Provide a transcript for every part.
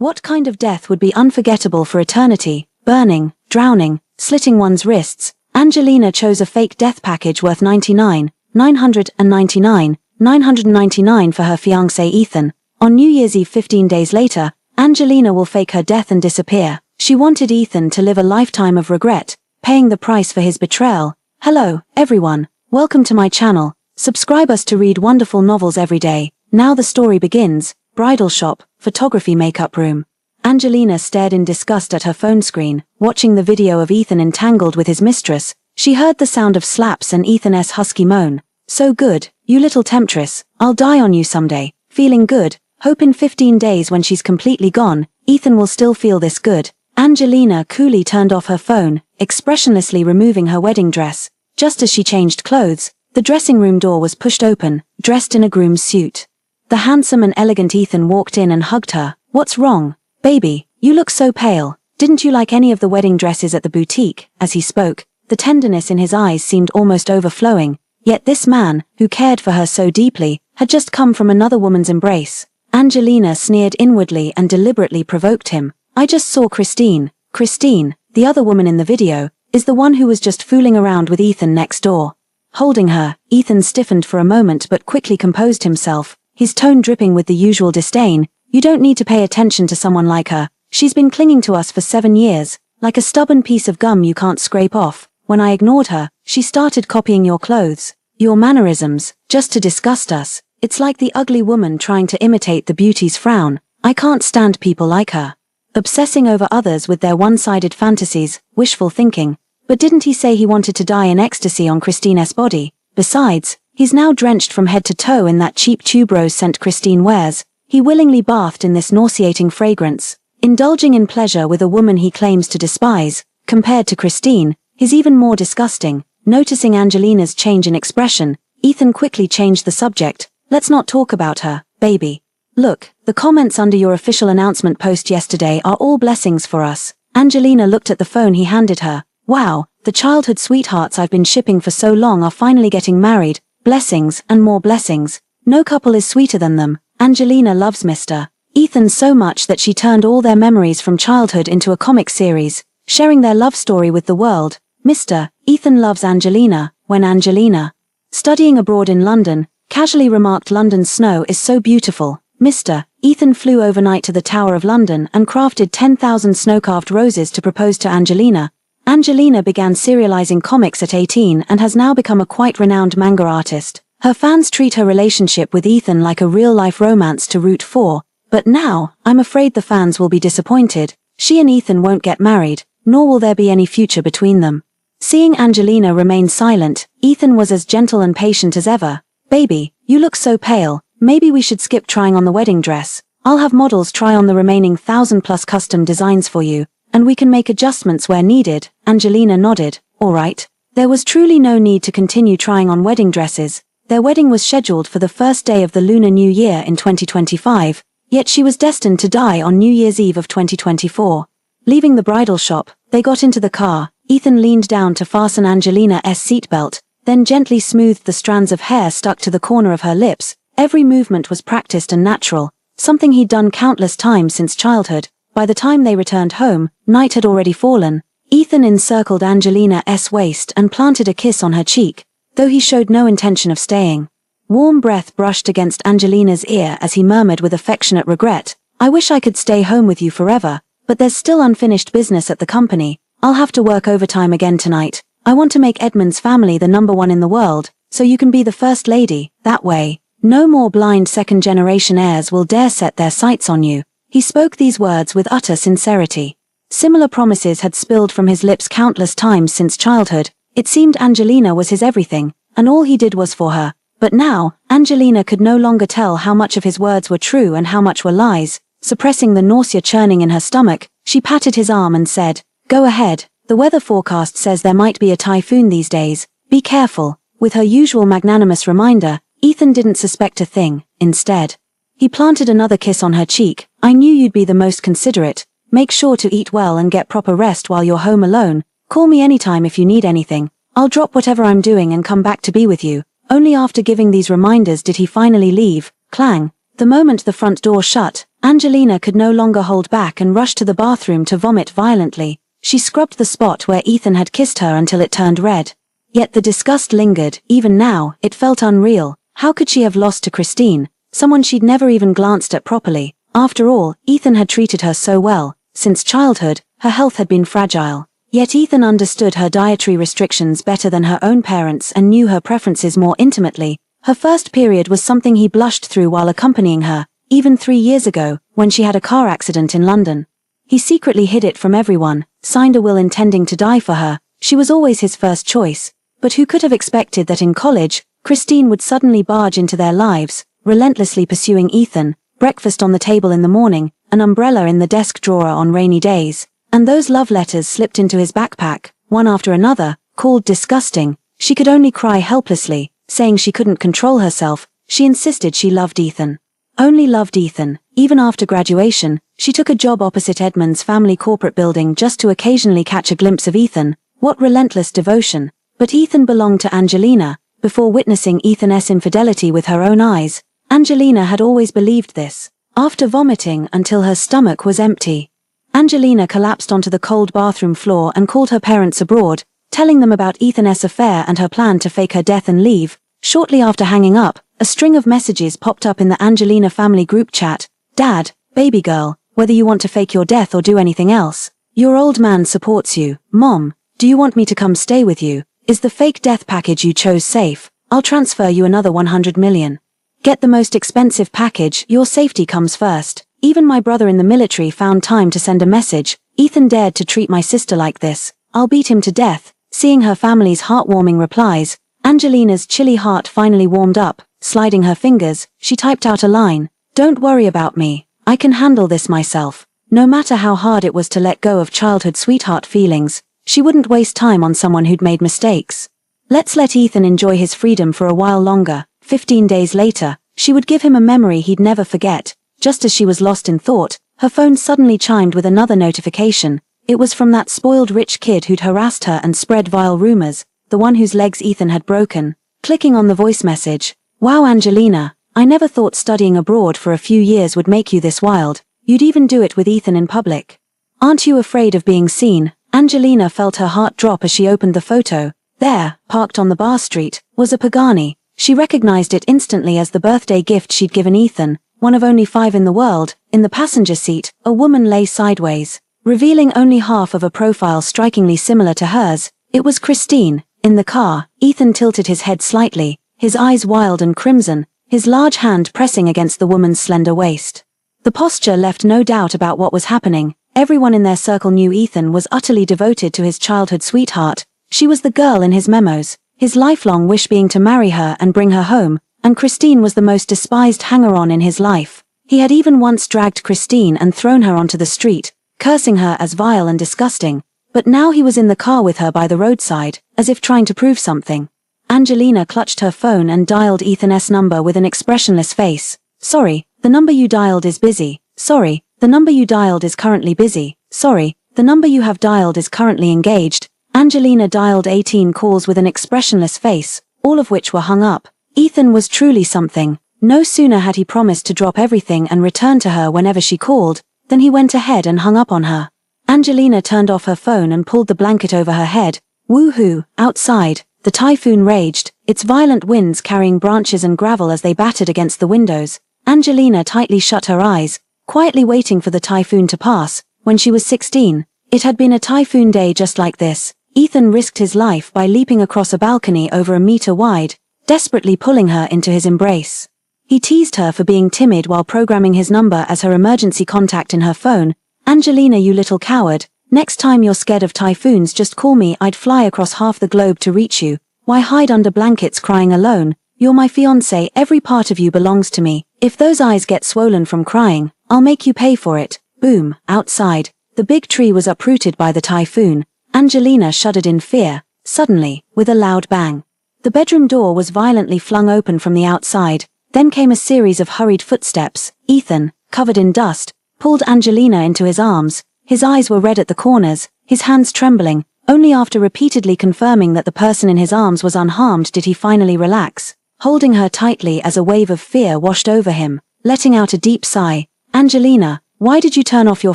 What kind of death would be unforgettable for eternity? Burning, drowning, slitting one's wrists. Angelina chose a fake death package worth $999 for her fiancé Ethan. On New Year's Eve 15 days later, Angelina will fake her death and disappear. She wanted Ethan to live a lifetime of regret, paying the price for his betrayal. Hello, everyone. Welcome to my channel. Subscribe us to read wonderful novels every day. Now the story begins. Bridal shop, photography makeup room. Angelina stared in disgust at her phone screen, watching the video of Ethan entangled with his mistress. She heard the sound of slaps and Ethan's husky moan. So good, you little temptress, I'll die on you someday. Feeling good, hope in 15 days when she's completely gone, Ethan will still feel this good. Angelina coolly turned off her phone, expressionlessly removing her wedding dress. Just as she changed clothes, the dressing room door was pushed open, dressed in a groom's suit. The handsome and elegant Ethan walked in and hugged her. What's wrong? Baby, you look so pale. Didn't you like any of the wedding dresses at the boutique? As he spoke, the tenderness in his eyes seemed almost overflowing. Yet this man, who cared for her so deeply, had just come from another woman's embrace. Angelina sneered inwardly and deliberately provoked him. I just saw Christine. Christine, the other woman in the video, is the one who was just fooling around with Ethan next door. Holding her, Ethan stiffened for a moment but quickly composed himself, his tone dripping with the usual disdain. You don't need to pay attention to someone like her. She's been clinging to us for 7 years, like a stubborn piece of gum you can't scrape off. When I ignored her, she started copying your clothes, your mannerisms, just to disgust us. It's like the ugly woman trying to imitate the beauty's frown. I can't stand people like her. Obsessing over others with their one-sided fantasies, wishful thinking. But didn't he say he wanted to die in ecstasy on Christine's body? Besides, he's now drenched from head to toe in that cheap tuberose scent Christine wears. He willingly bathed in this nauseating fragrance, indulging in pleasure with a woman he claims to despise. Compared to Christine, he's even more disgusting. Noticing Angelina's change in expression, Ethan quickly changed the subject. Let's not talk about her, baby. Look, the comments under your official announcement post yesterday are all blessings for us. Angelina looked at the phone he handed her. Wow, the childhood sweethearts I've been shipping for so long are finally getting married. Blessings and more blessings. No couple is sweeter than them. Angelina loves Mr. Ethan so much that she turned all their memories from childhood into a comic series, sharing their love story with the world. Mr. Ethan loves Angelina. When Angelina, studying abroad in London, casually remarked London's snow is so beautiful. Mr. Ethan flew overnight to the Tower of London and crafted 10,000 snow-carved roses to propose to Angelina. Angelina began serializing comics at 18 and has now become a quite renowned manga artist. Her fans treat her relationship with Ethan like a real-life romance to root for. But now, I'm afraid the fans will be disappointed. She and Ethan won't get married, nor will there be any future between them. Seeing Angelina remain silent, Ethan was as gentle and patient as ever. Baby, you look so pale. Maybe we should skip trying on the wedding dress. I'll have models try on the remaining 1,000+ custom designs for you, and we can make adjustments where needed. Angelina nodded. All right. There was truly no need to continue trying on wedding dresses. Their wedding was scheduled for the first day of the Lunar New Year in 2025, yet she was destined to die on New Year's Eve of 2024. Leaving the bridal shop, they got into the car. Ethan leaned down to fasten Angelina's seatbelt, then gently smoothed the strands of hair stuck to the corner of her lips. Every movement was practiced and natural, something he'd done countless times since childhood. By the time they returned home, night had already fallen. Ethan encircled Angelina's waist and planted a kiss on her cheek, though he showed no intention of staying. Warm breath brushed against Angelina's ear as he murmured with affectionate regret, I wish I could stay home with you forever, but there's still unfinished business at the company. I'll have to work overtime again tonight. I want to make Edmund's family the #1 in the world, so you can be the first lady. That way, no more blind second-generation heirs will dare set their sights on you. He spoke these words with utter sincerity. Similar promises had spilled from his lips countless times since childhood. It seemed Angelina was his everything, and all he did was for her. But now, Angelina could no longer tell how much of his words were true and how much were lies. Suppressing the nausea churning in her stomach, she patted his arm and said, Go ahead. The weather forecast says there might be a typhoon these days. Be careful. With her usual magnanimous reminder, Ethan didn't suspect a thing. Instead, he planted another kiss on her cheek. I knew you'd be the most considerate. Make sure to eat well and get proper rest while you're home alone. Call me anytime if you need anything. I'll drop whatever I'm doing and come back to be with you. Only after giving these reminders did he finally leave. Clang. The moment the front door shut, Angelina could no longer hold back and rushed to the bathroom to vomit violently. She scrubbed the spot where Ethan had kissed her until it turned red. Yet the disgust lingered. Even now, it felt unreal. How could she have lost to Christine, someone she'd never even glanced at properly? After all, Ethan had treated her so well. Since childhood, her health had been fragile. Yet Ethan understood her dietary restrictions better than her own parents and knew her preferences more intimately. Her first period was something he blushed through while accompanying her, even 3 years ago, when she had a car accident in London. He secretly hid it from everyone, signed a will intending to die for her. She was always his first choice. But who could have expected that in college, Christine would suddenly barge into their lives, relentlessly pursuing Ethan, breakfast on the table in the morning, an umbrella in the desk drawer on rainy days, and those love letters slipped into his backpack, one after another, called disgusting. She could only cry helplessly, saying she couldn't control herself. She insisted she loved Ethan. Only loved Ethan. Even after graduation, she took a job opposite Edmund's family corporate building just to occasionally catch a glimpse of Ethan. What relentless devotion. But Ethan belonged to Angelina. Before witnessing Ethan's infidelity with her own eyes, Angelina had always believed this. After vomiting until her stomach was empty, Angelina collapsed onto the cold bathroom floor and called her parents abroad, telling them about Ethan's affair and her plan to fake her death and leave. Shortly after hanging up, a string of messages popped up in the Angelina family group chat. Dad, baby girl, whether you want to fake your death or do anything else, your old man supports you. Mom, do you want me to come stay with you? Is the fake death package you chose safe? I'll transfer you another 100 million. Get the most expensive package, your safety comes first. Even my brother in the military found time to send a message. Ethan dared to treat my sister like this. I'll beat him to death. Seeing her family's heartwarming replies, Angelina's chilly heart finally warmed up. Sliding her fingers, she typed out a line. Don't worry about me. I can handle this myself. No matter how hard it was to let go of childhood sweetheart feelings, she wouldn't waste time on someone who'd made mistakes. Let's let Ethan enjoy his freedom for a while longer. 15 days later, she would give him a memory he'd never forget. Just as she was lost in thought, her phone suddenly chimed with another notification. It was from that spoiled rich kid who'd harassed her and spread vile rumors, the one whose legs Ethan had broken. Clicking on the voice message. Wow, Angelina, I never thought studying abroad for a few years would make you this wild. You'd even do it with Ethan in public. Aren't you afraid of being seen? Angelina felt her heart drop as she opened the photo. There, parked on the bar street, was a Pagani. She recognized it instantly as the birthday gift she'd given Ethan, one of only 5 in the world. In the passenger seat, a woman lay sideways, revealing only half of a profile strikingly similar to hers. It was Christine. In the car, Ethan tilted his head slightly, his eyes wild and crimson, his large hand pressing against the woman's slender waist. The posture left no doubt about what was happening. Everyone in their circle knew Ethan was utterly devoted to his childhood sweetheart. She was the girl in his memos, his lifelong wish being to marry her and bring her home, and Christine was the most despised hanger-on in his life. He had even once dragged Christine and thrown her onto the street, cursing her as vile and disgusting. But now he was in the car with her by the roadside, as if trying to prove something. Angelina clutched her phone and dialed Ethan's number with an expressionless face. Sorry, the number you dialed is busy. Sorry, the number you dialed is currently busy. Sorry, the number you have dialed is currently engaged. Angelina dialed 18 calls with an expressionless face, all of which were hung up. Ethan was truly something. No sooner had he promised to drop everything and return to her whenever she called, than he went ahead and hung up on her. Angelina turned off her phone and pulled the blanket over her head. Woohoo! Outside, the typhoon raged, its violent winds carrying branches and gravel as they battered against the windows. Angelina tightly shut her eyes, quietly waiting for the typhoon to pass. When she was 16, it had been a typhoon day just like this. Ethan risked his life by leaping across a balcony over a meter wide, desperately pulling her into his embrace. He teased her for being timid while programming his number as her emergency contact in her phone. Angelina, you little coward, next time you're scared of typhoons just call me. I'd fly across half the globe to reach you. Why hide under blankets crying alone? You're my fiancé, every part of you belongs to me. If those eyes get swollen from crying, I'll make you pay for it. Boom, outside. The big tree was uprooted by the typhoon. Angelina shuddered in fear. Suddenly, with a loud bang, the bedroom door was violently flung open from the outside. Then came a series of hurried footsteps. Ethan, covered in dust, pulled Angelina into his arms. His eyes were red at the corners, his hands trembling. Only after repeatedly confirming that the person in his arms was unharmed did he finally relax, holding her tightly as a wave of fear washed over him. Letting out a deep sigh, Angelina, why did you turn off your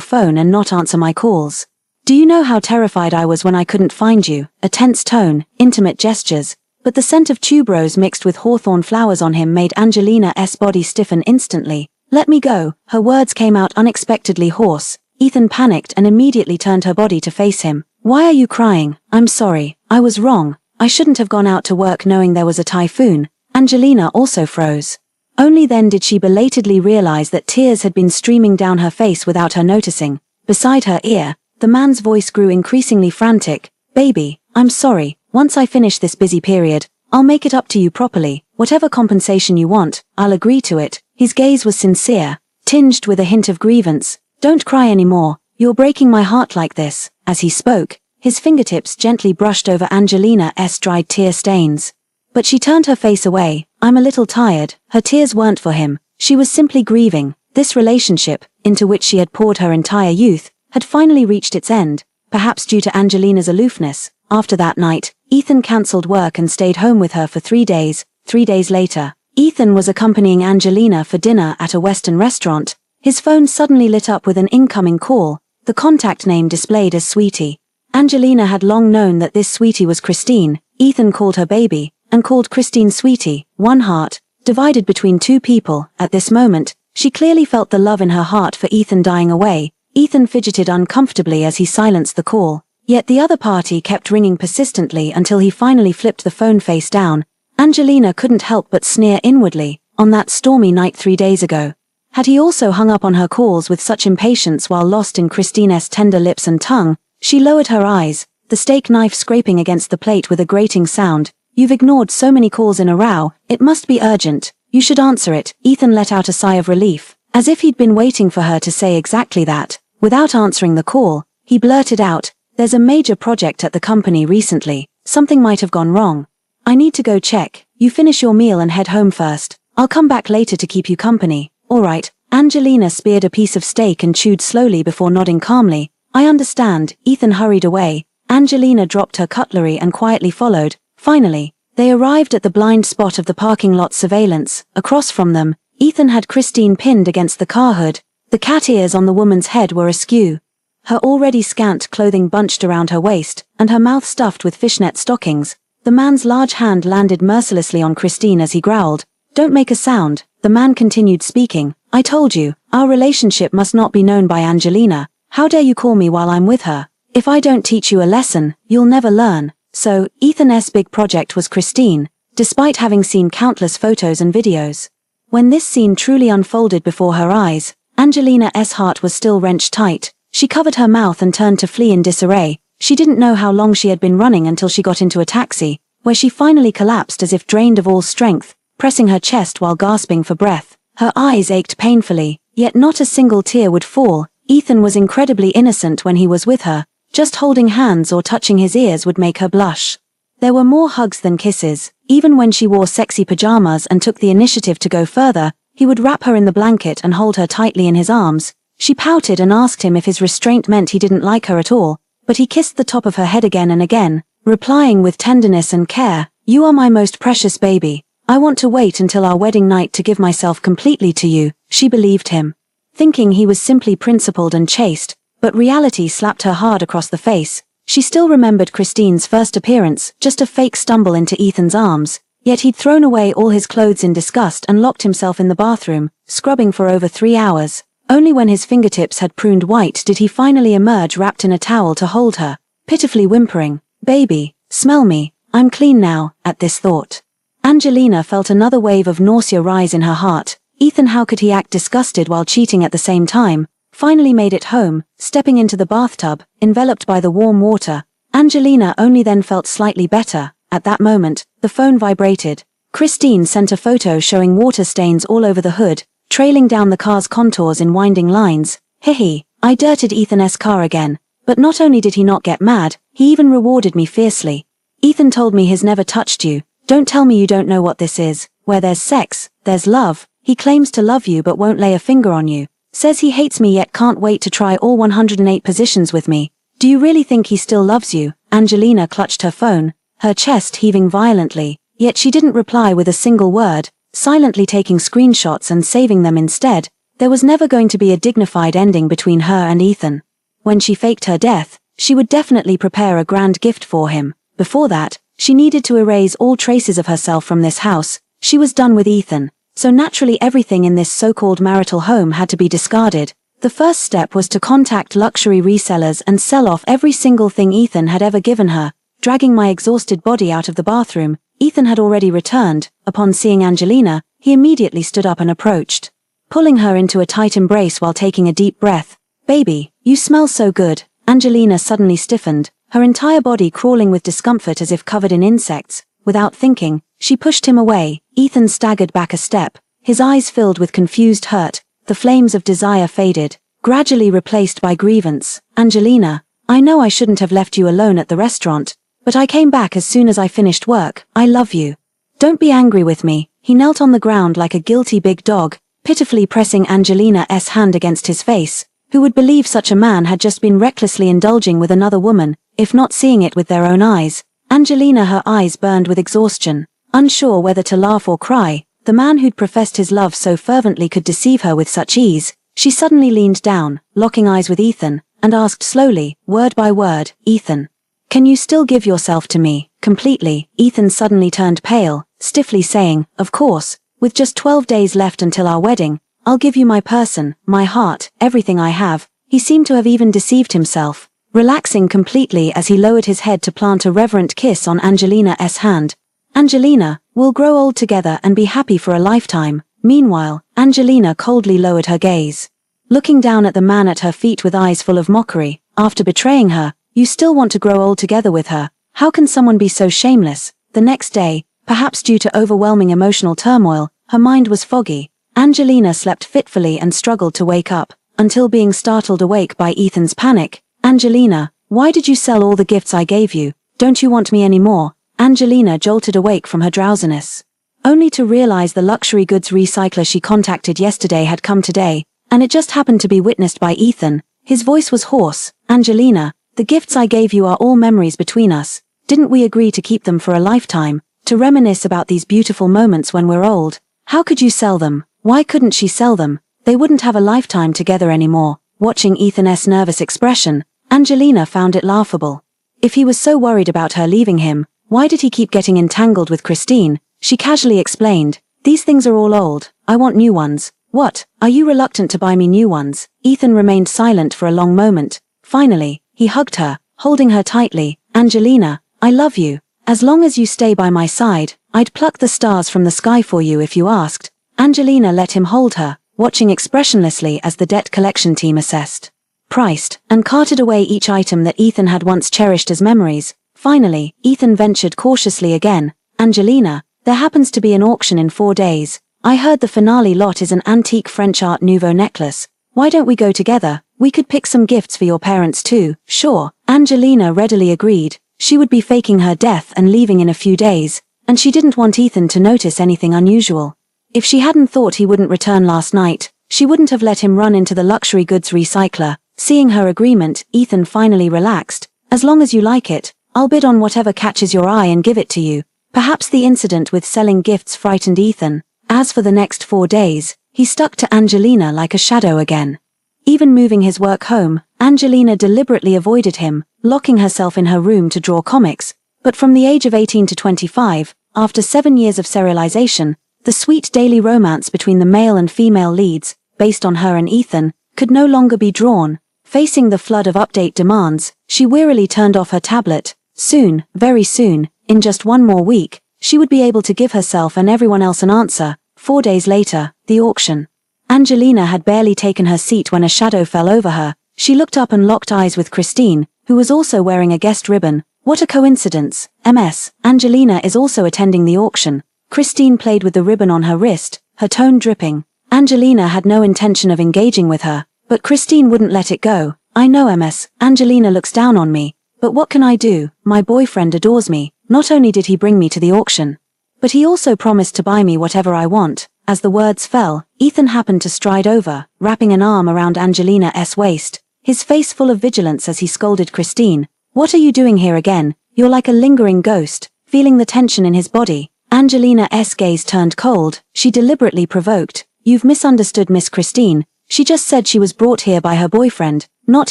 phone and not answer my calls? Do you know how terrified I was when I couldn't find you? A tense tone, intimate gestures. But the scent of tuberose mixed with hawthorn flowers on him made Angelina's body stiffen instantly. Let me go. Her words came out unexpectedly hoarse. Ethan panicked and immediately turned her body to face him. Why are you crying? I'm sorry. I was wrong. I shouldn't have gone out to work knowing there was a typhoon. Angelina also froze. Only then did she belatedly realize that tears had been streaming down her face without her noticing. Beside her ear, the man's voice grew increasingly frantic. Baby, I'm sorry. Once I finish this busy period, I'll make it up to you properly. Whatever compensation you want, I'll agree to it. His gaze was sincere, tinged with a hint of grievance. Don't cry anymore. You're breaking my heart like this. As he spoke, his fingertips gently brushed over Angelina's dried tear stains. But she turned her face away. I'm a little tired. Her tears weren't for him. She was simply grieving. This relationship, into which she had poured her entire youth, had finally reached its end, perhaps due to Angelina's aloofness. After that night, Ethan cancelled work and stayed home with her for 3 days. 3 days later, Ethan was accompanying Angelina for dinner at a Western restaurant. His phone suddenly lit up with an incoming call, the contact name displayed as Sweetie. Angelina had long known that this Sweetie was Christine. Ethan called her baby, and called Christine Sweetie. One heart, divided between two people. At this moment, she clearly felt the love in her heart for Ethan dying away. Ethan fidgeted uncomfortably as he silenced the call. Yet the other party kept ringing persistently until he finally flipped the phone face down. Angelina couldn't help but sneer inwardly. On that stormy night 3 days ago, had he also hung up on her calls with such impatience while lost in Christine's tender lips and tongue? She lowered her eyes, the steak knife scraping against the plate with a grating sound. You've ignored so many calls in a row, it must be urgent. You should answer it. Ethan let out a sigh of relief, as if he'd been waiting for her to say exactly that. Without answering the call, he blurted out, there's a major project at the company recently. Something might have gone wrong. I need to go check. You finish your meal and head home first. I'll come back later to keep you company. All right. Angelina speared a piece of steak and chewed slowly before nodding calmly. I understand. Ethan hurried away. Angelina dropped her cutlery and quietly followed. Finally, they arrived at the blind spot of the parking lot surveillance. Across from them, Ethan had Christine pinned against the car hood. The cat ears on the woman's head were askew. Her already scant clothing bunched around her waist, and her mouth stuffed with fishnet stockings. The man's large hand landed mercilessly on Christine as he growled. Don't make a sound. The man continued speaking. I told you, our relationship must not be known by Angelina. How dare you call me while I'm with her? If I don't teach you a lesson, you'll never learn. So, Ethan's big project was Christine, despite having seen countless photos and videos. When this scene truly unfolded before her eyes, Angelina's heart was still wrenched tight. She covered her mouth and turned to flee in disarray. She didn't know how long she had been running until she got into a taxi, where she finally collapsed as if drained of all strength, pressing her chest while gasping for breath. Her eyes ached painfully, yet not a single tear would fall. Ethan was incredibly innocent when he was with her. Just holding hands or touching his ears would make her blush. There were more hugs than kisses. Even when she wore sexy pajamas and took the initiative to go further, he would wrap her in the blanket and hold her tightly in his arms. She pouted and asked him if his restraint meant he didn't like her at all, but he kissed the top of her head again and again, replying with tenderness and care, You are my most precious baby. I want to wait until our wedding night to give myself completely to you. She believed him, thinking he was simply principled and chaste, but reality slapped her hard across the face. She still remembered Christine's first appearance, just a fake stumble into Ethan's arms, yet he'd thrown away all his clothes in disgust and locked himself in the bathroom, scrubbing for over 3 hours. Only when his fingertips had pruned white did he finally emerge wrapped in a towel to hold her, pitifully whimpering, Baby, smell me, I'm clean now. At this thought, Angelina felt another wave of nausea rise in her heart. Ethan, how could he act disgusted while cheating at the same time? Finally made it home, stepping into the bathtub, enveloped by the warm water. Angelina only then felt slightly better. At that moment, the phone vibrated. Christine sent a photo showing water stains all over the hood, trailing down the car's contours in winding lines. Hehe, I dirted Ethan's car again. But not only did he not get mad, he even rewarded me fiercely. Ethan told me he's never touched you. Don't tell me you don't know what this is. Where there's sex, there's love. He claims to love you but won't lay a finger on you. Says he hates me yet can't wait to try all 108 positions with me. Do you really think he still loves you? Angelina clutched her phone, her chest heaving violently, yet she didn't reply with a single word, silently taking screenshots and saving them instead. There was never going to be a dignified ending between her and Ethan. When she faked her death, she would definitely prepare a grand gift for him. Before that, she needed to erase all traces of herself from this house. She was done with Ethan, so naturally everything in this so-called marital home had to be discarded. The first step was to contact luxury resellers and sell off every single thing Ethan had ever given her. Dragging my exhausted body out of the bathroom, Ethan had already returned. Upon seeing Angelina, he immediately stood up and approached, pulling her into a tight embrace while taking a deep breath. "Baby, you smell so good." Angelina suddenly stiffened, her entire body crawling with discomfort as if covered in insects. Without thinking, she pushed him away. Ethan staggered back a step, his eyes filled with confused hurt. The flames of desire faded, gradually replaced by grievance. "Angelina, I know I shouldn't have left you alone at the restaurant, but I came back as soon as I finished work. I love you. Don't be angry with me." He knelt on the ground like a guilty big dog, pitifully pressing Angelina's hand against his face. Who would believe such a man had just been recklessly indulging with another woman, if not seeing it with their own eyes? Angelina, her eyes burned with exhaustion, unsure whether to laugh or cry. The man who'd professed his love so fervently could deceive her with such ease. She suddenly leaned down, locking eyes with Ethan, and asked slowly, word by word, "Ethan, can you still give yourself to me, completely?" Ethan suddenly turned pale, stiffly saying, "Of course, with just 12 days left until our wedding, I'll give you my person, my heart, everything I have." He seemed to have even deceived himself, relaxing completely as he lowered his head to plant a reverent kiss on Angelina's hand. "Angelina, we'll grow old together and be happy for a lifetime." Meanwhile, Angelina coldly lowered her gaze, looking down at the man at her feet with eyes full of mockery. "After betraying her, you still want to grow old together with her? How can someone be so shameless?" The next day, perhaps due to overwhelming emotional turmoil, her mind was foggy. Angelina slept fitfully and struggled to wake up, until being startled awake by Ethan's panic. "Angelina, why did you sell all the gifts I gave you? Don't you want me anymore?" Angelina jolted awake from her drowsiness, only to realize the luxury goods recycler she contacted yesterday had come today, and it just happened to be witnessed by Ethan. His voice was hoarse. "Angelina, the gifts I gave you are all memories between us. Didn't we agree to keep them for a lifetime, to reminisce about these beautiful moments when we're old? How could you sell them? Why couldn't she sell them? They wouldn't have a lifetime together anymore." Watching Ethan's nervous expression, Angelina found it laughable. If he was so worried about her leaving him, why did he keep getting entangled with Christine? She casually explained, "These things are all old. I want new ones." "What? Are you reluctant to buy me new ones?" Ethan remained silent for a long moment. Finally, he hugged her, holding her tightly. "Angelina, I love you. As long as you stay by my side, I'd pluck the stars from the sky for you if you asked." Angelina let him hold her, watching expressionlessly as the debt collection team assessed, priced, and carted away each item that Ethan had once cherished as memories. Finally, Ethan ventured cautiously again. "Angelina, there happens to be an auction in 4 days. I heard the finale lot is an antique French Art Nouveau necklace. Why don't we go together? We could pick some gifts for your parents too." "Sure." Angelina readily agreed. She would be faking her death and leaving in a few days, and she didn't want Ethan to notice anything unusual. If she hadn't thought he wouldn't return last night, she wouldn't have let him run into the luxury goods recycler. Seeing her agreement, Ethan finally relaxed. "As long as you like it, I'll bid on whatever catches your eye and give it to you." Perhaps the incident with selling gifts frightened Ethan. As for the next 4 days, he stuck to Angelina like a shadow again. Even moving his work home, Angelina deliberately avoided him, locking herself in her room to draw comics. But from the age of 18 to 25, after 7 years of serialization, the sweet daily romance between the male and female leads, based on her and Ethan, could no longer be drawn. Facing the flood of update demands, she wearily turned off her tablet. Soon, very soon, in just 1 more week, she would be able to give herself and everyone else an answer. 4 days later, the auction. Angelina had barely taken her seat when a shadow fell over her. She looked up and locked eyes with Christine, who was also wearing a guest ribbon. "What a coincidence. MS. Angelina is also attending the auction." Christine played with the ribbon on her wrist, her tone dripping. Angelina had no intention of engaging with her, but Christine wouldn't let it go. "I know, MS. Angelina looks down on me. But what can I do? My boyfriend adores me. Not only did he bring me to the auction, but he also promised to buy me whatever I want." As the words fell, Ethan happened to stride over, wrapping an arm around Angelina's waist, his face full of vigilance as he scolded Christine. "What are you doing here again? You're like a lingering ghost." Feeling the tension in his body, Angelina's gaze turned cold. She deliberately provoked, "You've misunderstood, Miss Christine. She just said she was brought here by her boyfriend, not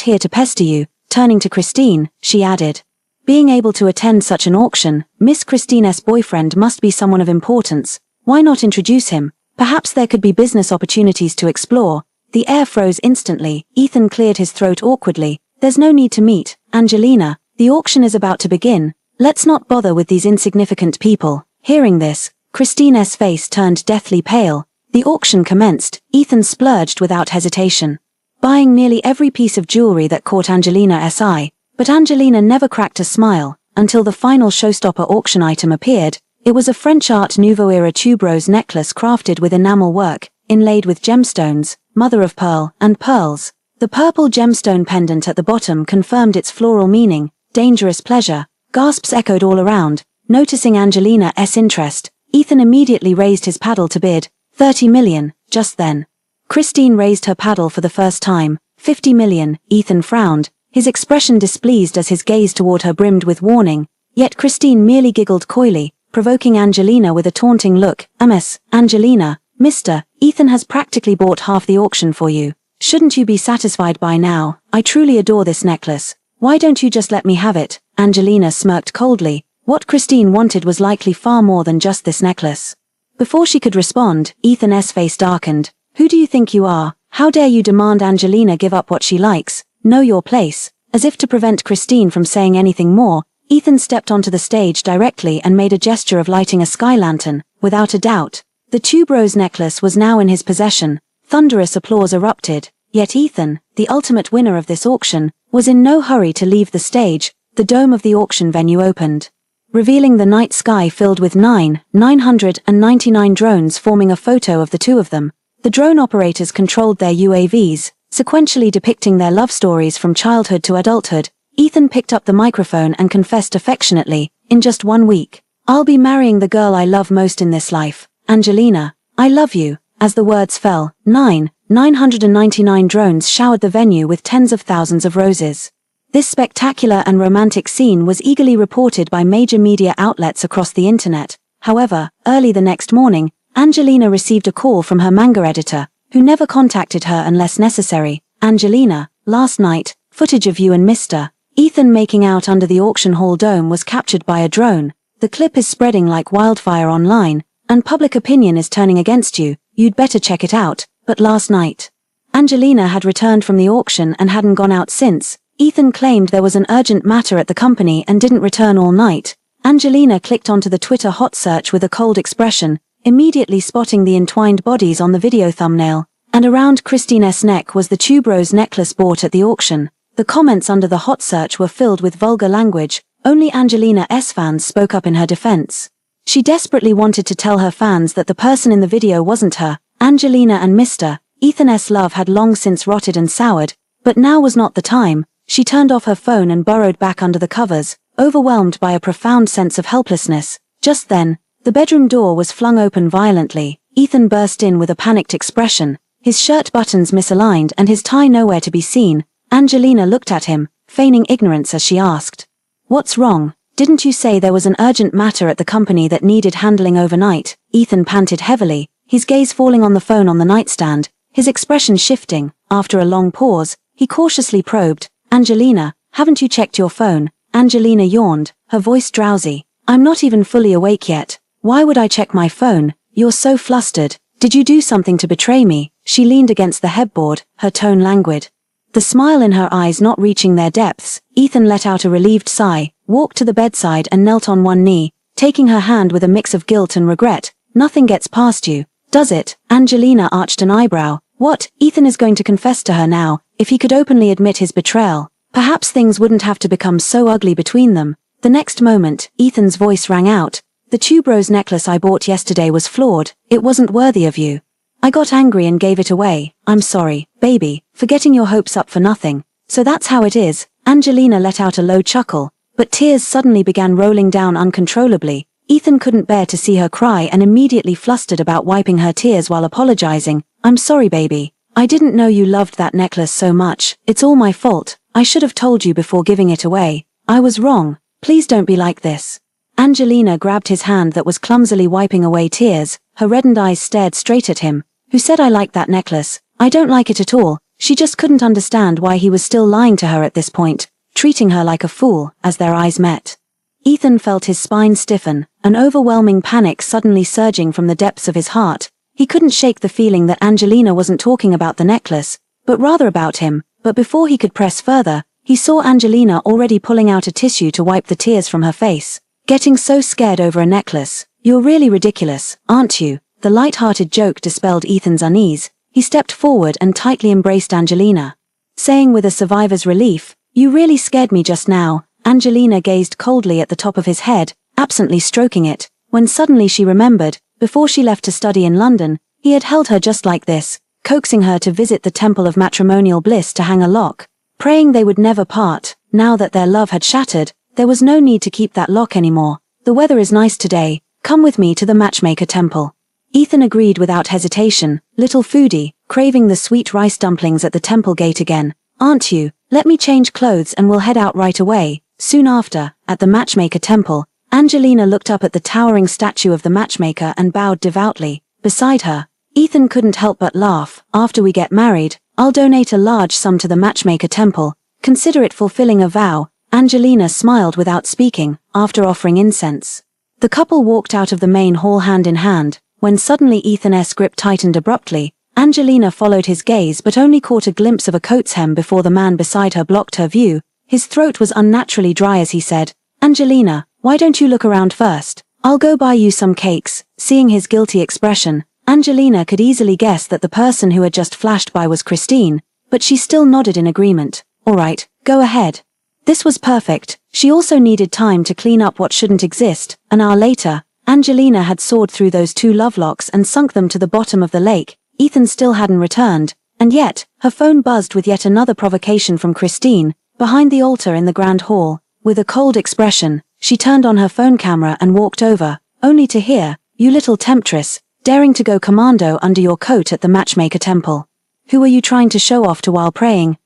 here to pester you. Turning to Christine, she added. Being able to attend such an auction, Miss Christine's boyfriend must be someone of importance. Why not introduce him? Perhaps there could be business opportunities to explore. The air froze instantly. Ethan cleared his throat awkwardly. There's no need to meet, Angelina. The auction is about to begin. Let's not bother with these insignificant people. Hearing this, Christine's face turned deathly pale. The auction commenced. Ethan splurged without hesitation, buying nearly every piece of jewelry that caught Angelina's eye. But Angelina never cracked a smile, until the final showstopper auction item appeared. It was a French Art Nouveau-era tuberose necklace crafted with enamel work, inlaid with gemstones, mother of pearl, and pearls. The purple gemstone pendant at the bottom confirmed its floral meaning. Dangerous pleasure. Gasps echoed all around. Noticing Angelina's interest, Ethan immediately raised his paddle to bid 30 million. Just then, Christine raised her paddle for the first time. 50 million. Ethan frowned, his expression displeased as his gaze toward her brimmed with warning. Yet Christine merely giggled coyly, provoking Angelina with a taunting look. Angelina, Mr. Ethan has practically bought half the auction for you. Shouldn't you be satisfied by now? I truly adore this necklace. Why don't you just let me have it? Angelina smirked coldly. What Christine wanted was likely far more than just this necklace. Before she could respond, Ethan's face darkened. Who do you think you are? How dare you demand Angelina give up what she likes? Know your place. As if to prevent Christine from saying anything more, Ethan stepped onto the stage directly and made a gesture of lighting a sky lantern. Without a doubt, the tuberose necklace was now in his possession. Thunderous applause erupted. Yet Ethan, the ultimate winner of this auction, was in no hurry to leave the stage. The dome of the auction venue opened, revealing the night sky filled with 999 drones forming a photo of the two of them. The drone operators controlled their UAVs, sequentially depicting their love stories from childhood to adulthood. Ethan picked up the microphone and confessed affectionately, in just 1 week, I'll be marrying the girl I love most in this life. Angelina, I love you. As the words fell, 999 drones showered the venue with tens of thousands of roses. This spectacular and romantic scene was eagerly reported by major media outlets across the internet. However, early the next morning, Angelina received a call from her manga editor, who never contacted her unless necessary. Angelina, last night, footage of you and Mr. Ethan making out under the auction hall dome was captured by a drone. The clip is spreading like wildfire online, and public opinion is turning against you. You'd better check it out. But last night, Angelina had returned from the auction and hadn't gone out since. Ethan claimed there was an urgent matter at the company and didn't return all night. Angelina clicked onto the Twitter hot search with a cold expression, immediately spotting the entwined bodies on the video thumbnail. And around Christine's neck was the tuberose necklace bought at the auction. The comments under the hot search were filled with vulgar language. Only Angelina's fans spoke up in her defense. She desperately wanted to tell her fans that the person in the video wasn't her. Angelina and Mr. Ethan's love had long since rotted and soured, but now was not the time. She turned off her phone and burrowed back under the covers, overwhelmed by a profound sense of helplessness. Just then, the bedroom door was flung open violently. Ethan burst in with a panicked expression, his shirt buttons misaligned and his tie nowhere to be seen. Angelina looked at him, feigning ignorance as she asked, "What's wrong? Didn't you say there was an urgent matter at the company that needed handling overnight?" Ethan panted heavily, his gaze falling on the phone on the nightstand, his expression shifting. After a long pause, he cautiously probed, "Angelina, haven't you checked your phone?" Angelina yawned, her voice drowsy. "I'm not even fully awake yet. Why would I check my phone? You're so flustered. Did you do something to betray me?" She leaned against the headboard, her tone languid, the smile in her eyes not reaching their depths. Ethan let out a relieved sigh, walked to the bedside and knelt on one knee, taking her hand with a mix of guilt and regret. "Nothing gets past you, does it?" Angelina arched an eyebrow. What? Ethan is going to confess to her now. If he could openly admit his betrayal, perhaps things wouldn't have to become so ugly between them. The next moment, Ethan's voice rang out. "The tuberose necklace I bought yesterday was flawed. It wasn't worthy of you. I got angry and gave it away. I'm sorry, baby, for getting your hopes up for nothing." "So that's how it is." Angelina let out a low chuckle, but tears suddenly began rolling down uncontrollably. Ethan couldn't bear to see her cry and immediately flustered about wiping her tears while apologizing. "I'm sorry, baby. I didn't know you loved that necklace so much. It's all my fault. I should have told you before giving it away. I was wrong. Please don't be like this." Angelina grabbed his hand that was clumsily wiping away tears. Her reddened eyes stared straight at him. "Who said I liked that necklace? I don't like it at all. She just couldn't understand why he was still lying to her at this point, treating her like a fool, as their eyes met. Ethan felt his spine stiffen, an overwhelming panic suddenly surging from the depths of his heart. He couldn't shake the feeling that Angelina wasn't talking about the necklace, but rather about him. But before he could press further, he saw Angelina already pulling out a tissue to wipe the tears from her face. Getting so scared over a necklace. You're really ridiculous, aren't you? The light-hearted joke dispelled Ethan's unease. He stepped forward and tightly embraced Angelina, saying with a survivor's relief, "You really scared me just now." Angelina gazed coldly at the top of his head, absently stroking it, when suddenly she remembered, before she left to study in London, he had held her just like this, coaxing her to visit the temple of matrimonial bliss to hang a lock, praying they would never part. Now that their love had shattered, there was no need to keep that lock anymore. "The weather is nice today, come with me to the matchmaker temple." Ethan agreed without hesitation, little foodie, craving the sweet rice dumplings at the temple gate again. "Aren't you? Let me change clothes and we'll head out right away." Soon after, at the matchmaker temple, Angelina looked up at the towering statue of the matchmaker and bowed devoutly. Beside her, Ethan couldn't help but laugh. "After we get married, I'll donate a large sum to the matchmaker temple. Consider it fulfilling a vow." Angelina smiled without speaking, after offering incense. The couple walked out of the main hall hand in hand, when suddenly Ethan's grip tightened abruptly. Angelina followed his gaze but only caught a glimpse of a coat's hem before the man beside her blocked her view. His throat was unnaturally dry as he said, "Angelina, why don't you look around first? I'll go buy you some cakes." Seeing his guilty expression, Angelina could easily guess that the person who had just flashed by was Christine, but she still nodded in agreement. "All right, go ahead." This was perfect. She also needed time to clean up what shouldn't exist. An hour later, Angelina had soared through those two lovelocks and sunk them to the bottom of the lake. Ethan still hadn't returned, and yet, her phone buzzed with yet another provocation from Christine. Behind the altar in the grand hall, with a cold expression, she turned on her phone camera and walked over, only to hear, "You little temptress, daring to go commando under your coat at the matchmaker temple. Who were you trying to show off to while praying?"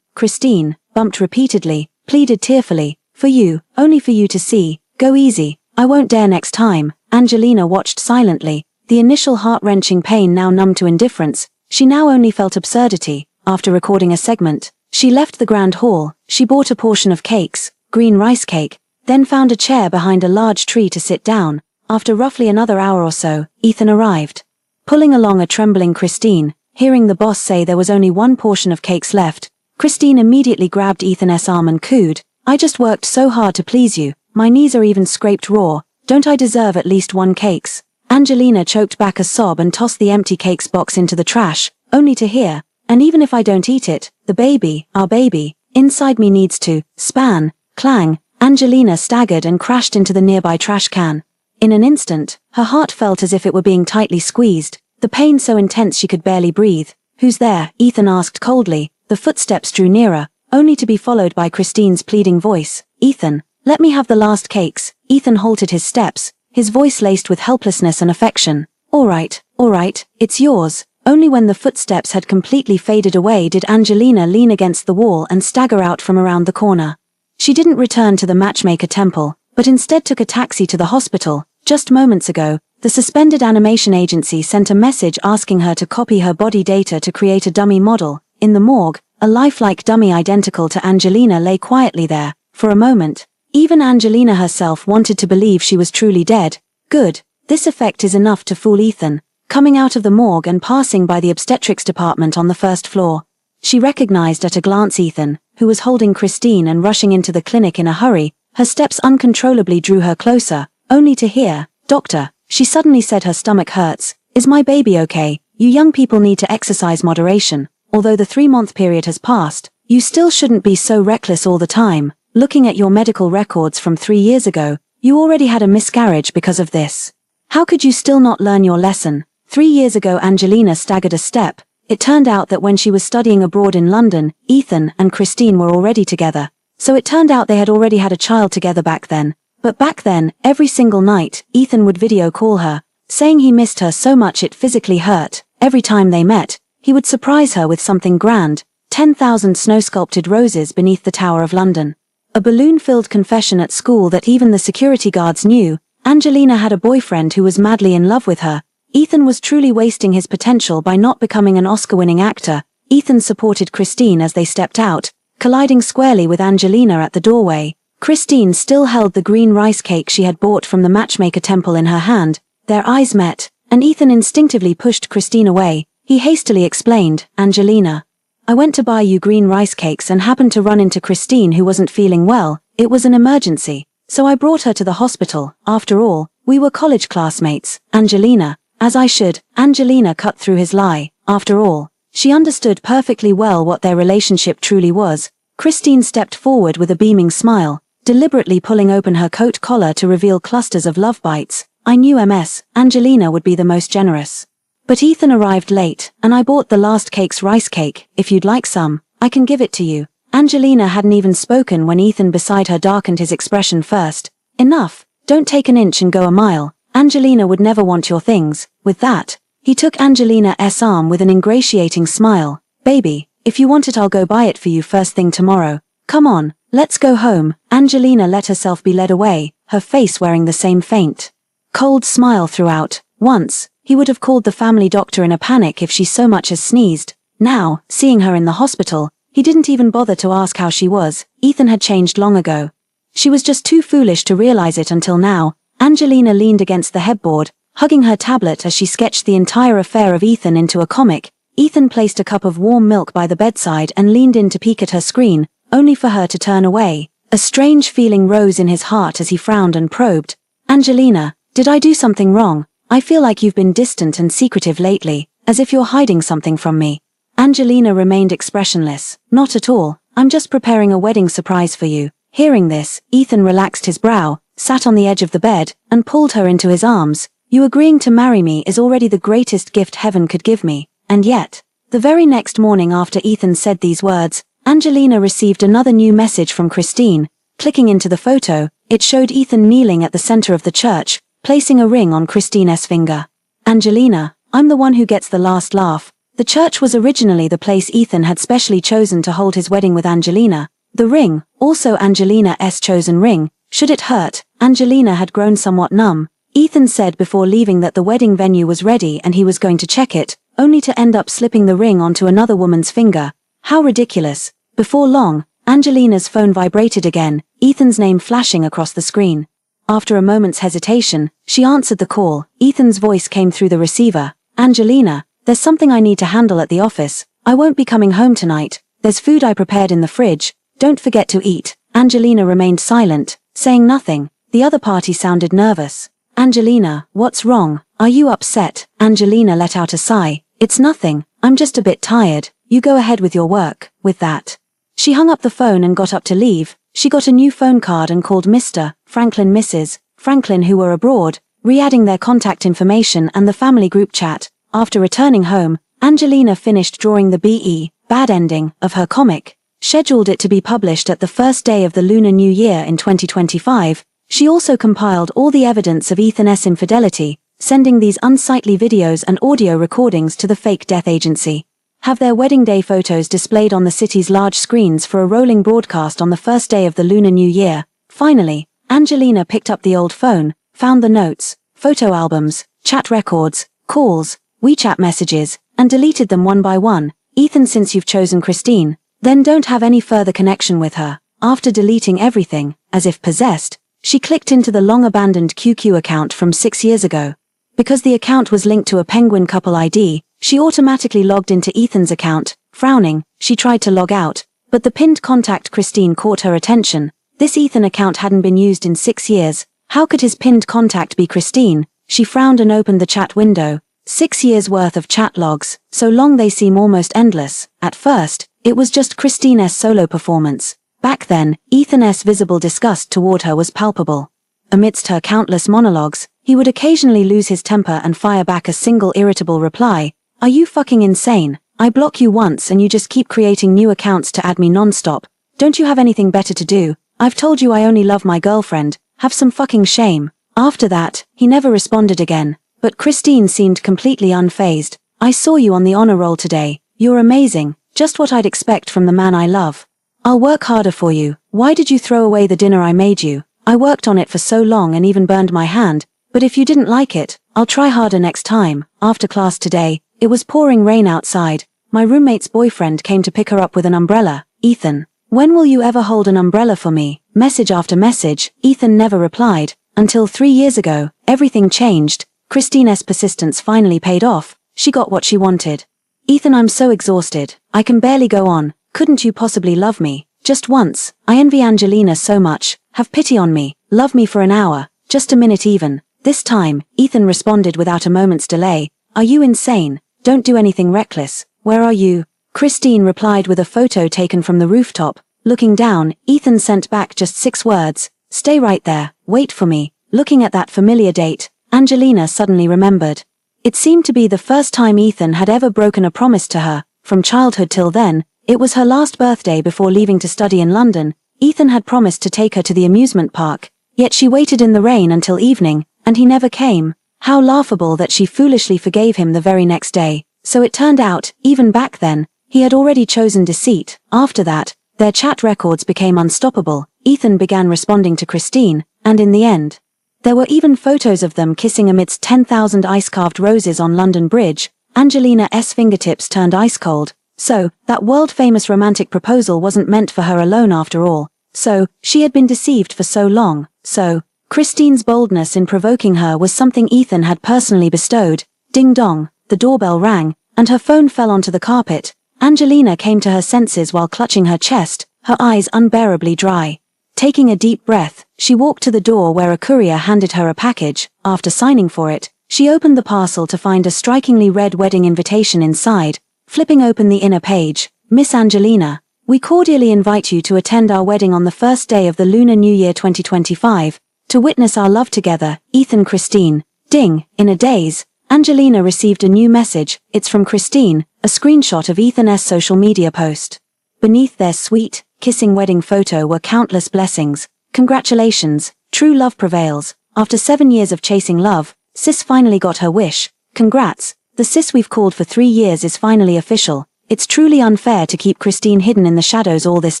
Christine, bumped repeatedly, pleaded tearfully, "For you, only for you to see. Go easy, I won't dare next time." Angelina watched silently, the initial heart-wrenching pain now numb to indifference. She now only felt absurdity. After recording a segment, she left the grand hall. She bought a portion of cakes, green rice cake, then found a chair behind a large tree to sit down. After roughly another hour or so, Ethan arrived, pulling along a trembling Christine. Hearing the boss say there was only one portion of cakes left, Christine immediately grabbed Ethan's arm and cooed, "I just worked so hard to please you, my knees are even scraped raw. Don't I deserve at least one cakes?" Angelina choked back a sob and tossed the empty cakes box into the trash, only to hear, "And even if I don't eat it, the baby, our baby, inside me needs to." Span, clang, Angelina staggered and crashed into the nearby trash can. In an instant, her heart felt as if it were being tightly squeezed, the pain so intense she could barely breathe. "Who's there?" Ethan asked coldly. The footsteps drew nearer, only to be followed by Christine's pleading voice. "Ethan, let me have the last cakes." Ethan halted his steps, his voice laced with helplessness and affection. All right, it's yours." Only when the footsteps had completely faded away did Angelina lean against the wall and stagger out from around the corner. She didn't return to the matchmaker temple, but instead took a taxi to the hospital. Just moments ago, the suspended animation agency sent a message asking her to copy her body data to create a dummy model. In the morgue, a lifelike dummy identical to Angelina lay quietly there. For a moment, even Angelina herself wanted to believe she was truly dead. Good, this effect is enough to fool Ethan. Coming out of the morgue and passing by the obstetrics department on the first floor, she recognized at a glance Ethan, who was holding Christine and rushing into the clinic in a hurry. Her steps uncontrollably drew her closer, only to hear, "Doctor," she suddenly said, her stomach hurts. "Is my baby okay? You young people need to exercise moderation. Although the 3-month period has passed, you still shouldn't be so reckless all the time. Looking at your medical records from 3 years ago, you already had a miscarriage because of this. How could you still not learn your lesson?" 3 years ago, Angelina staggered a step. It turned out that when she was studying abroad in London, Ethan and Christine were already together. So it turned out they had already had a child together back then. But back then, every single night, Ethan would video call her, saying he missed her so much it physically hurt. Every time they met, he would surprise her with something grand, 10,000 snow-sculpted roses beneath the Tower of London. A balloon-filled confession at school that even the security guards knew. Angelina had a boyfriend who was madly in love with her. Ethan was truly wasting his potential by not becoming an Oscar-winning actor. Ethan supported Christine as they stepped out, colliding squarely with Angelina at the doorway. Christine still held the green rice cake she had bought from the matchmaker temple in her hand. Their eyes met, and Ethan instinctively pushed Christine away. He hastily explained, "Angelina, I went to buy you green rice cakes and happened to run into Christine who wasn't feeling well. It was an emergency, so I brought her to the hospital. After all, we were college classmates." "Angelina, as I should." Angelina cut through his lie. After all, she understood perfectly well what their relationship truly was. Christine stepped forward with a beaming smile, deliberately pulling open her coat collar to reveal clusters of love bites. "I knew Angelina would be the most generous. But Ethan arrived late, and I bought the last cake's rice cake. If you'd like some, I can give it to you." Angelina hadn't even spoken when Ethan beside her darkened his expression first. "Enough, don't take an inch and go a mile. Angelina would never want your things." With that, he took Angelina's arm with an ingratiating smile. "Baby, if you want it I'll go buy it for you first thing tomorrow. Come on, let's go home." Angelina let herself be led away, her face wearing the same faint, cold smile throughout. Once, he would have called the family doctor in a panic if she so much as sneezed. Now, seeing her in the hospital, he didn't even bother to ask how she was. Ethan had changed long ago. She was just too foolish to realize it until now. Angelina leaned against the headboard, hugging her tablet as she sketched the entire affair of Ethan into a comic. Ethan placed a cup of warm milk by the bedside and leaned in to peek at her screen, only for her to turn away. A strange feeling rose in his heart as he frowned and probed. "Angelina, did I do something wrong? I feel like you've been distant and secretive lately, as if you're hiding something from me." Angelina remained expressionless. "Not at all, I'm just preparing a wedding surprise for you." Hearing this, Ethan relaxed his brow, sat on the edge of the bed, and pulled her into his arms. "You agreeing to marry me is already the greatest gift heaven could give me." And yet, the very next morning after Ethan said these words, Angelina received another new message from Christine. Clicking into the photo, it showed Ethan kneeling at the center of the church, placing a ring on Christine's finger. "Angelina, I'm the one who gets the last laugh." The church was originally the place Ethan had specially chosen to hold his wedding with Angelina. The ring, also Angelina's chosen ring, should it hurt, Angelina had grown somewhat numb. Ethan said before leaving that the wedding venue was ready and he was going to check it, only to end up slipping the ring onto another woman's finger. How ridiculous. Before long, Angelina's phone vibrated again, Ethan's name flashing across the screen. After a moment's hesitation, she answered the call. Ethan's voice came through the receiver. "Angelina, there's something I need to handle at the office. I won't be coming home tonight. There's food I prepared in the fridge. Don't forget to eat." Angelina remained silent, saying nothing. The other party sounded nervous. "Angelina, what's wrong? Are you upset?" Angelina let out a sigh. "It's nothing, I'm just a bit tired. You go ahead with your work." With that, she hung up the phone and got up to leave. She got a new phone card and called Mr. Franklin Mrs. Franklin who were abroad, re-adding their contact information and the family group chat. After returning home, Angelina finished drawing the bad ending of her comic, scheduled it to be published at the first day of the Lunar New Year in 2025. She also compiled all the evidence of Ethan's infidelity, sending these unsightly videos and audio recordings to the fake death agency. Have their wedding day photos displayed on the city's large screens for a rolling broadcast on the first day of the Lunar New Year. Finally, Angelina picked up the old phone, found the notes, photo albums, chat records, calls, WeChat messages, and deleted them one by one. "Ethan, since you've chosen Christine, then don't have any further connection with her." After deleting everything, as if possessed, she clicked into the long-abandoned QQ account from 6 years ago. Because the account was linked to a Penguin couple ID, she automatically logged into Ethan's account. Frowning, she tried to log out, but the pinned contact Christine caught her attention. This Ethan account hadn't been used in 6 years. How could his pinned contact be Christine? She frowned and opened the chat window. 6 years worth of chat logs, so long they seem almost endless. At first, it was just Christine's solo performance. Back then, Ethan's visible disgust toward her was palpable. Amidst her countless monologues, he would occasionally lose his temper and fire back a single irritable reply. "Are you fucking insane? I block you once and you just keep creating new accounts to add me non-stop. Don't you have anything better to do? I've told you I only love my girlfriend. Have some fucking shame." After that, he never responded again. But Christine seemed completely unfazed. "I saw you on the honor roll today. You're amazing, just what I'd expect from the man I love. I'll work harder for you. Why did you throw away the dinner I made you? I worked on it for so long and even burned my hand, but if you didn't like it, I'll try harder next time. After class today, it was pouring rain outside. My roommate's boyfriend came to pick her up with an umbrella. Ethan, when will you ever hold an umbrella for me? Message after message, Ethan never replied. Until 3 years ago, everything changed. Christine's persistence finally paid off. She got what she wanted. Ethan, I'm so exhausted. I can barely go on. Couldn't you possibly love me? Just once. I envy Angelina so much. Have pity on me. Love me for an hour. Just a minute even. This time, Ethan responded without a moment's delay. Are you insane? Don't do anything reckless. Where are you? Christine replied with a photo taken from the rooftop. Looking down, Ethan sent back just 6 words. Stay right there. Wait for me. Looking at that familiar date, Angelina suddenly remembered. It seemed to be the first time Ethan had ever broken a promise to her. From childhood till then, it was her last birthday before leaving to study in London. Ethan had promised to take her to the amusement park, yet she waited in the rain until evening, and he never came. How laughable that she foolishly forgave him the very next day. So it turned out, even back then, he had already chosen deceit. After that, their chat records became unstoppable. Ethan began responding to Christine, and in the end, there were even photos of them kissing amidst 10,000 ice-carved roses on London Bridge. Angelina's fingertips turned ice-cold. So, that world-famous romantic proposal wasn't meant for her alone after all. So, she had been deceived for so long. So, Christine's boldness in provoking her was something Ethan had personally bestowed. Ding dong, the doorbell rang, and her phone fell onto the carpet. Angelina came to her senses while clutching her chest, her eyes unbearably dry. Taking a deep breath, she walked to the door where a courier handed her a package. After signing for it, she opened the parcel to find a strikingly red wedding invitation inside. Flipping open the inner page, Miss Angelina, we cordially invite you to attend our wedding on the first day of the Lunar New Year 2025, to witness our love together, Ethan. Christine. Ding, in a daze, Angelina received a new message. It's from Christine, a screenshot of Ethan's social media post. Beneath their sweet, kissing wedding photo were countless blessings. Congratulations, true love prevails. After 7 years of chasing love, sis finally got her wish. Congrats. The sis we've called for 3 years is finally official. It's truly unfair to keep Christine hidden in the shadows all this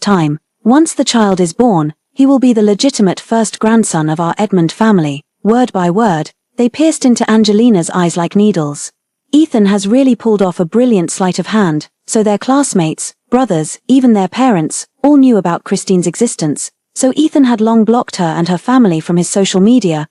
time. Once the child is born, he will be the legitimate first grandson of our Edmund family. Word by word, they pierced into Angelina's eyes like needles. Ethan has really pulled off a brilliant sleight of hand, so their classmates, brothers, even their parents, all knew about Christine's existence. So Ethan had long blocked her and her family from his social media.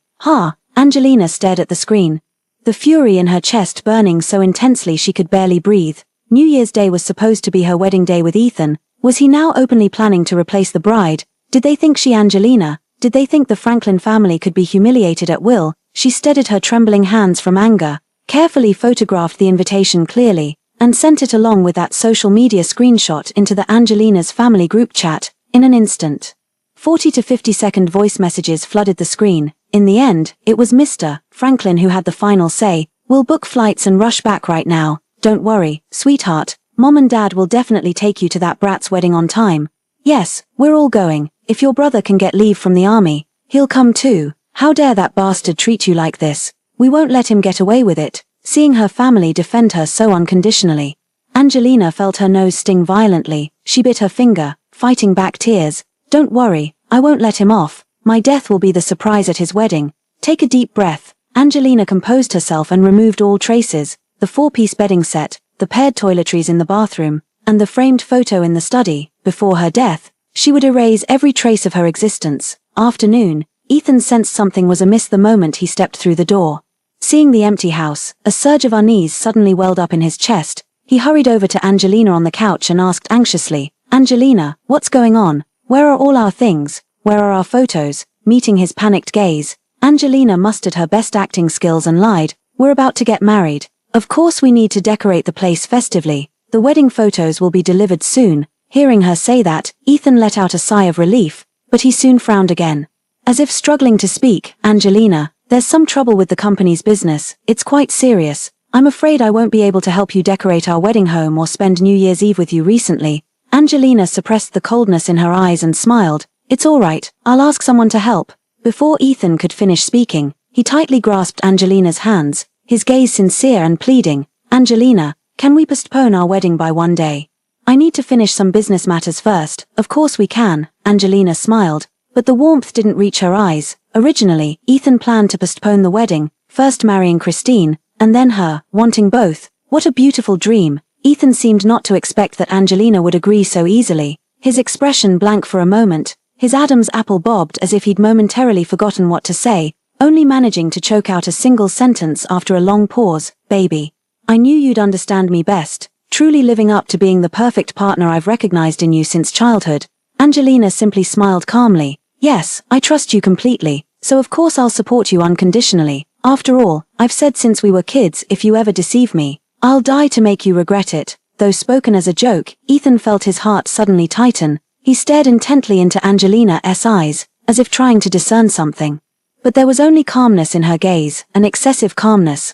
Angelina stared at the screen. The fury in her chest burning so intensely she could barely breathe. New Year's Day was supposed to be her wedding day with Ethan. Was he now openly planning to replace the bride? Did they think she Angelina? Did they think the Franklin family could be humiliated at will? She steadied her trembling hands from anger, carefully photographed the invitation clearly, and sent it along with that social media screenshot into the Angelina's family group chat. In an instant, 40 to 50-second voice messages flooded the screen. In the end, it was Mr. Franklin who had the final say. We'll book flights and rush back right now. Don't worry, sweetheart. Mom and Dad will definitely take you to that brat's wedding on time. Yes, we're all going. If your brother can get leave from the army, he'll come too. How dare that bastard treat you like this? We won't let him get away with it. Seeing her family defend her so unconditionally, Angelina felt her nose sting violently. She bit her finger, fighting back tears. Don't worry, I won't let him off. My death will be the surprise at his wedding. Take a deep breath. Angelina composed herself and removed all traces, the 4-piece bedding set, the paired toiletries in the bathroom, and the framed photo in the study. Before her death, she would erase every trace of her existence. Afternoon, Ethan sensed something was amiss the moment he stepped through the door. Seeing the empty house, a surge of unease suddenly welled up in his chest. He hurried over to Angelina on the couch and asked anxiously, Angelina, what's going on? Where are all our things? Where are our photos? Meeting his panicked gaze, Angelina mustered her best acting skills and lied. We're about to get married. Of course we need to decorate the place festively. The wedding photos will be delivered soon. Hearing her say that, Ethan let out a sigh of relief, but he soon frowned again. As if struggling to speak, Angelina, there's some trouble with the company's business. It's quite serious. I'm afraid I won't be able to help you decorate our wedding home or spend New Year's Eve with you recently. Angelina suppressed the coldness in her eyes and smiled. It's all right, I'll ask someone to help. Before Ethan could finish speaking, he tightly grasped Angelina's hands, his gaze sincere and pleading. Angelina, can we postpone our wedding by 1 day? I need to finish some business matters first. Of course we can, Angelina smiled, but the warmth didn't reach her eyes. Originally, Ethan planned to postpone the wedding first marrying Christine, and then her, wanting both. What a beautiful dream. Ethan seemed not to expect that Angelina would agree so easily, his expression blank for a moment, his Adam's apple bobbed as if he'd momentarily forgotten what to say, only managing to choke out a single sentence after a long pause. Baby. I knew you'd understand me best, truly living up to being the perfect partner I've recognized in you since childhood. Angelina simply smiled calmly. Yes, I trust you completely, so of course I'll support you unconditionally. After all, I've said since we were kids, if you ever deceive me, I'll die to make you regret it. Though spoken as a joke, Ethan felt his heart suddenly tighten. He stared intently into Angelina's eyes, as if trying to discern something. But there was only calmness in her gaze, an excessive calmness.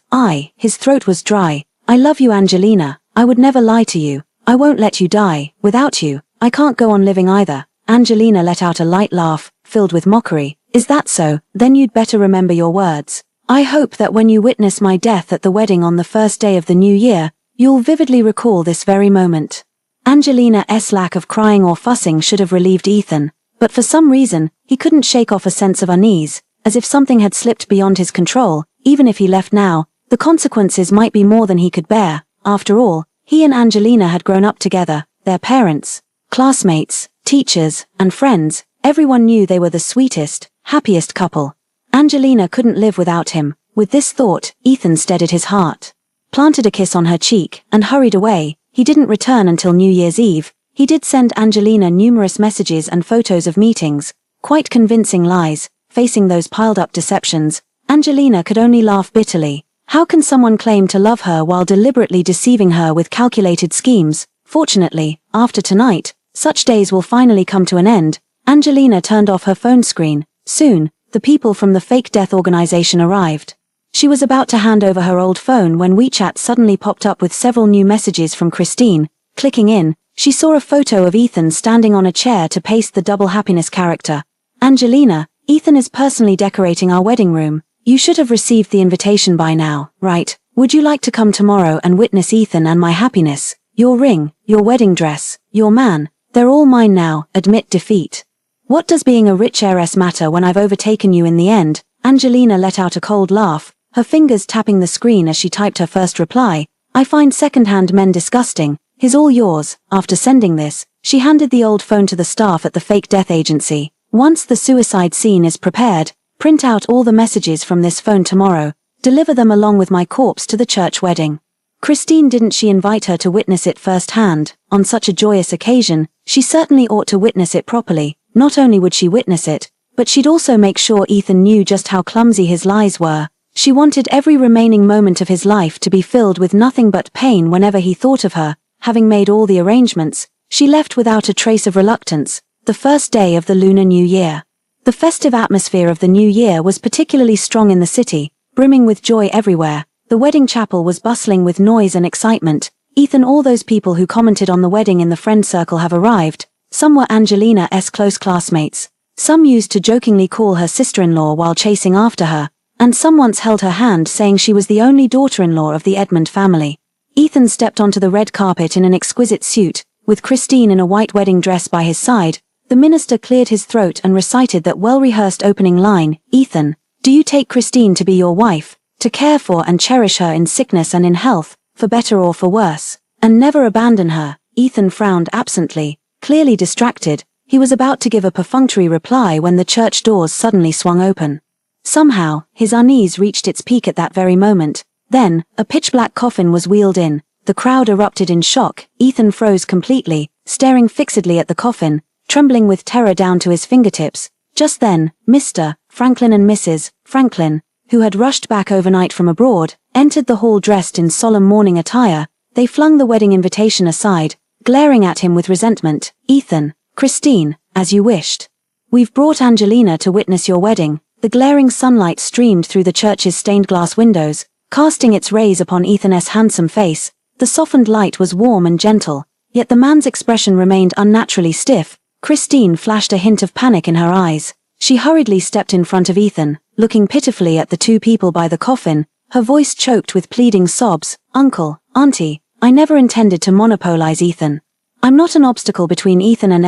His throat was dry. I love you, Angelina. I would never lie to you. I won't let you die. Without you, I can't go on living either. Angelina let out a light laugh, filled with mockery. Is that so? Then you'd better remember your words. I hope that when you witness my death at the wedding on the first day of the new year, you'll vividly recall this very moment. Angelina's lack of crying or fussing should have relieved Ethan, but for some reason, he couldn't shake off a sense of unease, as if something had slipped beyond his control. Even if he left now, the consequences might be more than he could bear. After all, he and Angelina had grown up together, their parents, classmates, teachers, and friends. Everyone knew they were the sweetest, happiest couple. Angelina couldn't live without him. With this thought, Ethan steadied his heart, planted a kiss on her cheek, and hurried away. He didn't return until New Year's Eve. He did send Angelina numerous messages and photos of meetings, quite convincing lies. Facing those piled-up deceptions, Angelina could only laugh bitterly. How can someone claim to love her while deliberately deceiving her with calculated schemes? Fortunately, after tonight, such days will finally come to an end. Angelina turned off her phone screen. Soon, the people from the fake death organization arrived. She was about to hand over her old phone when WeChat suddenly popped up with several new messages from Christine. Clicking in, she saw a photo of Ethan standing on a chair to paste the double happiness character. Angelina, Ethan is personally decorating our wedding room. You should have received the invitation by now, right? Would you like to come tomorrow and witness Ethan and my happiness? Your ring, your wedding dress, your man, they're all mine now. Admit defeat. What does being a rich heiress matter when I've overtaken you in the end? Angelina let out a cold laugh, her fingers tapping the screen as she typed her first reply. I find second-hand men disgusting. He's all yours. After sending this, she handed the old phone to the staff at the fake death agency. Once the suicide scene is prepared, print out all the messages from this phone tomorrow. Deliver them along with my corpse to the church wedding. Christine, didn't she invite her to witness it firsthand? On such a joyous occasion, she certainly ought to witness it properly. Not only would she witness it, but she'd also make sure Ethan knew just how clumsy his lies were. She wanted every remaining moment of his life to be filled with nothing but pain whenever he thought of her. Having made all the arrangements, she left without a trace of reluctance. The first day of the Lunar New Year. The festive atmosphere of the new year was particularly strong in the city, brimming with joy everywhere. The wedding chapel was bustling with noise and excitement. Ethan, all those people who commented on the wedding in the friend circle have arrived. Some were Angelina's close classmates. Some used to jokingly call her sister-in-law while chasing after her, and some once held her hand saying she was the only daughter-in-law of the Edmund family. Ethan stepped onto the red carpet in an exquisite suit, with Christine in a white wedding dress by his side. The minister cleared his throat and recited that well-rehearsed opening line. Ethan, do you take Christine to be your wife, to care for and cherish her in sickness and in health, for better or for worse, and never abandon her? Ethan frowned absently, clearly distracted. He was about to give a perfunctory reply when the church doors suddenly swung open. Somehow, his unease reached its peak at that very moment. Then, a pitch-black coffin was wheeled in. The crowd erupted in shock. Ethan froze completely, staring fixedly at the coffin, trembling with terror down to his fingertips. Just then, Mr. Franklin and Mrs. Franklin, who had rushed back overnight from abroad, entered the hall dressed in solemn mourning attire. They flung the wedding invitation aside, glaring at him with resentment. Ethan, Christine, as you wished. We've brought Angelina to witness your wedding. The glaring sunlight streamed through the church's stained glass windows, casting its rays upon Ethan's handsome face. The softened light was warm and gentle, yet the man's expression remained unnaturally stiff. Christine flashed a hint of panic in her eyes. She hurriedly stepped in front of Ethan, looking pitifully at the two people by the coffin, her voice choked with pleading sobs. Uncle, Auntie, I never intended to monopolize Ethan. I'm not an obstacle between Ethan and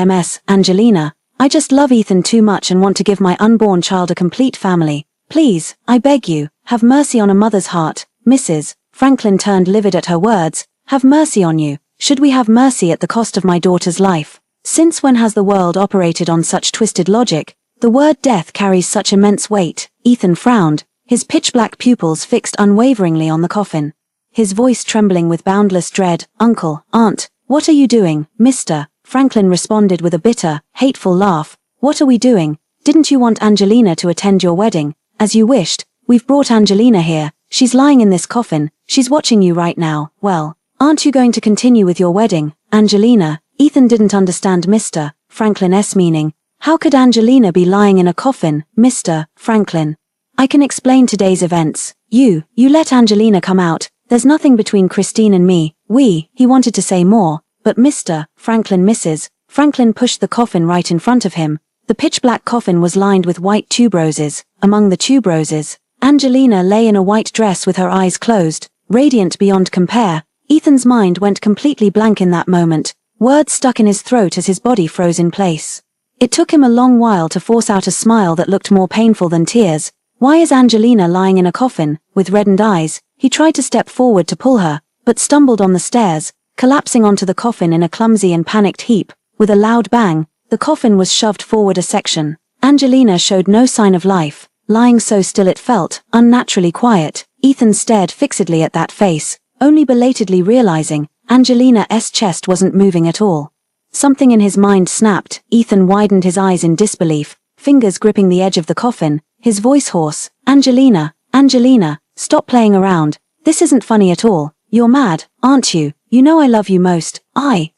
Angelina. I just love Ethan too much and want to give my unborn child a complete family. Please, I beg you, have mercy on a mother's heart, Mrs. Franklin turned livid at her words. Have mercy on you. Should we have mercy at the cost of my daughter's life? Since when has the world operated on such twisted logic? The word death carries such immense weight. Ethan frowned, his pitch-black pupils fixed unwaveringly on the coffin. His voice trembling with boundless dread. Uncle, Aunt, what are you doing, Mr. Franklin responded with a bitter, hateful laugh. What are we doing? Didn't you want Angelina to attend your wedding? As you wished. We've brought Angelina here. She's lying in this coffin. She's watching you right now. Well, aren't you going to continue with your wedding, Angelina? Ethan didn't understand Mr. Franklin's meaning. How could Angelina be lying in a coffin, Mr. Franklin? I can explain today's events. You let Angelina come out. There's nothing between Christine and me. He wanted to say more, but Mr. Franklin Mrs. Franklin pushed the coffin right in front of him. The pitch-black coffin was lined with white tuberoses. Among the tuberoses, Angelina lay in a white dress with her eyes closed, radiant beyond compare. Ethan's mind went completely blank in that moment. Words stuck in his throat as his body froze in place. It took him a long while to force out a smile that looked more painful than tears. Why is Angelina lying in a coffin, with reddened eyes? He tried to step forward to pull her, but stumbled on the stairs, collapsing onto the coffin in a clumsy and panicked heap. With a loud bang, the coffin was shoved forward a section. Angelina showed no sign of life, lying so still it felt unnaturally quiet. Ethan stared fixedly at that face, only belatedly realizing Angelina's chest wasn't moving at all. Something in his mind snapped. Ethan widened his eyes in disbelief, fingers gripping the edge of the coffin, his voice hoarse. Angelina, stop playing around. This isn't funny at all. You're mad, aren't you? You know I love you most.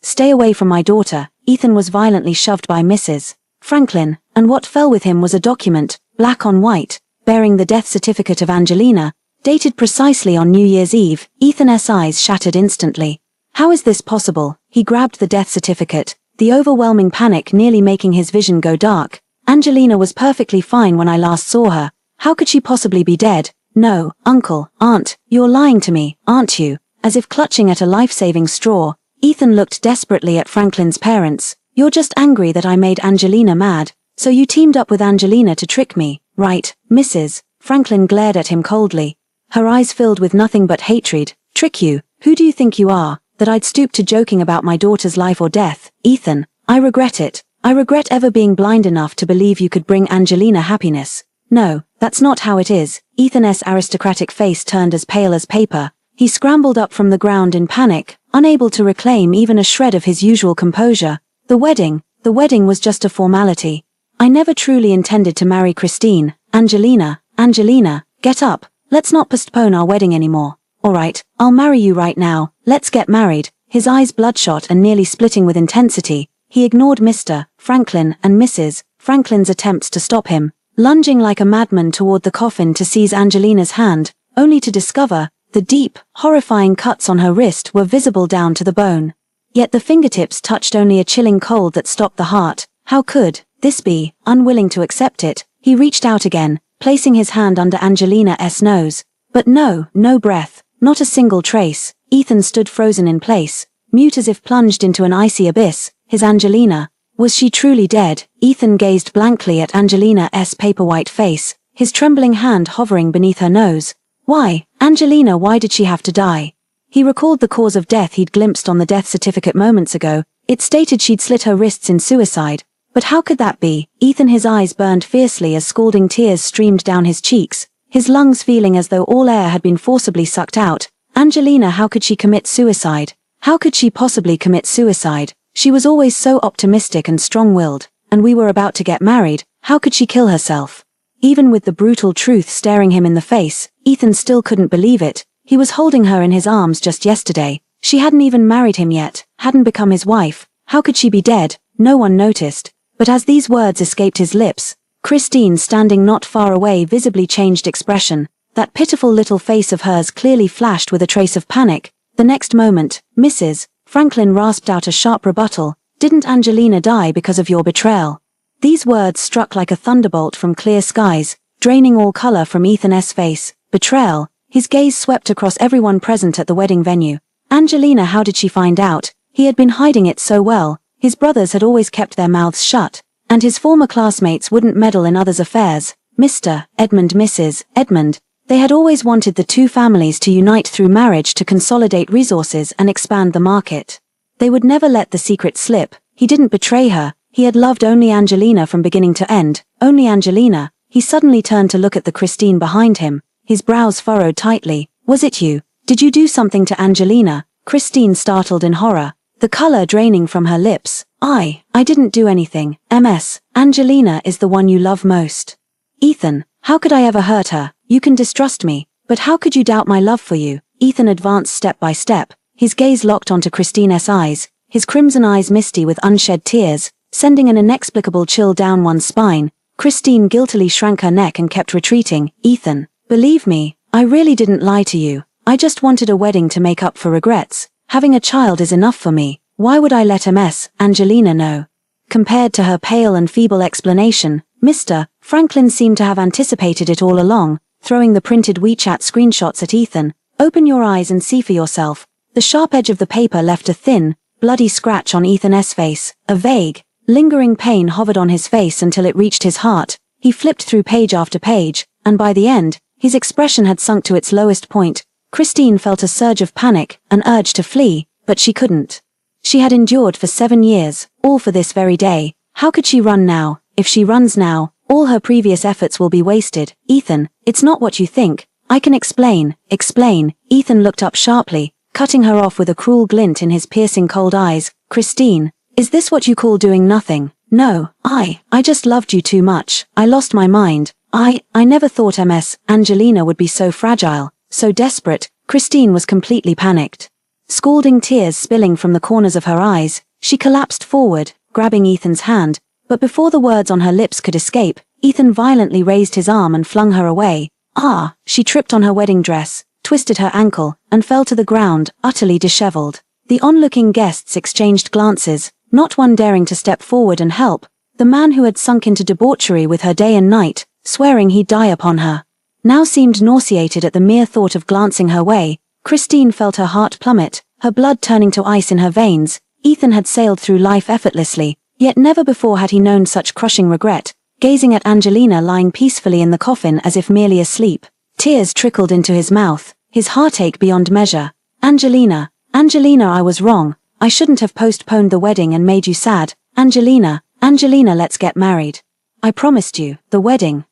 Stay away from my daughter. Ethan was violently shoved by Mrs. Franklin, and what fell with him was a document, black on white, bearing the death certificate of Angelina, dated precisely on New Year's Eve. Ethan's eyes shattered instantly. How is this possible? He grabbed the death certificate, the overwhelming panic nearly making his vision go dark. Angelina was perfectly fine when I last saw her. How could she possibly be dead? No, uncle, aunt, you're lying to me, aren't you? As if clutching at a life-saving straw, Ethan looked desperately at Franklin's parents. You're just angry that I made Angelina mad, so you teamed up with Angelina to trick me, right, Mrs. Franklin glared at him coldly. Her eyes filled with nothing but hatred. Trick you? Who do you think you are, that I'd stoop to joking about my daughter's life or death? Ethan, I regret it. I regret ever being blind enough to believe you could bring Angelina happiness. No, that's not how it is. Ethan's aristocratic face turned as pale as paper. He scrambled up from the ground in panic, unable to reclaim even a shred of his usual composure. The wedding was just a formality. I never truly intended to marry Christine. Angelina, get up. Let's not postpone our wedding anymore. Alright, I'll marry you right now. Let's get married. His eyes bloodshot and nearly splitting with intensity, he ignored Mr. Franklin and Mrs. Franklin's attempts to stop him, lunging like a madman toward the coffin to seize Angelina's hand, only to discover the deep, horrifying cuts on her wrist were visible down to the bone. Yet the fingertips touched only a chilling cold that stopped the heart. How could this be? Unwilling to accept it, he reached out again, placing his hand under Angelina's nose. But no breath, not a single trace. Ethan stood frozen in place, mute as if plunged into an icy abyss. His Angelina, was she truly dead? Ethan gazed blankly at Angelina's paper-white face, his trembling hand hovering beneath her nose. Why, Angelina, why did she have to die? He recalled the cause of death he'd glimpsed on the death certificate moments ago. It stated she'd slit her wrists in suicide. But how could that be? Ethan, his eyes burned fiercely as scalding tears streamed down his cheeks, his lungs feeling as though all air had been forcibly sucked out. Angelina, how could she commit suicide? How could she possibly commit suicide? She was always so optimistic and strong-willed, and we were about to get married. How could she kill herself? Even with the brutal truth staring him in the face, Ethan still couldn't believe it. He was holding her in his arms just yesterday. She hadn't even married him yet, hadn't become his wife. How could she be dead? No one noticed. But as these words escaped his lips, Christine, standing not far away, visibly changed expression. That pitiful little face of hers clearly flashed with a trace of panic. The next moment, Mrs. Franklin rasped out a sharp rebuttal. Didn't Angelina die because of your betrayal? These words struck like a thunderbolt from clear skies, draining all color from Ethan's face. Betrayal. His gaze swept across everyone present at the wedding venue. Angelina, how did she find out? He had been hiding it so well. His brothers had always kept their mouths shut, and his former classmates wouldn't meddle in others' affairs. Mr. Edmund, Mrs. Edmund. They had always wanted the two families to unite through marriage to consolidate resources and expand the market. They would never let the secret slip. He didn't betray her. He had loved only Angelina from beginning to end, only Angelina. He suddenly turned to look at the Christine behind him, his brows furrowed tightly. Was it you? Did you do something to Angelina? Christine startled in horror, the color draining from her lips. I didn't do anything. Ms. Angelina is the one you love most. Ethan, how could I ever hurt her? You can distrust me, but how could you doubt my love for you? Ethan advanced step by step, his gaze locked onto Christine's eyes, his crimson eyes misty with unshed tears, sending an inexplicable chill down one's spine. Christine guiltily shrank her neck and kept retreating. Ethan, believe me, I really didn't lie to you. I just wanted a wedding to make up for regrets. Having a child is enough for me. Why would I let Ms. Angelina know? Compared to her pale and feeble explanation, Mr. Franklin seemed to have anticipated it all along, throwing the printed WeChat screenshots at Ethan. Open your eyes and see for yourself. The sharp edge of the paper left a thin, bloody scratch on Ethan's face. A vague, lingering pain hovered on his face until it reached his heart. He flipped through page after page, and by the end, his expression had sunk to its lowest point. Christine felt a surge of panic, an urge to flee, but she couldn't. She had endured for 7 years, all for this very day. How could she run now? If she runs now, all her previous efforts will be wasted. Ethan, it's not what you think. I can explain. Explain. Ethan looked up sharply, cutting her off with a cruel glint in his piercing cold eyes. Christine, is this what you call doing nothing? No, I just loved you too much. I lost my mind. I never thought Ms. Angelina would be so fragile, so desperate. Christine was completely panicked. Scalding tears spilling from the corners of her eyes, she collapsed forward, grabbing Ethan's hand, but before the words on her lips could escape, Ethan violently raised his arm and flung her away. She tripped on her wedding dress, twisted her ankle, and fell to the ground, utterly disheveled. The onlooking guests exchanged glances, not one daring to step forward and help. The man who had sunk into debauchery with her day and night, swearing he'd die upon her, now seemed nauseated at the mere thought of glancing her way. Christine felt her heart plummet, her blood turning to ice in her veins. Ethan had sailed through life effortlessly, yet never before had he known such crushing regret. Gazing at Angelina lying peacefully in the coffin as if merely asleep, tears trickled into his mouth, his heartache beyond measure. Angelina, I was wrong. I shouldn't have postponed the wedding and made you sad. Angelina, let's get married. I promised you, the wedding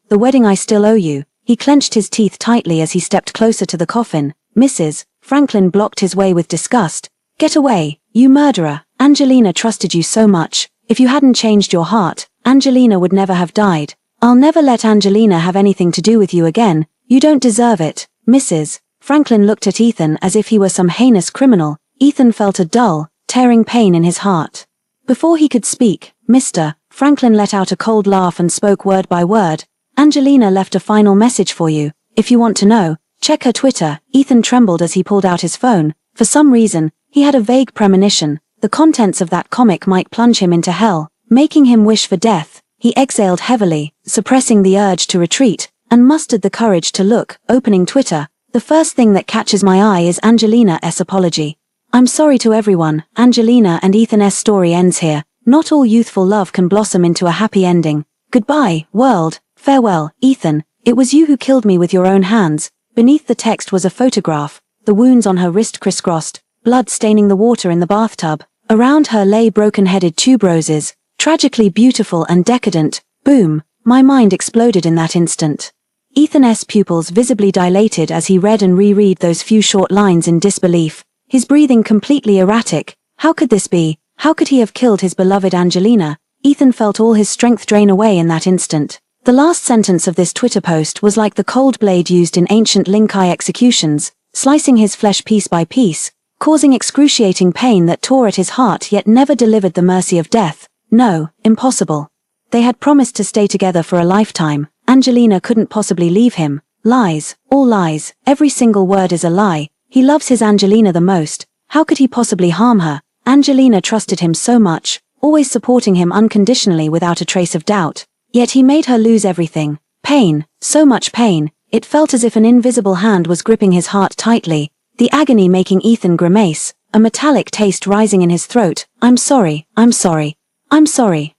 I still owe you. He clenched his teeth tightly as he stepped closer to the coffin. Mrs. Franklin blocked his way with disgust. Get away, you murderer. Angelina trusted you so much. If you hadn't changed your heart, Angelina would never have died. I'll never let Angelina have anything to do with you again. You don't deserve it. Mrs. Franklin looked at Ethan as if he were some heinous criminal. Ethan felt a dull, tearing pain in his heart. Before he could speak, Mr. Franklin let out a cold laugh and spoke word by word. Angelina left a final message for you. If you want to know, check her Twitter. Ethan trembled as he pulled out his phone. For some reason, he had a vague premonition. The contents of that comic might plunge him into hell, making him wish for death. He exhaled heavily, suppressing the urge to retreat, and mustered the courage to look. Opening Twitter, the first thing that catches my eye is Angelina's apology. I'm sorry to everyone. Angelina and Ethan's story ends here. Not all youthful love can blossom into a happy ending. Goodbye, world. Farewell, Ethan. It was you who killed me with your own hands. Beneath the text was a photograph, the wounds on her wrist crisscrossed, blood staining the water in the bathtub. Around her lay broken-headed tuberoses, tragically beautiful and decadent. Boom! My mind exploded in that instant. Ethan's pupils visibly dilated as he read and reread those few short lines in disbelief, his breathing completely erratic. How could this be? How could he have killed his beloved Angelina? Ethan felt all his strength drain away in that instant. The last sentence of this Twitter post was like the cold blade used in ancient Linkai executions, slicing his flesh piece by piece, causing excruciating pain that tore at his heart yet never delivered the mercy of death. No, impossible. They had promised to stay together for a lifetime. Angelina couldn't possibly leave him. Lies, all lies, every single word is a lie. He loves his Angelina the most. How could he possibly harm her? Angelina trusted him so much, always supporting him unconditionally without a trace of doubt. Yet he made her lose everything. Pain, so much pain. It felt as if an invisible hand was gripping his heart tightly, the agony making Ethan grimace, a metallic taste rising in his throat. I'm sorry,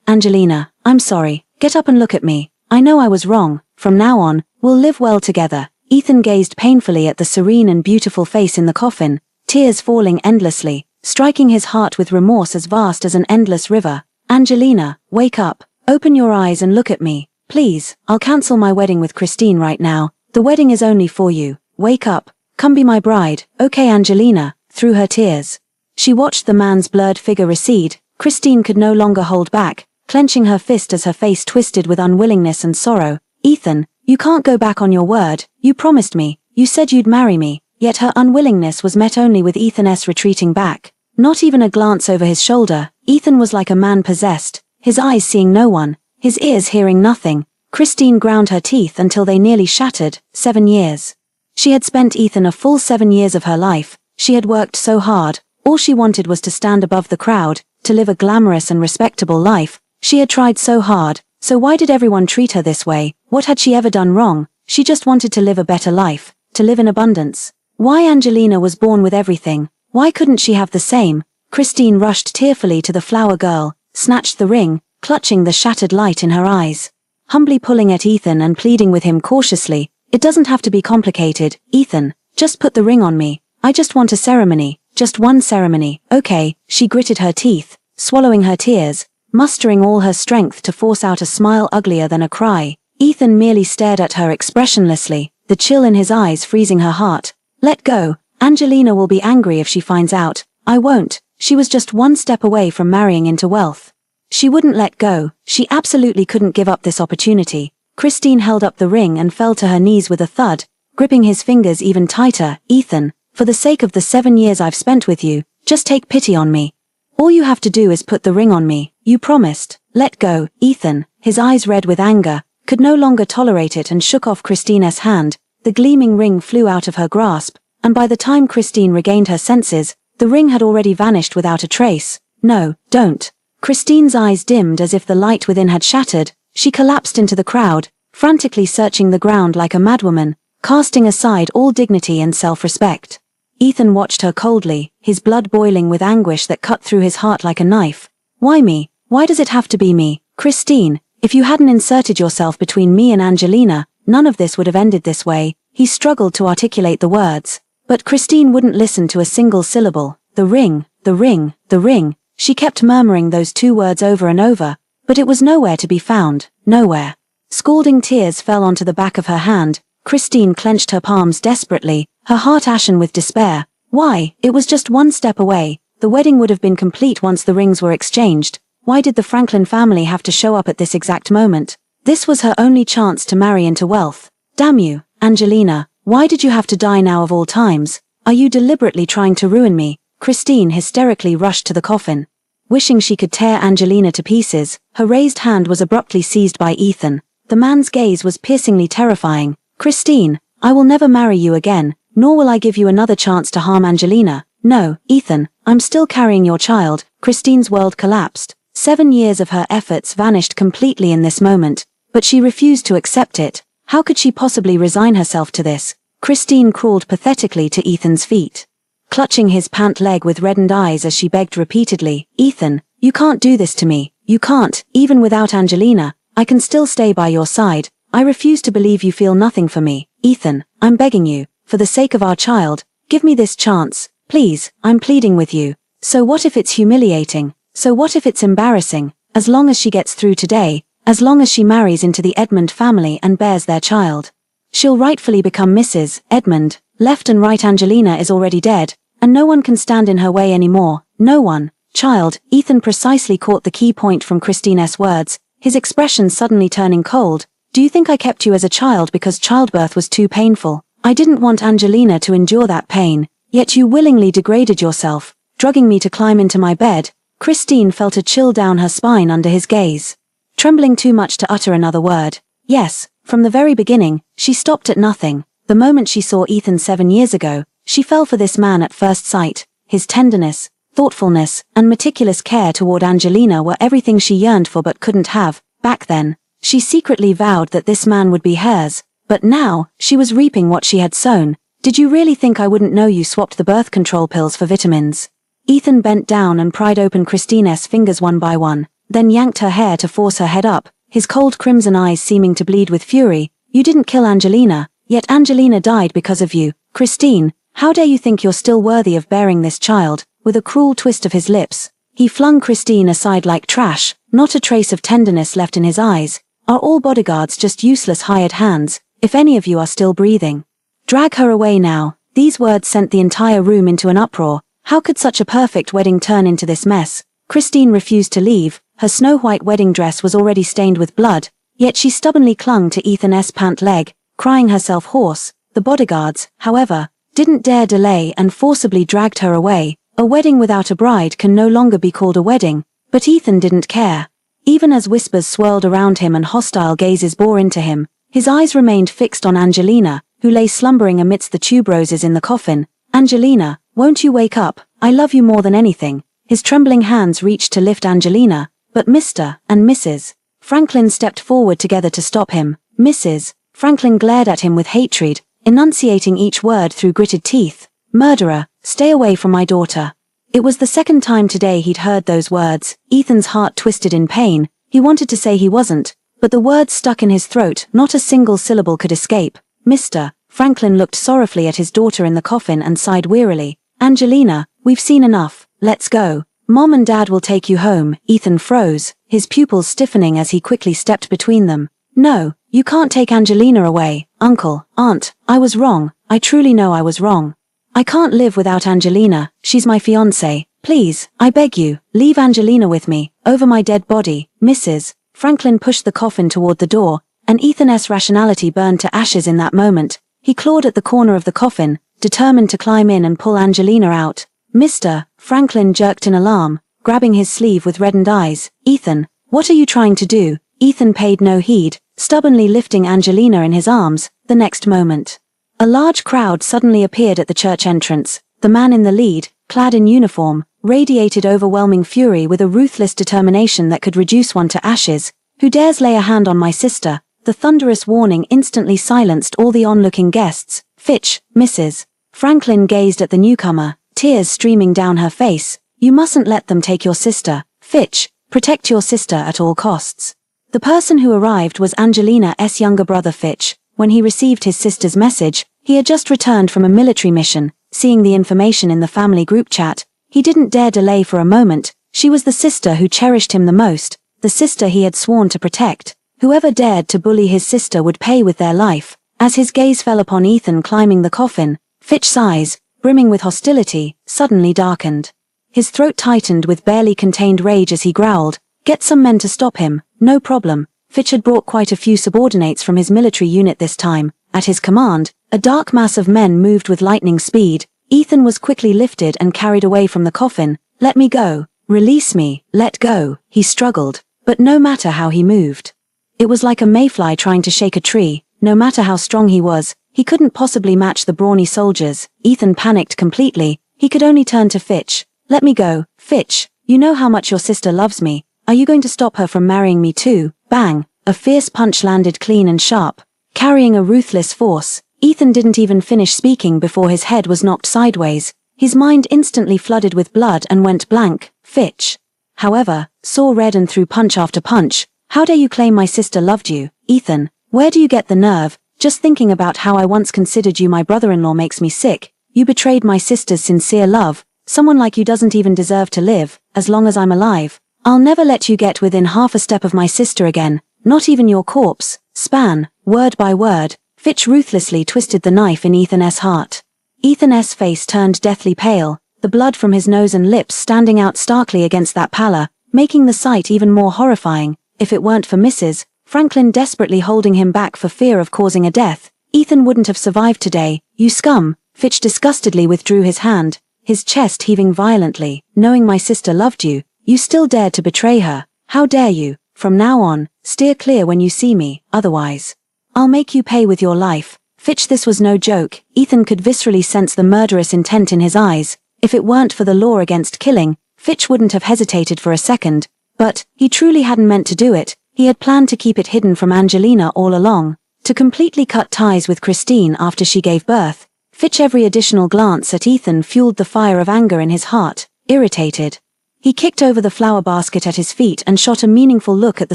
Angelina, I'm sorry. Get up and look at me. I know I was wrong. From now on, we'll live well together." Ethan gazed painfully at the serene and beautiful face in the coffin, tears falling endlessly, striking his heart with remorse as vast as an endless river. "Angelina, wake up. Open your eyes and look at me. Please, I'll cancel my wedding with Christine right now. The wedding is only for you. Wake up. Come be my bride, okay?" Angelina, through her tears. She watched the man's blurred figure recede. Christine could no longer hold back, clenching her fist as her face twisted with unwillingness and sorrow. "Ethan, you can't go back on your word. You promised me. You said you'd marry me." Yet her unwillingness was met only with Ethan's retreating back. Not even a glance over his shoulder. Ethan was like a man possessed, his eyes seeing no one, his ears hearing nothing. Christine ground her teeth until they nearly shattered. 7 years. She had spent Ethan a full 7 years of her life. She had worked so hard. All she wanted was to stand above the crowd, to live a glamorous and respectable life. She had tried so hard, so why did everyone treat her this way? What had she ever done wrong? She just wanted to live a better life, to live in abundance. Why Angelina was born with everything? Why couldn't she have the same? Christine rushed tearfully to the flower girl, snatched the ring, clutching the shattered light in her eyes. Humbly pulling at Ethan and pleading with him cautiously, "It doesn't have to be complicated, Ethan. Just put the ring on me. I just want a ceremony, just one ceremony, okay?" She gritted her teeth, swallowing her tears, mustering all her strength to force out a smile uglier than a cry. Ethan merely stared at her expressionlessly, the chill in his eyes freezing her heart. "Let go. Angelina will be angry if she finds out." "I won't." She was just one step away from marrying into wealth. She wouldn't let go. She absolutely couldn't give up this opportunity. Christine held up the ring and fell to her knees with a thud, gripping his fingers even tighter. "Ethan, for the sake of the 7 years I've spent with you, just take pity on me. All you have to do is put the ring on me. You promised." "Let go." Ethan, his eyes red with anger, could no longer tolerate it and shook off Christina's hand. The gleaming ring flew out of her grasp, and by the time Christine regained her senses, the ring had already vanished without a trace. "No, don't." Christine's eyes dimmed as if the light within had shattered. She collapsed into the crowd, frantically searching the ground like a madwoman, casting aside all dignity and self-respect. Ethan watched her coldly, his blood boiling with anguish that cut through his heart like a knife. "Why me? Why does it have to be me? Christine, if you hadn't inserted yourself between me and Angelina, none of this would have ended this way." He struggled to articulate the words, but Christine wouldn't listen to a single syllable. "The ring, the ring, the ring." She kept murmuring those 2 words over and over, but it was nowhere to be found, nowhere. Scalding tears fell onto the back of her hand. Christine clenched her palms desperately, her heart ashen with despair. Why? It was just one step away. The wedding would have been complete once the rings were exchanged. Why did the Franklin family have to show up at this exact moment? This was her only chance to marry into wealth. Damn you, Angelina, why did you have to die now of all times? Are you deliberately trying to ruin me? Christine hysterically rushed to the coffin. Wishing she could tear Angelina to pieces, her raised hand was abruptly seized by Ethan. The man's gaze was piercingly terrifying. "Christine, I will never marry you again, nor will I give you another chance to harm Angelina." "No, Ethan, I'm still carrying your child." Christine's world collapsed. 7 years of her efforts vanished completely in this moment, but she refused to accept it. How could she possibly resign herself to this? Christine crawled pathetically to Ethan's feet, clutching his pant leg with reddened eyes as she begged repeatedly, "Ethan, you can't do this to me. You can't, even without Angelina. I can still stay by your side. I refuse to believe you feel nothing for me. Ethan, I'm begging you, for the sake of our child, give me this chance. Please, I'm pleading with you." So what if it's humiliating? So what if it's embarrassing? As long as she gets through today, as long as she marries into the Edmund family and bears their child, she'll rightfully become Mrs. Edmund. Left and right, Angelina is already dead, and no one can stand in her way anymore. No one. "Child," Ethan precisely caught the key point from Christina's words, his expression suddenly turning cold. "Do you think I kept you as a child because childbirth was too painful? I didn't want Angelina to endure that pain, yet you willingly degraded yourself, drugging me to climb into my bed." Christine felt a chill down her spine under his gaze, trembling too much to utter another word. Yes, from the very beginning, she stopped at nothing. The moment she saw Ethan 7 years ago, she fell for this man at first sight. His tenderness, thoughtfulness, and meticulous care toward Angelina were everything she yearned for but couldn't have. Back then, she secretly vowed that this man would be hers, but now, she was reaping what she had sown. "Did you really think I wouldn't know you swapped the birth control pills for vitamins?" Ethan bent down and pried open Christina's fingers one by one, then yanked her hair to force her head up, his cold crimson eyes seeming to bleed with fury. You didn't kill Angelina, yet Angelina died because of you. Christine, how dare you think you're still worthy of bearing this child? With a cruel twist of his lips, he flung Christine aside like trash, not a trace of tenderness left in his eyes. Are all bodyguards just useless hired hands, if any of you are still breathing? Drag her away now. These words sent the entire room into an uproar. How could such a perfect wedding turn into this mess? Christine refused to leave. Her snow-white wedding dress was already stained with blood, yet she stubbornly clung to Ethan's pant leg, crying herself hoarse. The bodyguards, however, didn't dare delay and forcibly dragged her away. A wedding without a bride can no longer be called a wedding, but Ethan didn't care. Even as whispers swirled around him and hostile gazes bore into him, his eyes remained fixed on Angelina, who lay slumbering amidst the tuberoses in the coffin. Angelina, won't you wake up? I love you more than anything. His trembling hands reached to lift Angelina, but Mr. and Mrs. Franklin stepped forward together to stop him. Mrs. Franklin glared at him with hatred, enunciating each word through gritted teeth. Murderer, stay away from my daughter. It was the second time today he'd heard those words. Ethan's heart twisted in pain. He wanted to say he wasn't, but the words stuck in his throat. Not a single syllable could escape. Mr. Franklin looked sorrowfully at his daughter in the coffin and sighed wearily. Angelina, we've seen enough. Let's go. Mom and Dad will take you home. Ethan froze, his pupils stiffening as he quickly stepped between them. No, you can't take Angelina away. Uncle, Aunt, I was wrong. I truly know I was wrong. I can't live without Angelina. She's my fiancée. Please, I beg you, leave Angelina with me, over my dead body. Mrs. Franklin pushed the coffin toward the door, and Ethan's rationality burned to ashes in that moment. He clawed at the corner of the coffin, determined to climb in and pull Angelina out. Mr. Franklin jerked in alarm, grabbing his sleeve with reddened eyes. Ethan, what are you trying to do? Ethan paid no heed, stubbornly lifting Angelina in his arms. The next moment, a large crowd suddenly appeared at the church entrance. The man in the lead, clad in uniform, radiated overwhelming fury with a ruthless determination that could reduce one to ashes. Who dares lay a hand on my sister? The thunderous warning instantly silenced all the onlooking guests. Fitch, Mrs. Franklin gazed at the newcomer, tears streaming down her face. You mustn't let them take your sister. Fitch, protect your sister at all costs. The person who arrived was Angelina's younger brother Fitch. When he received his sister's message, he had just returned from a military mission. Seeing the information in the family group chat, he didn't dare delay for a moment. She was the sister who cherished him the most, the sister he had sworn to protect. Whoever dared to bully his sister would pay with their life. As his gaze fell upon Ethan climbing the coffin, Fitch's eyes, brimming with hostility, suddenly darkened. His throat tightened with barely contained rage as he growled, "Get some men to stop him." No problem. Fitch had brought quite a few subordinates from his military unit this time. At his command, a dark mass of men moved with lightning speed. Ethan was quickly lifted and carried away from the coffin. "Let me go. Release me. Let go." He struggled, but no matter how he moved, it was like a mayfly trying to shake a tree. No matter how strong he was, he couldn't possibly match the brawny soldiers. Ethan panicked completely. He could only turn to Fitch. "Let me go. Fitch, you know how much your sister loves me. Are you going to stop her from marrying me too?" Bang! A fierce punch landed clean and sharp, carrying a ruthless force. Ethan didn't even finish speaking before his head was knocked sideways. His mind instantly flooded with blood and went blank. Fitch, however, saw red and threw punch after punch. "How dare you claim my sister loved you? Ethan, where do you get the nerve? Just thinking about how I once considered you my brother-in-law makes me sick. You betrayed my sister's sincere love. Someone like you doesn't even deserve to live, as long as I'm alive. I'll never let you get within half a step of my sister again, not even your corpse." Span, word by word, Fitch ruthlessly twisted the knife in Ethan's heart. Ethan's face turned deathly pale, the blood from his nose and lips standing out starkly against that pallor, making the sight even more horrifying. If it weren't for Mrs. Franklin desperately holding him back for fear of causing a death, Ethan wouldn't have survived today. "You scum!" Fitch disgustedly withdrew his hand, his chest heaving violently. "Knowing my sister loved you, you still dared to betray her. How dare you? From now on, steer clear when you see me, otherwise I'll make you pay with your life." Fitch, this was no joke. Ethan could viscerally sense the murderous intent in his eyes. If it weren't for the law against killing, Fitch wouldn't have hesitated for a second. But he truly hadn't meant to do it. He had planned to keep it hidden from Angelina all along, to completely cut ties with Christine after she gave birth. Fitch, every additional glance at Ethan fueled the fire of anger in his heart. Irritated, he kicked over the flower basket at his feet and shot a meaningful look at the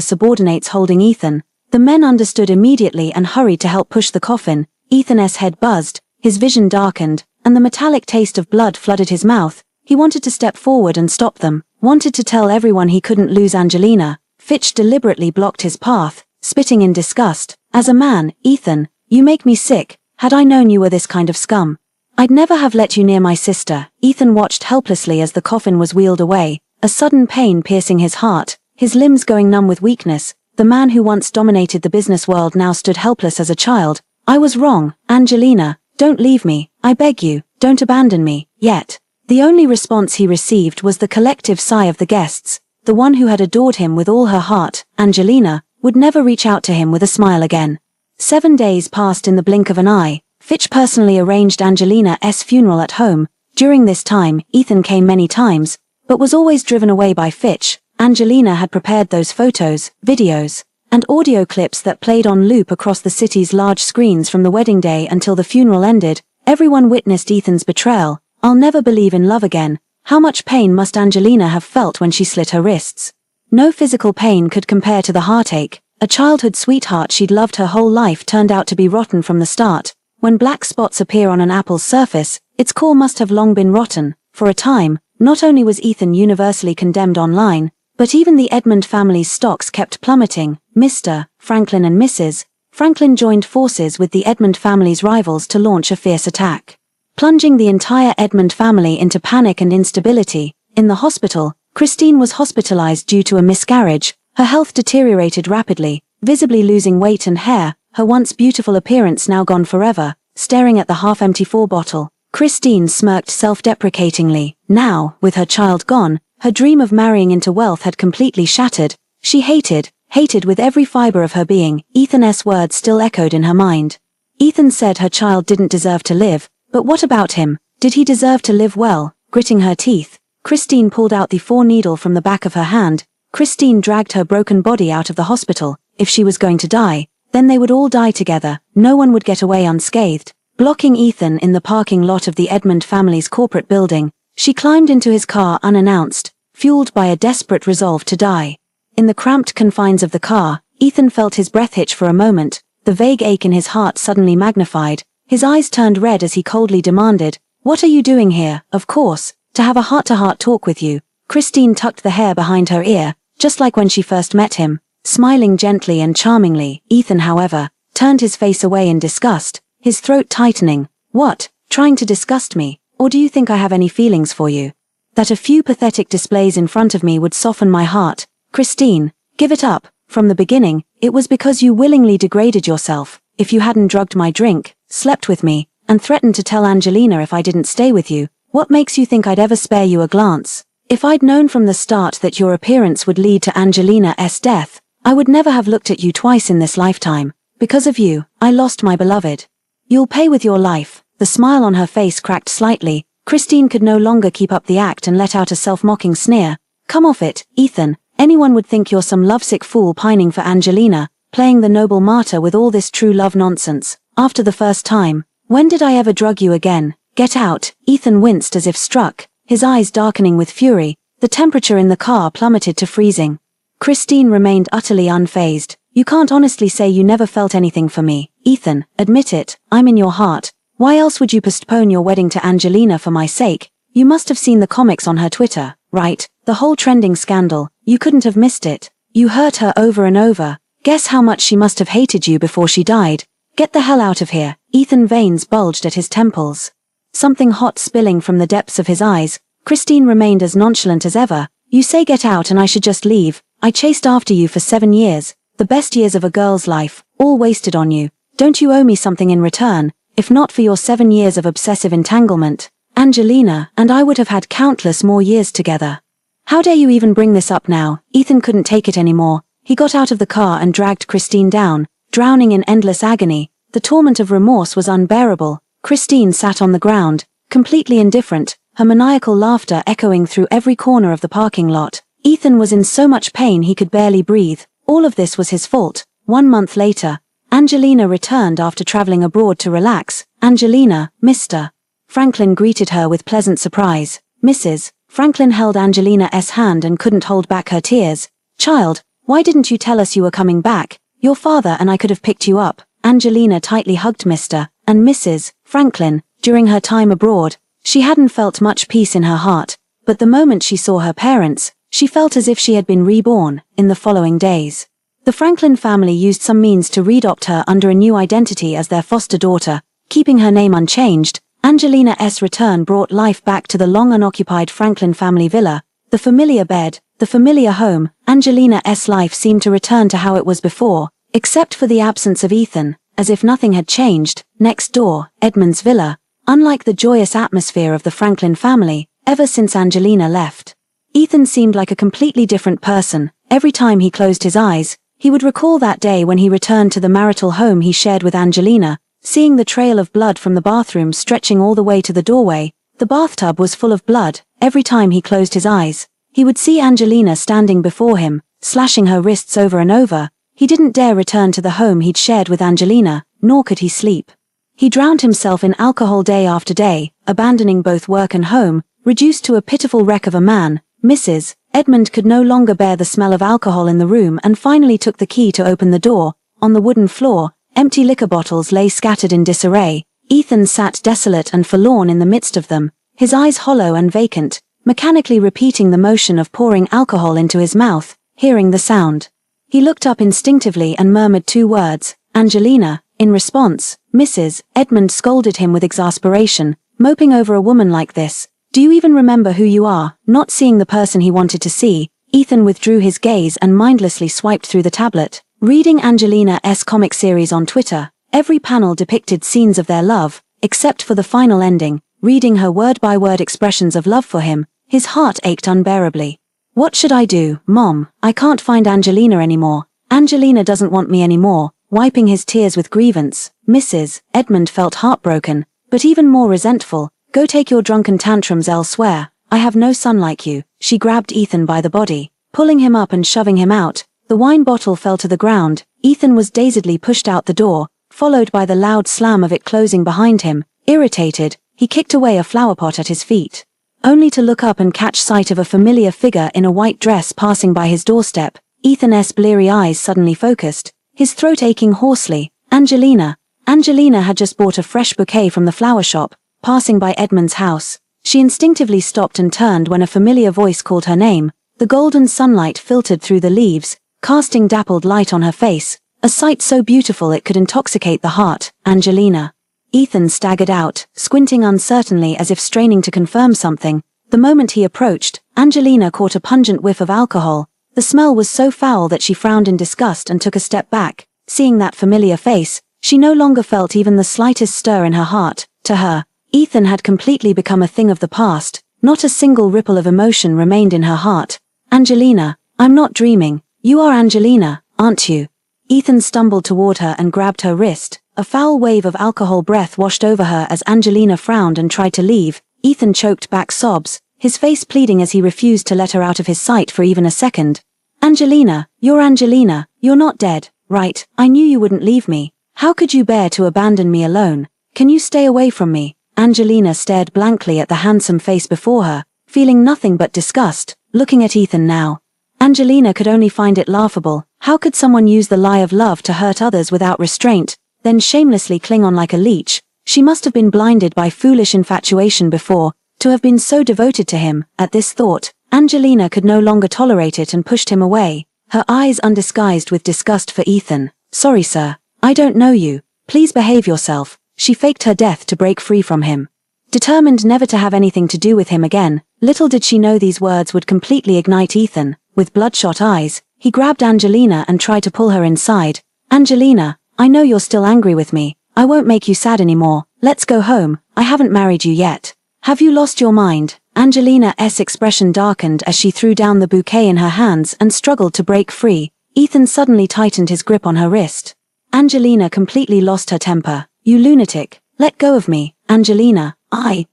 subordinates holding Ethan. The men understood immediately and hurried to help push the coffin. Ethan's head buzzed, his vision darkened, and the metallic taste of blood flooded his mouth. He wanted to step forward and stop them, wanted to tell everyone he couldn't lose Angelina. Fitch deliberately blocked his path, spitting in disgust. As a man, Ethan, you make me sick. Had I known you were this kind of scum, I'd never have let you near my sister. Ethan watched helplessly as the coffin was wheeled away, a sudden pain piercing his heart, his limbs going numb with weakness. The man who once dominated the business world now stood helpless as a child. I was wrong, Angelina, don't leave me, I beg you, don't abandon me, yet. The only response he received was the collective sigh of the guests. The one who had adored him with all her heart, Angelina, would never reach out to him with a smile again. 7 days passed in the blink of an eye. Fitch personally arranged Angelina's funeral at home. During this time, Ethan came many times, but was always driven away by Fitch. Angelina had prepared those photos, videos, and audio clips that played on loop across the city's large screens from the wedding day until the funeral ended. Everyone witnessed Ethan's betrayal. I'll never believe in love again. How much pain must Angelina have felt when she slit her wrists? No physical pain could compare to the heartache. A childhood sweetheart she'd loved her whole life turned out to be rotten from the start. When black spots appear on an apple's surface, its core must have long been rotten. For a time, not only was Ethan universally condemned online, but even the Edmund family's stocks kept plummeting. Mr. Franklin and Mrs. Franklin joined forces with the Edmund family's rivals to launch a fierce attack, plunging the entire Edmund family into panic and instability. In the hospital, Christine was hospitalized due to a miscarriage. Her health deteriorated rapidly, visibly losing weight and hair, her once beautiful appearance now gone forever. Staring at the half-empty 4-bottle, Christine smirked self-deprecatingly. Now, with her child gone, her dream of marrying into wealth had completely shattered. She hated with every fiber of her being. Ethan's words still echoed in her mind. Ethan said her child didn't deserve to live, but what about him? Did he deserve to live well? Gritting her teeth, Christine pulled out the 4-needle from the back of her hand. Christine dragged her broken body out of the hospital. If she was going to die, then they would all die together. No one would get away unscathed. Blocking Ethan in the parking lot of the Edmund family's corporate building, she climbed into his car unannounced, fueled by a desperate resolve to die. In the cramped confines of the car, Ethan felt his breath hitch for a moment, the vague ache in his heart suddenly magnified. His eyes turned red as he coldly demanded, "What are you doing here?" "Of course, to have a heart-to-heart talk with you." Christine tucked the hair behind her ear, just like when she first met him, smiling gently and charmingly. Ethan, however, turned his face away in disgust, his throat tightening. "What, trying to disgust me? Or do you think I have any feelings for you? That a few pathetic displays in front of me would soften my heart? Christine, give it up. From the beginning, it was because you willingly degraded yourself. If you hadn't drugged my drink, slept with me, and threatened to tell Angelina if I didn't stay with you, what makes you think I'd ever spare you a glance? If I'd known from the start that your appearance would lead to Angelina's death, I would never have looked at you twice in this lifetime. Because of you, I lost my beloved. You'll pay with your life." The smile on her face cracked slightly. Christine could no longer keep up the act and let out a self-mocking sneer. "Come off it, Ethan. Anyone would think you're some lovesick fool pining for Angelina, playing the noble martyr with all this true love nonsense. After the first time, when did I ever drug you again? Get out." Ethan winced as if struck, his eyes darkening with fury. The temperature in the car plummeted to freezing. Christine remained utterly unfazed. "You can't honestly say you never felt anything for me, Ethan. Admit it, I'm in your heart. Why else would you postpone your wedding to Angelina for my sake? You must have seen the comics on her Twitter, right? The whole trending scandal. You couldn't have missed it. You hurt her over and over. Guess how much she must have hated you before she died. Get the hell out of here." Ethan's veins bulged at his temples, something hot spilling from the depths of his eyes. Christine remained as nonchalant as ever. "You say get out and I should just leave. I chased after you for 7 years, the best years of a girl's life, all wasted on you. Don't you owe me something in return? If not for your 7 years of obsessive entanglement, Angelina and I would have had countless more years together. How dare you even bring this up now?" Ethan couldn't take it anymore. He got out of the car and dragged Christine down, drowning in endless agony. The torment of remorse was unbearable. Christine sat on the ground, completely indifferent, her maniacal laughter echoing through every corner of the parking lot. Ethan was in so much pain he could barely breathe. All of this was his fault. 1 month later, Angelina returned after traveling abroad to relax. Angelina, Mr. Franklin greeted her with pleasant surprise. Mrs. Franklin held Angelina's hand and couldn't hold back her tears. "Child, why didn't you tell us you were coming back? Your father and I could have picked you up." Angelina tightly hugged Mr. and Mrs. Franklin. During her time abroad, she hadn't felt much peace in her heart, but the moment she saw her parents, she felt as if she had been reborn. In the following days, the Franklin family used some means to readopt her under a new identity as their foster daughter, keeping her name unchanged. Angelina's return brought life back to the long unoccupied Franklin family villa, the familiar bed, the familiar home. Angelina's life seemed to return to how it was before, except for the absence of Ethan, as if nothing had changed. Next door, Edmund's villa, unlike the joyous atmosphere of the Franklin family, ever since Angelina left, Ethan seemed like a completely different person. Every time he closed his eyes, he would recall that day when he returned to the marital home he shared with Angelina, seeing the trail of blood from the bathroom stretching all the way to the doorway. The bathtub was full of blood. Every time he closed his eyes, he would see Angelina standing before him, slashing her wrists over and over. He didn't dare return to the home he'd shared with Angelina, nor could he sleep. He drowned himself in alcohol day after day, abandoning both work and home, reduced to a pitiful wreck of a man. Mrs. Edmund could no longer bear the smell of alcohol in the room and finally took the key to open the door. On the wooden floor, empty liquor bottles lay scattered in disarray. Ethan sat desolate and forlorn in the midst of them, his eyes hollow and vacant, mechanically repeating the motion of pouring alcohol into his mouth. Hearing the sound, he looked up instinctively and murmured two words, "Angelina." In response, Mrs. Edmund scolded him with exasperation, "Moping over a woman like this. Do you even remember who you are?" Not seeing the person he wanted to see, Ethan withdrew his gaze and mindlessly swiped through the tablet, reading Angelina's comic series on Twitter. Every panel depicted scenes of their love, except for the final ending. Reading her word-by-word expressions of love for him, his heart ached unbearably. "What should I do, Mom? I can't find Angelina anymore. Angelina doesn't want me anymore." Wiping his tears with grievance, Mrs. Edmund felt heartbroken, but even more resentful. "Go take your drunken tantrums elsewhere. I have no son like you." She grabbed Ethan by the body, pulling him up and shoving him out. The wine bottle fell to the ground. Ethan was dazedly pushed out the door, followed by the loud slam of it closing behind him. Irritated, he kicked away a flower pot at his feet, only to look up and catch sight of a familiar figure in a white dress passing by his doorstep. Ethan's bleary eyes suddenly focused, his throat aching hoarsely. Angelina. Angelina had just bought a fresh bouquet from the flower shop. Passing by Edmund's house, she instinctively stopped and turned when a familiar voice called her name. The golden sunlight filtered through the leaves, casting dappled light on her face, a sight so beautiful it could intoxicate the heart. "Angelina." Ethan staggered out, squinting uncertainly as if straining to confirm something. The moment he approached, Angelina caught a pungent whiff of alcohol. The smell was so foul that she frowned in disgust and took a step back. Seeing that familiar face, she no longer felt even the slightest stir in her heart. To her, Ethan had completely become a thing of the past. Not a single ripple of emotion remained in her heart. "Angelina, I'm not dreaming. You are Angelina, aren't you?" Ethan stumbled toward her and grabbed her wrist. A foul wave of alcohol breath washed over her as Angelina frowned and tried to leave. Ethan choked back sobs, his face pleading as he refused to let her out of his sight for even a second. "Angelina, you're not dead, right? I knew you wouldn't leave me. How could you bear to abandon me alone? Can you stay away from me?" Angelina stared blankly at the handsome face before her, feeling nothing but disgust. Looking at Ethan now, Angelina could only find it laughable. How could someone use the lie of love to hurt others without restraint, then shamelessly cling on like a leech? She must have been blinded by foolish infatuation before, to have been so devoted to him. At this thought, Angelina could no longer tolerate it and pushed him away, her eyes undisguised with disgust for Ethan. "Sorry sir, I don't know you. Please behave yourself." She faked her death to break free from him, determined never to have anything to do with him again. Little did she know these words would completely ignite Ethan. With bloodshot eyes, he grabbed Angelina and tried to pull her inside. "Angelina, I know you're still angry with me. I won't make you sad anymore. Let's go home. I haven't married you yet. Have you lost your mind?" Angelina's expression darkened as she threw down the bouquet in her hands and struggled to break free. Ethan suddenly tightened his grip on her wrist. Angelina completely lost her temper. "You lunatic, let go of me, Angelina."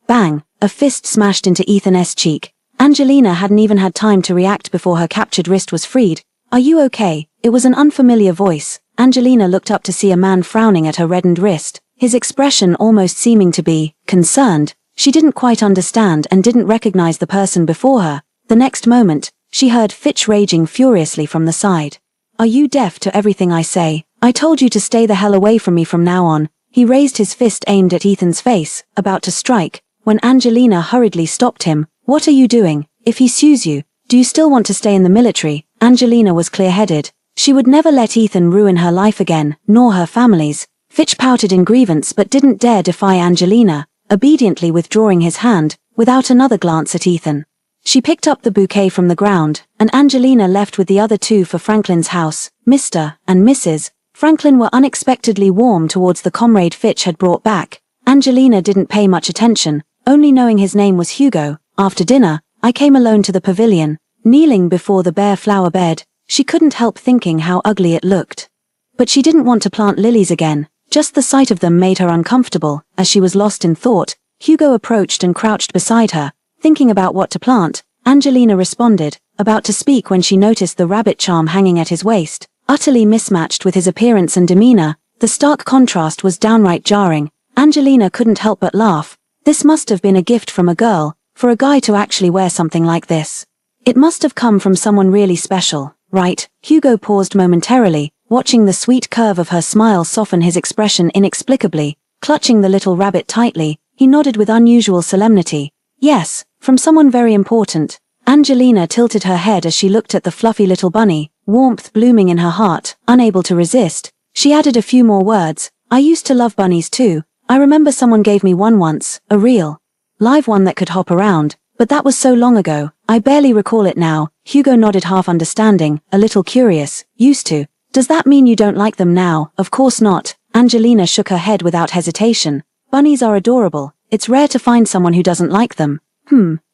Bang, a fist smashed into Ethan's cheek. Angelina hadn't even had time to react before her captured wrist was freed. "Are you okay?" It was an unfamiliar voice. Angelina looked up to see a man frowning at her reddened wrist, his expression almost seeming to be concerned. She didn't quite understand and didn't recognize the person before her. The next moment, she heard Fitch raging furiously from the side. Are you deaf to everything I say? I told you to stay the hell away from me from now on. He raised his fist aimed at Ethan's face, about to strike, when Angelina hurriedly stopped him. What are you doing? If he sues you, do you still want to stay in the military? Angelina was clear-headed. She would never let Ethan ruin her life again, nor her family's. Fitch pouted in grievance but didn't dare defy Angelina, obediently withdrawing his hand, without another glance at Ethan. She picked up the bouquet from the ground, and Angelina left with the other two for Franklin's house. Mr. and Mrs. Franklin were unexpectedly warm towards the comrade Fitch had brought back. Angelina didn't pay much attention, only knowing his name was Hugo. After dinner, I came alone to the pavilion, kneeling before the bare flower bed. She couldn't help thinking how ugly it looked. But she didn't want to plant lilies again. Just the sight of them made her uncomfortable. As she was lost in thought, Hugo approached and crouched beside her, thinking about what to plant. Angelina responded, about to speak when she noticed the rabbit charm hanging at his waist. Utterly mismatched with his appearance and demeanor, the stark contrast was downright jarring. Angelina couldn't help but laugh. This must have been a gift from a girl, for a guy to actually wear something like this. It must have come from someone really special, right? Hugo paused momentarily, watching the sweet curve of her smile soften his expression inexplicably. Clutching the little rabbit tightly, he nodded with unusual solemnity. Yes, from someone very important. Angelina tilted her head as she looked at the fluffy little bunny, warmth blooming in her heart. Unable to resist, she added a few more words. I used to love bunnies too. I remember someone gave me one once, a real, live one that could hop around, but that was so long ago, I barely recall it now. Hugo nodded, half understanding, a little curious. Used to. Does that mean you don't like them now? Of course not. Angelina shook her head without hesitation. Bunnies are adorable. It's rare to find someone who doesn't like them.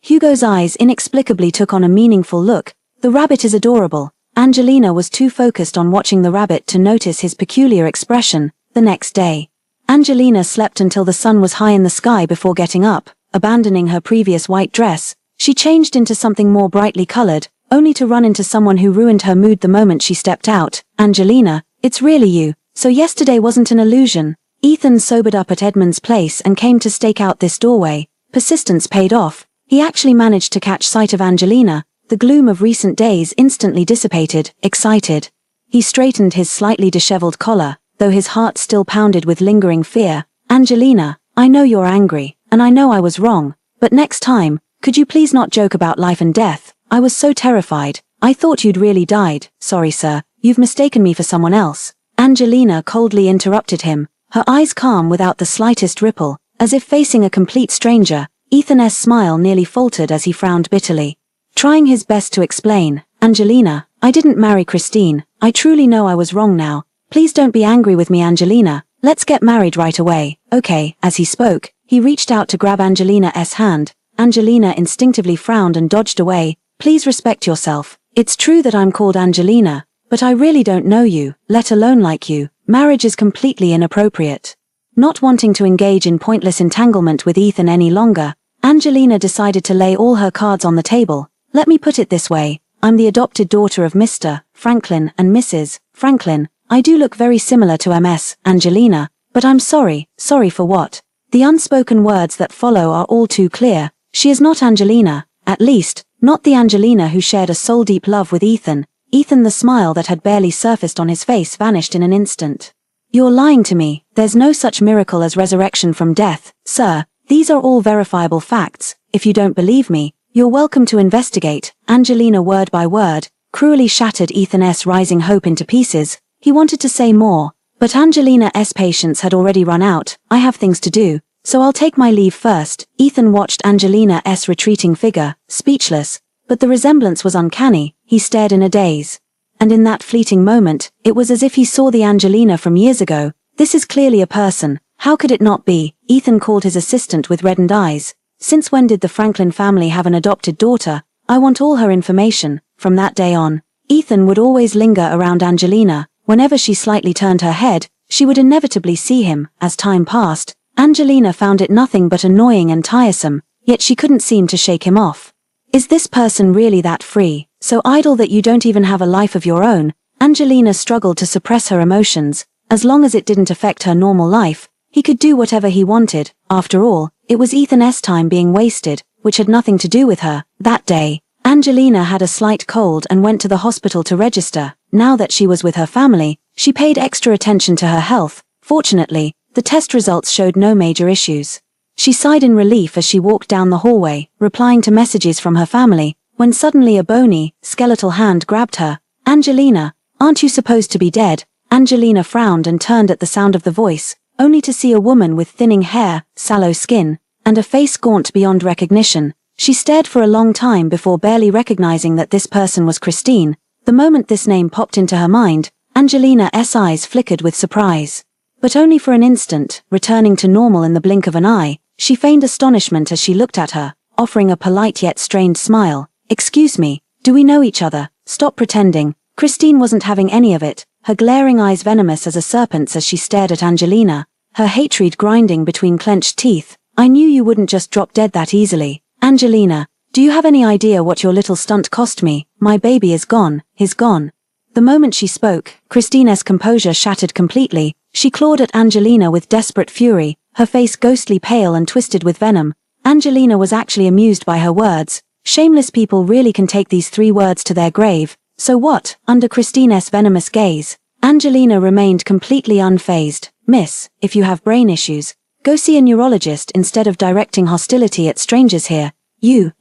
Hugo's eyes inexplicably took on a meaningful look. The rabbit is adorable. Angelina was too focused on watching the rabbit to notice his peculiar expression. The next day, Angelina slept until the sun was high in the sky before getting up. Abandoning her previous white dress, she changed into something more brightly colored, only to run into someone who ruined her mood the moment she stepped out. Angelina, it's really you. So yesterday wasn't an illusion. Ethan sobered up at Edmund's place and came to stake out this doorway. Persistence paid off. He actually managed to catch sight of Angelina. The gloom of recent days instantly dissipated. Excited, he straightened his slightly disheveled collar, though his heart still pounded with lingering fear. Angelina, I know you're angry, and I know I was wrong, but next time, could you please not joke about life and death? I was so terrified. I thought you'd really died. Sorry, sir. You've mistaken me for someone else. Angelina coldly interrupted him, her eyes calm without the slightest ripple, as if facing a complete stranger. Ethan's smile nearly faltered as he frowned bitterly. Trying his best to explain, Angelina, I didn't marry Christine. I truly know I was wrong now. Please don't be angry with me, Angelina. Let's get married right away. Okay. As he spoke, he reached out to grab Angelina's hand. Angelina instinctively frowned and dodged away. Please respect yourself. It's true that I'm called Angelina, but I really don't know you, let alone like you. Marriage is completely inappropriate. Not wanting to engage in pointless entanglement with Ethan any longer, Angelina decided to lay all her cards on the table. Let me put it this way. I'm the adopted daughter of Mr. Franklin and Mrs. Franklin. I do look very similar to Ms. Angelina, but I'm sorry. Sorry for what? The unspoken words that follow are all too clear. She is not Angelina, at least, not the Angelina who shared a soul-deep love with Ethan. Ethan, the smile that had barely surfaced on his face vanished in an instant. You're lying to me. There's no such miracle as resurrection from death, sir. These are all verifiable facts. If you don't believe me, you're welcome to investigate. Angelina, word by word, cruelly shattered Ethan's rising hope into pieces. He wanted to say more, but Angelina's patience had already run out. I have things to do, so I'll take my leave first. Ethan watched Angelina's retreating figure, speechless, but the resemblance was uncanny. He stared in a daze. And in that fleeting moment, it was as if he saw the Angelina from years ago. This is clearly a person. How could it not be? Ethan called his assistant with reddened eyes. Since when did the Franklin family have an adopted daughter? I want all her information. From that day on, Ethan would always linger around Angelina. Whenever she slightly turned her head, she would inevitably see him. As time passed, Angelina found it nothing but annoying and tiresome, yet she couldn't seem to shake him off. Is this person really that free, so idle that you don't even have a life of your own? Angelina struggled to suppress her emotions. As long as it didn't affect her normal life, he could do whatever he wanted. After all, it was Ethan's time being wasted, which had nothing to do with her. That day, Angelina had a slight cold and went to the hospital to register. Now that she was with her family, she paid extra attention to her health. Fortunately, the test results showed no major issues. She sighed in relief as she walked down the hallway, replying to messages from her family, when suddenly a bony, skeletal hand grabbed her. "Angelina, aren't you supposed to be dead?" Angelina frowned and turned at the sound of the voice, only to see a woman with thinning hair, sallow skin, and a face gaunt beyond recognition. She stared for a long time before barely recognizing that this person was Christine. The moment this name popped into her mind, Angelina's eyes flickered with surprise. But only for an instant, returning to normal in the blink of an eye. She feigned astonishment as she looked at her, offering a polite yet strained smile. "Excuse me, do we know each other? Stop pretending." Christine wasn't having any of it, her glaring eyes venomous as a serpent's as she stared at Angelina, her hatred grinding between clenched teeth. "I knew you wouldn't just drop dead that easily. Angelina, do you have any idea what your little stunt cost me? My baby is gone, he's gone." The moment she spoke, Christine's composure shattered completely. She clawed at Angelina with desperate fury, her face ghostly pale and twisted with venom. Angelina was actually amused by her words. Shameless people really can take these 3 words to their grave. So what? Under Christine's venomous gaze, Angelina remained completely unfazed. "Miss, if you have brain issues, go see a neurologist instead of directing hostility at strangers here.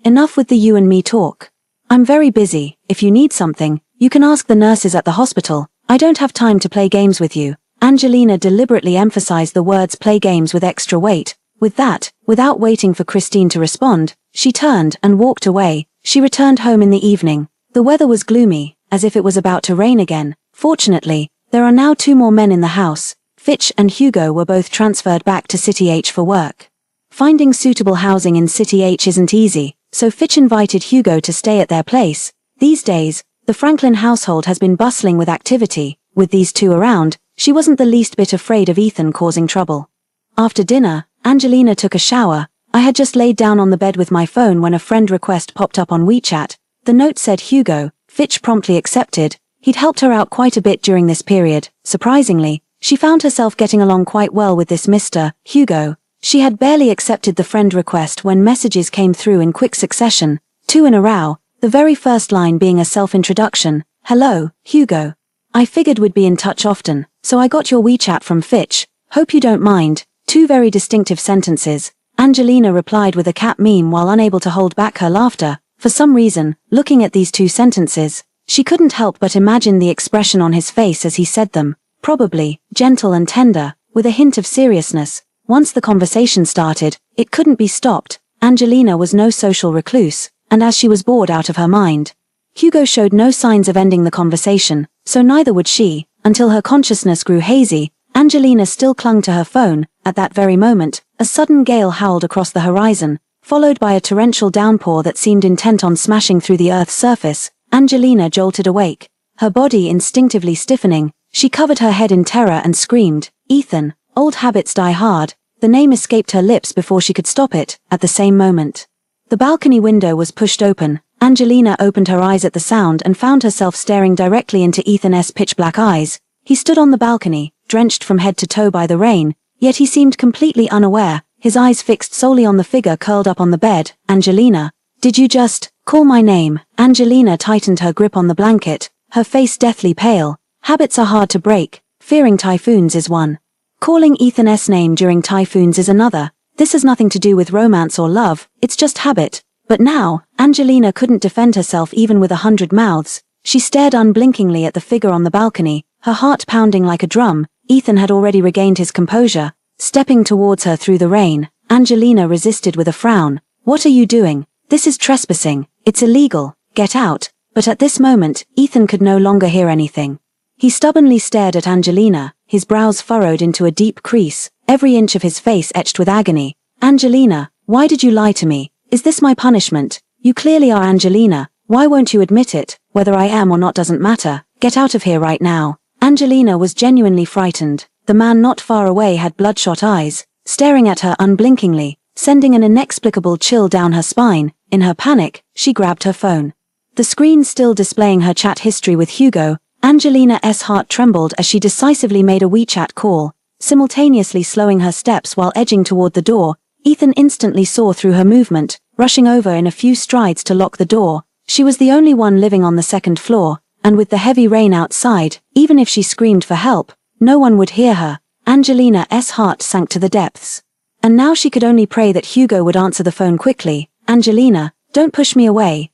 Enough with the you and me talk. I'm very busy. If you need something, you can ask the nurses at the hospital. I don't have time to play games with you." Angelina deliberately emphasized the words "play games" with extra weight. With that, without waiting for Christine to respond, she turned and walked away. She returned home in the evening. The weather was gloomy, as if it was about to rain again. Fortunately, there are now 2 more men in the house. Fitch and Hugo were both transferred back to City H for work. Finding suitable housing in City H isn't easy, so Fitch invited Hugo to stay at their place. These days, the Franklin household has been bustling with activity. With these 2 around, she wasn't the least bit afraid of Ethan causing trouble. After dinner, Angelina took a shower. "I had just laid down on the bed with my phone when a friend request popped up on WeChat. The note said Hugo." Fitch promptly accepted. He'd helped her out quite a bit during this period. Surprisingly, she found herself getting along quite well with this Mr. Hugo. She had barely accepted the friend request when messages came through in quick succession, 2 in a row, the very first line being a self-introduction. "Hello, Hugo. I figured we'd be in touch often, so I got your WeChat from Fitch. Hope you don't mind." 2 very distinctive sentences. Angelina replied with a cat meme while unable to hold back her laughter. For some reason, looking at these 2 sentences, she couldn't help but imagine the expression on his face as he said them. Probably gentle and tender, with a hint of seriousness. Once the conversation started, it couldn't be stopped. Angelina was no social recluse, and as she was bored out of her mind, Hugo showed no signs of ending the conversation, so neither would she, until her consciousness grew hazy. Angelina still clung to her phone. At that very moment, a sudden gale howled across the horizon, followed by a torrential downpour that seemed intent on smashing through the Earth's surface. Angelina jolted awake, her body instinctively stiffening. She covered her head in terror and screamed, "Ethan!" Old habits die hard. The name escaped her lips before she could stop it. At the same moment, the balcony window was pushed open. Angelina opened her eyes at the sound and found herself staring directly into Ethan's pitch-black eyes. He stood on the balcony, drenched from head to toe by the rain, yet he seemed completely unaware, his eyes fixed solely on the figure curled up on the bed. "Angelina, did you just call my name?" Angelina tightened her grip on the blanket, her face deathly pale. Habits are hard to break. Fearing typhoons is one. Calling Ethan's name during typhoons is another. This has nothing to do with romance or love, it's just habit. But now, Angelina couldn't defend herself even with 100 mouths. She stared unblinkingly at the figure on the balcony, her heart pounding like a drum. Ethan had already regained his composure. Stepping towards her through the rain, Angelina resisted with a frown. "What are you doing? This is trespassing. It's illegal. Get out." But at this moment, Ethan could no longer hear anything. He stubbornly stared at Angelina, his brows furrowed into a deep crease, every inch of his face etched with agony. "Angelina, why did you lie to me? Is this my punishment? You clearly are Angelina. Why won't you admit it? Whether I am or not doesn't matter. Get out of here right now." Angelina was genuinely frightened. The man not far away had bloodshot eyes, staring at her unblinkingly, sending an inexplicable chill down her spine. In her panic, she grabbed her phone. The screen still displaying her chat history with Hugo, Angelina's heart trembled as she decisively made a WeChat call, simultaneously slowing her steps while edging toward the door. Ethan instantly saw through her movement, rushing over in a few strides to lock the door. She was the only one living on the second floor, and with the heavy rain outside, even if she screamed for help, no one would hear her. Angelina's heart sank to the depths. And now she could only pray that Hugo would answer the phone quickly. Angelina, don't push me away,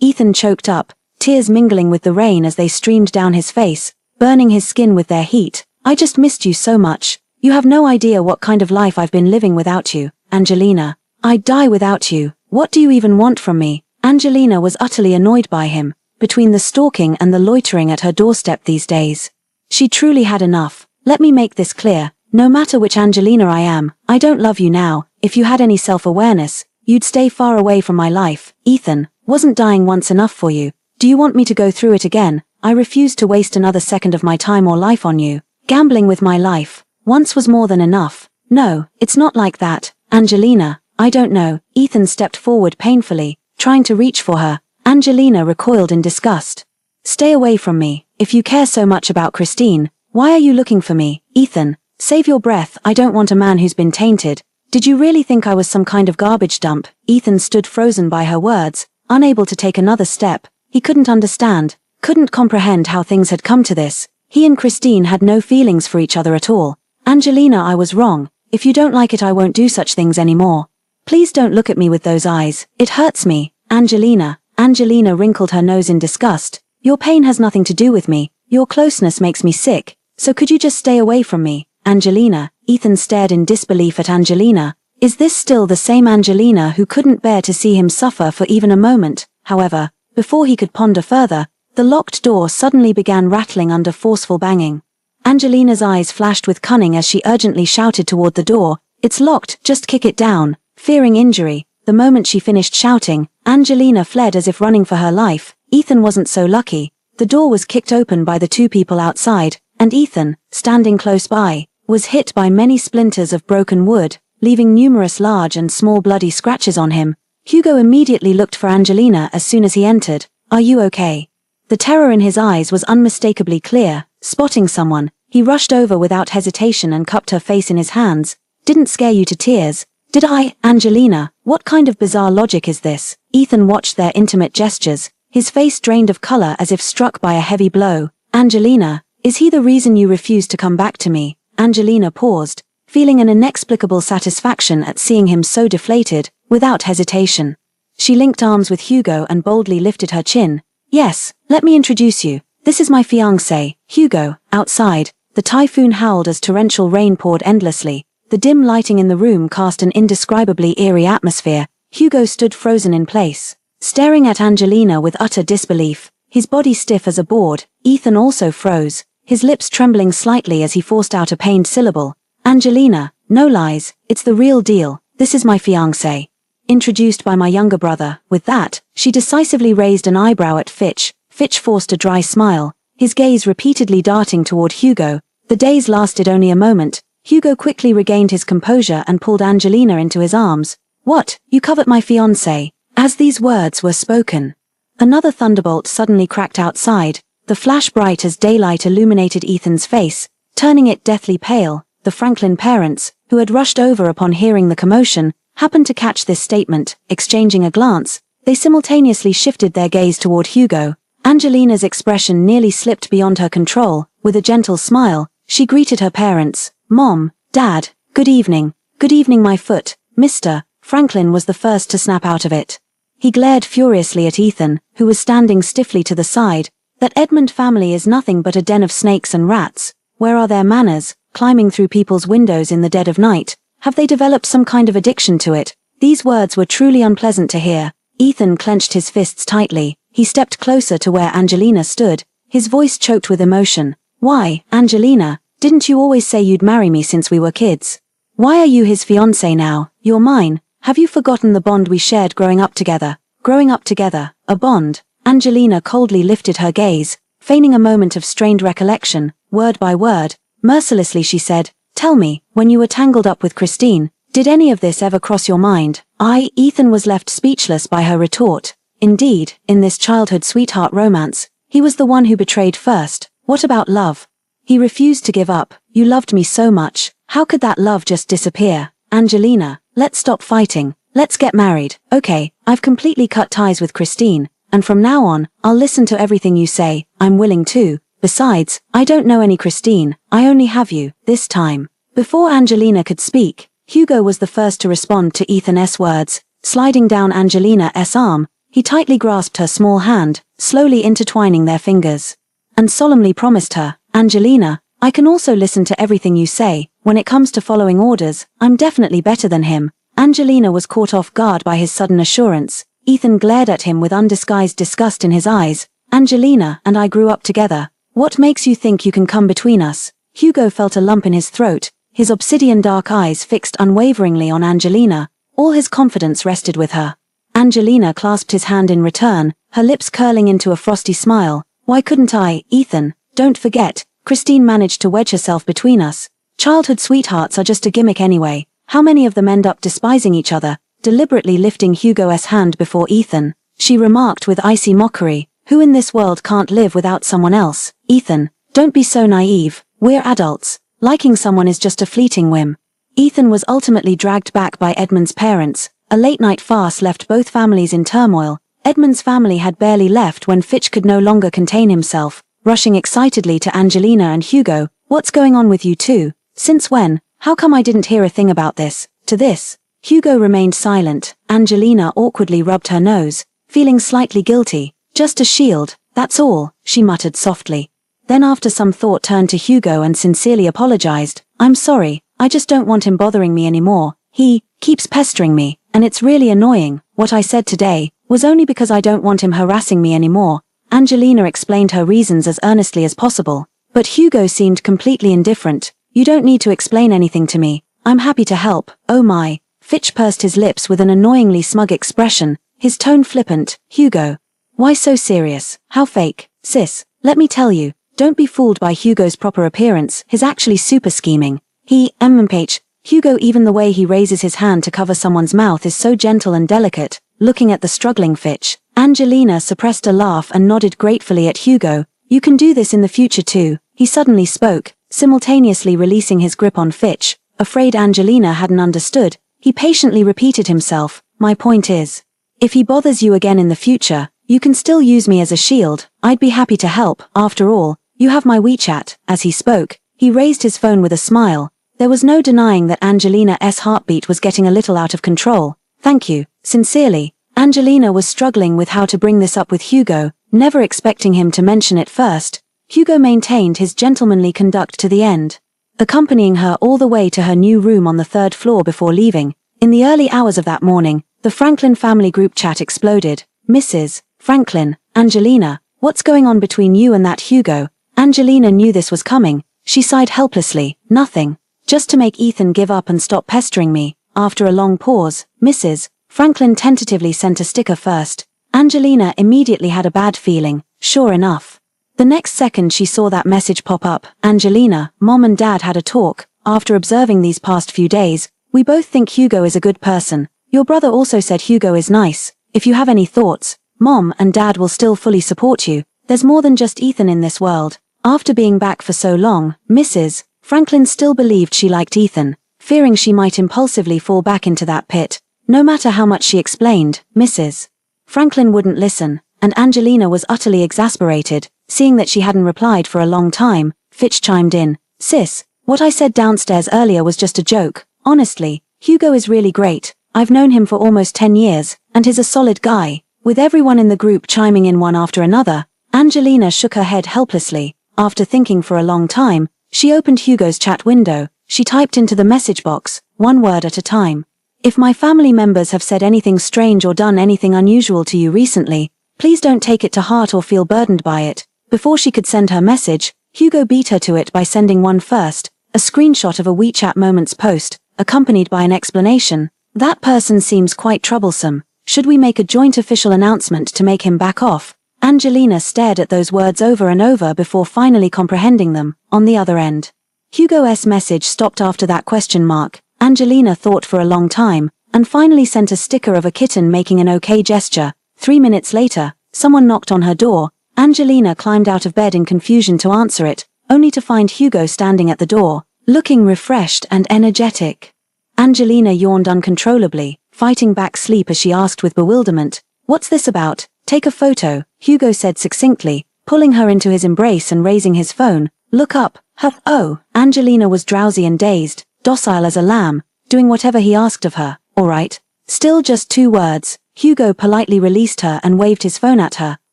Ethan choked up, tears mingling with the rain as they streamed down his face, burning his skin with their heat. I just missed you so much. You have no idea what kind of life I've been living without you, Angelina. I'd die without you. What do you even want from me? Angelina was utterly annoyed by him, between the stalking and the loitering at her doorstep these days. She truly had enough. Let me make this clear. No matter which Angelina I am, I don't love you now. If you had any self-awareness, you'd stay far away from my life. Ethan, wasn't dying once enough for you? Do you want me to go through it again? I refuse to waste another second of my time or life on you. Gambling with my life once was more than enough. No, it's not like that, Angelina. I don't know. Ethan stepped forward painfully, trying to reach for her. Angelina recoiled in disgust. Stay away from me. If you care so much about Christine, why are you looking for me? Ethan, save your breath. I don't want a man who's been tainted. Did you really think I was some kind of garbage dump? Ethan stood frozen by her words, unable to take another step. He couldn't understand, couldn't comprehend how things had come to this. He and Christine had no feelings for each other at all. Angelina, I was wrong. If you don't like it, I won't do such things anymore. Please don't look at me with those eyes. It hurts me. Angelina wrinkled her nose in disgust. Your pain has nothing to do with me. Your closeness makes me sick. So could you just stay away from me? Angelina. Ethan stared in disbelief at Angelina. Is this still the same Angelina who couldn't bear to see him suffer for even a moment? However, before he could ponder further, the locked door suddenly began rattling under forceful banging. Angelina's eyes flashed with cunning as she urgently shouted toward the door, "It's locked, just kick it down." Fearing injury, the moment she finished shouting, Angelina fled as if running for her life. Ethan wasn't so lucky. The door was kicked open by the two people outside, and Ethan, standing close by, was hit by many splinters of broken wood, leaving numerous large and small bloody scratches on him. Hugo immediately looked for Angelina as soon as he entered. "Are you okay?" The terror in his eyes was unmistakably clear. Spotting someone, he rushed over without hesitation and cupped her face in his hands. "Didn't scare you to tears, did I, Angelina? What kind of bizarre logic is this?" Ethan watched their intimate gestures, his face drained of color as if struck by a heavy blow. "Angelina, is he the reason you refuse to come back to me?" Angelina paused, feeling an inexplicable satisfaction at seeing him so deflated. Without hesitation, she linked arms with Hugo and boldly lifted her chin. "Yes, let me introduce you. This is my fiancé, Hugo." Outside, the typhoon howled as torrential rain poured endlessly. The dim lighting in the room cast an indescribably eerie atmosphere. Hugo stood frozen in place, staring at Angelina with utter disbelief, his body stiff as a board. Ethan also froze, his lips trembling slightly as he forced out a pained syllable. "Angelina, no lies, it's the real deal. This is my fiancé. Introduced by my younger brother." With that, she decisively raised an eyebrow at Fitch. Fitch forced a dry smile, his gaze repeatedly darting toward Hugo. The daze lasted only a moment. Hugo quickly regained his composure and pulled Angelina into his arms. "What, you covet my fiancé?" As these words were spoken, another thunderbolt suddenly cracked outside. The flash bright as daylight illuminated Ethan's face, turning it deathly pale. The Franklin parents, who had rushed over upon hearing the commotion, happened to catch this statement. Exchanging a glance, they simultaneously shifted their gaze toward Hugo. Angelina's expression nearly slipped beyond her control. With a gentle smile, she greeted her parents. "Mom, Dad, good evening." "Good evening, my foot, Mr." Franklin was the first to snap out of it. He glared furiously at Ethan, who was standing stiffly to the side. "That Edmund family is nothing but a den of snakes and rats. Where are their manners, climbing through people's windows in the dead of night? Have they developed some kind of addiction to it?" These words were truly unpleasant to hear. Ethan clenched his fists tightly. He stepped closer to where Angelina stood, his voice choked with emotion. "Why, Angelina, didn't you always say you'd marry me since we were kids? Why are you his fiancé now? You're mine. Have you forgotten the bond we shared growing up together?" Growing up together, a bond? Angelina coldly lifted her gaze, feigning a moment of strained recollection. Word by word, mercilessly she said, "Tell me, when you were tangled up with Christine, did any of this ever cross your mind?" Ethan was left speechless by her retort. Indeed, in this childhood sweetheart romance, he was the one who betrayed first. What about love? He refused to give up. "You loved me so much. How could that love just disappear?" "Angelina, let's stop fighting. Let's get married." "Okay, I've completely cut ties with Christine." and from now on, I'll listen to everything you say. I'm willing to. Besides, I don't know any Christine, I only have you, this time. Before Angelina could speak, Hugo was the first to respond to Ethan's words. Sliding down Angelina's arm, he tightly grasped her small hand, slowly intertwining their fingers, and solemnly promised her, Angelina, I can also listen to everything you say. When it comes to following orders, I'm definitely better than him. Angelina was caught off guard by his sudden assurance. Ethan glared at him with undisguised disgust in his eyes. Angelina and I grew up together. What makes you think you can come between us? Hugo felt a lump in his throat, his obsidian dark eyes fixed unwaveringly on Angelina. All his confidence rested with her. Angelina clasped his hand in return, her lips curling into a frosty smile. Why couldn't I, Ethan? Don't forget, Christine managed to wedge herself between us. Childhood sweethearts are just a gimmick anyway. How many of them end up despising each other? Deliberately lifting Hugo's hand before Ethan, she remarked with icy mockery, who in this world can't live without someone else? Ethan, don't be so naive. We're adults. Liking someone is just a fleeting whim. Ethan was ultimately dragged back by Edmund's parents. A late-night farce left both families in turmoil. Edmund's family had barely left when Fitch could no longer contain himself, rushing excitedly to Angelina and Hugo. What's going on with you two? Since when? How come I didn't hear a thing about this? To this, Hugo remained silent. Angelina awkwardly rubbed her nose, feeling slightly guilty. Just a shield, that's all, she muttered softly. Then after some thought turned to Hugo and sincerely apologized. I'm sorry, I just don't want him bothering me anymore. He keeps pestering me, and it's really annoying. What I said today was only because I don't want him harassing me anymore. Angelina explained her reasons as earnestly as possible, but Hugo seemed completely indifferent. You don't need to explain anything to me. I'm happy to help. Oh my. Fitch pursed his lips with an annoyingly smug expression, his tone flippant. Hugo. Why so serious? How fake? Sis, let me tell you, don't be fooled by Hugo's proper appearance. He's actually super scheming. Hugo, even the way he raises his hand to cover someone's mouth is so gentle and delicate. Looking at the struggling Fitch, Angelina suppressed a laugh and nodded gratefully at Hugo. You can do this in the future too. He suddenly spoke, simultaneously releasing his grip on Fitch. Afraid Angelina hadn't understood, he patiently repeated himself. My point is, if he bothers you again in the future, you can still use me as a shield. I'd be happy to help. After all, you have my WeChat. As he spoke, he raised his phone with a smile. There was no denying that Angelina's heartbeat was getting a little out of control. Thank you, sincerely. Angelina was struggling with how to bring this up with Hugo, never expecting him to mention it first. Hugo maintained his gentlemanly conduct to the end, accompanying her all the way to her new room on the 3rd floor before leaving. In the early hours of that morning, the Franklin family group chat exploded. Mrs. Franklin, Angelina, what's going on between you and that Hugo? Angelina knew this was coming. She sighed helplessly. Nothing. Just to make Ethan give up and stop pestering me. After a long pause, Mrs. Franklin tentatively sent a sticker first. Angelina immediately had a bad feeling. Sure enough. The next second she saw that message pop up. Angelina, Mom and Dad had a talk. After observing these past few days, we both think Hugo is a good person. Your brother also said Hugo is nice. If you have any thoughts, Mom and Dad will still fully support you. There's more than just Ethan in this world. After being back for so long, Mrs. Franklin still believed she liked Ethan, fearing she might impulsively fall back into that pit. No matter how much she explained, Mrs. Franklin wouldn't listen, and Angelina was utterly exasperated. Seeing that she hadn't replied for a long time, Fitch chimed in. Sis, what I said downstairs earlier was just a joke. Honestly, Hugo is really great. I've known him for almost 10 years, and he's a solid guy. With everyone in the group chiming in one after another, Angelina shook her head helplessly. After thinking for a long time, she opened Hugo's chat window. She typed into the message box, one word at a time. If my family members have said anything strange or done anything unusual to you recently, please don't take it to heart or feel burdened by it. Before she could send her message, Hugo beat her to it by sending one first, a screenshot of a WeChat Moments post, accompanied by an explanation. That person seems quite troublesome. Should we make a joint official announcement to make him back off? Angelina stared at those words over and over before finally comprehending them. On the other end, Hugo's message stopped after that question mark. Angelina thought for a long time, and finally sent a sticker of a kitten making an okay gesture. 3 minutes later, someone knocked on her door. Angelina climbed out of bed in confusion to answer it, only to find Hugo standing at the door, looking refreshed and energetic. Angelina yawned uncontrollably, fighting back sleep as she asked with bewilderment, "What's this about? Take a photo, Hugo said succinctly, pulling her into his embrace and raising his phone. Look up. Oh, Angelina was drowsy and dazed, docile as a lamb, doing whatever he asked of her. All right. Still just 2 words. Hugo politely released her and waved his phone at her.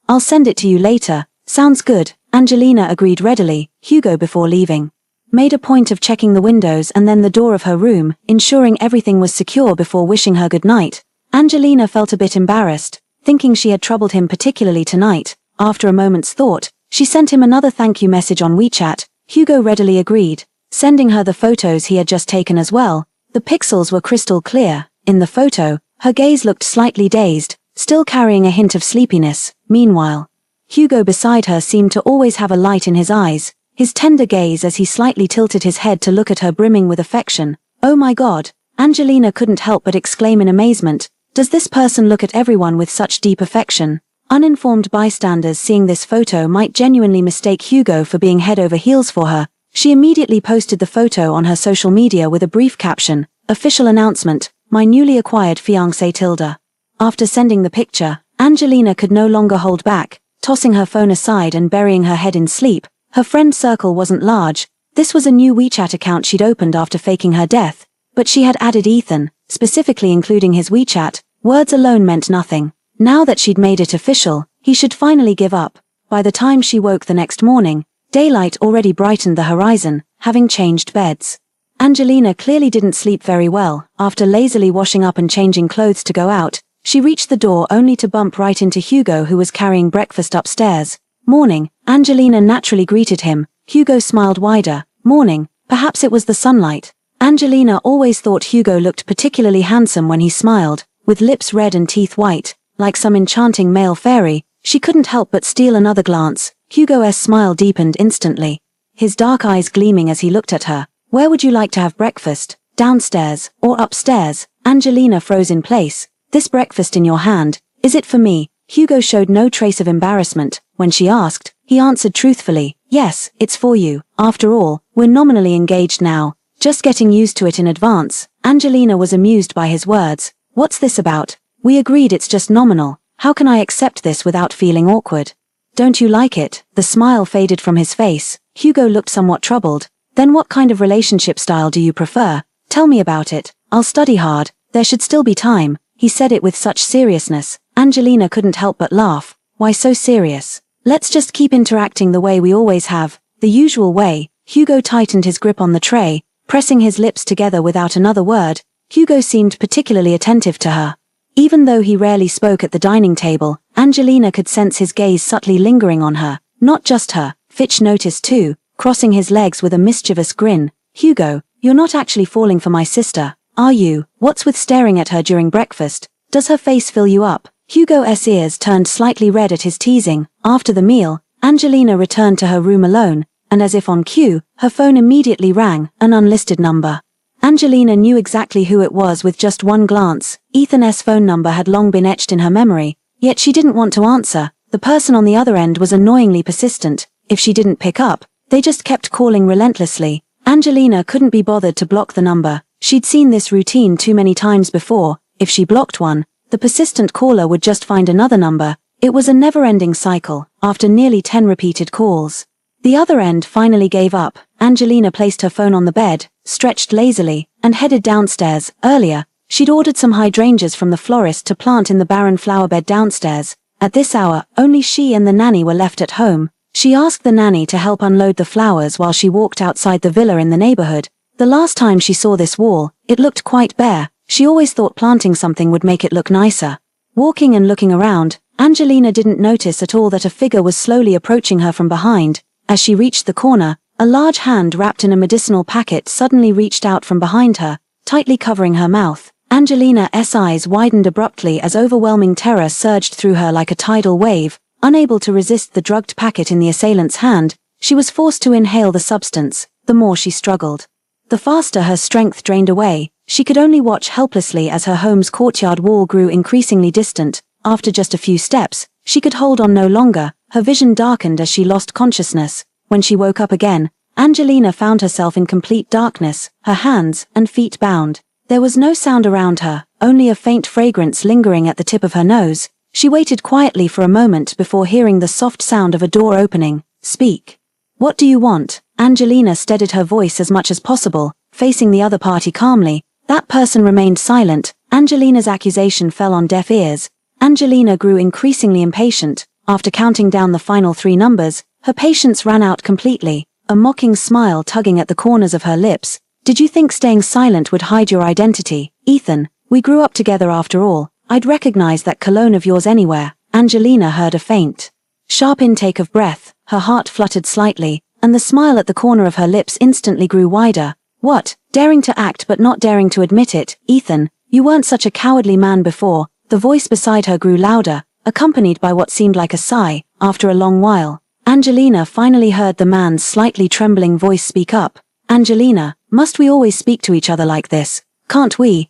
I'll send it to you later. Sounds good, Angelina agreed readily. Hugo, before leaving, made a point of checking the windows and then the door of her room, ensuring everything was secure before wishing her good night. Angelina felt a bit embarrassed, thinking she had troubled him particularly tonight. After a moment's thought, she sent him another thank you message on WeChat. Hugo readily agreed, sending her the photos he had just taken as well. The pixels were crystal clear. In the photo, her gaze looked slightly dazed, still carrying a hint of sleepiness. Meanwhile, Hugo beside her seemed to always have a light in his eyes, his tender gaze as he slightly tilted his head to look at her, brimming with affection. Oh my God, Angelina couldn't help but exclaim in amazement. Does this person look at everyone with such deep affection? Uninformed bystanders seeing this photo might genuinely mistake Hugo for being head over heels for her. She immediately posted the photo on her social media with a brief caption, "Official announcement, my newly acquired fiancé Tilda." After sending the picture, Angelina could no longer hold back, tossing her phone aside and burying her head in sleep. Her friend circle wasn't large. This was a new WeChat account she'd opened after faking her death, but she had added Ethan, specifically including his WeChat. Words alone meant nothing. Now that she'd made it official, he should finally give up. By the time she woke the next morning, daylight already brightened the horizon, having changed beds. Angelina clearly didn't sleep very well. After lazily washing up and changing clothes to go out, she reached the door only to bump right into Hugo, who was carrying breakfast upstairs. Morning, Angelina naturally greeted him. Hugo smiled wider. Morning, perhaps it was the sunlight. Angelina always thought Hugo looked particularly handsome when he smiled, with lips red and teeth white, like some enchanting male fairy. She couldn't help but steal another glance. Hugo's smile deepened instantly, his dark eyes gleaming as he looked at her. Where would you like to have breakfast? Downstairs or upstairs? Angelina froze in place. This breakfast in your hand, is it for me? Hugo showed no trace of embarrassment. When she asked, he answered truthfully, yes, it's for you. After all, we're nominally engaged now. Just getting used to it in advance. Angelina was amused by his words. What's this about? We agreed it's just nominal. How can I accept this without feeling awkward? Don't you like it? The smile faded from his face. Hugo looked somewhat troubled. Then what kind of relationship style do you prefer? Tell me about it. I'll study hard. There should still be time. He said it with such seriousness. Angelina couldn't help but laugh. Why so serious? Let's just keep interacting the way we always have. The usual way. Hugo tightened his grip on the tray, pressing his lips together without another word. Hugo seemed particularly attentive to her. Even though he rarely spoke at the dining table, Angelina could sense his gaze subtly lingering on her. Not just her, Fitch noticed too, crossing his legs with a mischievous grin. Hugo, you're not actually falling for my sister, are you? What's with staring at her during breakfast? Does her face fill you up? Hugo's ears turned slightly red at his teasing. After the meal, Angelina returned to her room alone, and as if on cue, her phone immediately rang, an unlisted number. Angelina knew exactly who it was with just one glance. Ethan's phone number had long been etched in her memory, yet she didn't want to answer. The person on the other end was annoyingly persistent. If she didn't pick up, they just kept calling relentlessly. Angelina couldn't be bothered to block the number. She'd seen this routine too many times before. If she blocked one, the persistent caller would just find another number. It was a never-ending cycle. After nearly 10 repeated calls, the other end finally gave up. Angelina placed her phone on the bed, stretched lazily, and headed downstairs. Earlier, she'd ordered some hydrangeas from the florist to plant in the barren flowerbed downstairs. At this hour, only she and the nanny were left at home. She asked the nanny to help unload the flowers while she walked outside the villa in the neighborhood. The last time she saw this wall, it looked quite bare. She always thought planting something would make it look nicer. Walking and looking around, Angelina didn't notice at all that a figure was slowly approaching her from behind. As she reached the corner, a large hand wrapped in a medicinal packet suddenly reached out from behind her, tightly covering her mouth. Angelina's eyes widened abruptly as overwhelming terror surged through her like a tidal wave. Unable to resist the drugged packet in the assailant's hand, she was forced to inhale the substance. The more she struggled, the faster her strength drained away. She could only watch helplessly as her home's courtyard wall grew increasingly distant. After just a few steps, she could hold on no longer. Her vision darkened as she lost consciousness. When she woke up again, Angelina found herself in complete darkness, her hands and feet bound. There was no sound around her, only a faint fragrance lingering at the tip of her nose. She waited quietly for a moment before hearing the soft sound of a door opening. "Speak. What do you want?" Angelina steadied her voice as much as possible, facing the other party calmly. That person remained silent. Angelina's accusation fell on deaf ears. Angelina grew increasingly impatient. After counting down the final 3 numbers, her patience ran out completely, a mocking smile tugging at the corners of her lips. "Did you think staying silent would hide your identity, Ethan? We grew up together after all. I'd recognize that cologne of yours anywhere." Angelina heard a faint, sharp intake of breath, her heart fluttered slightly, and the smile at the corner of her lips instantly grew wider. "What? Daring to act but not daring to admit it, Ethan? You weren't such a cowardly man before." The voice beside her grew louder, accompanied by what seemed like a sigh. After a long while, Angelina finally heard the man's slightly trembling voice speak up. "Angelina, must we always speak to each other like this? Can't we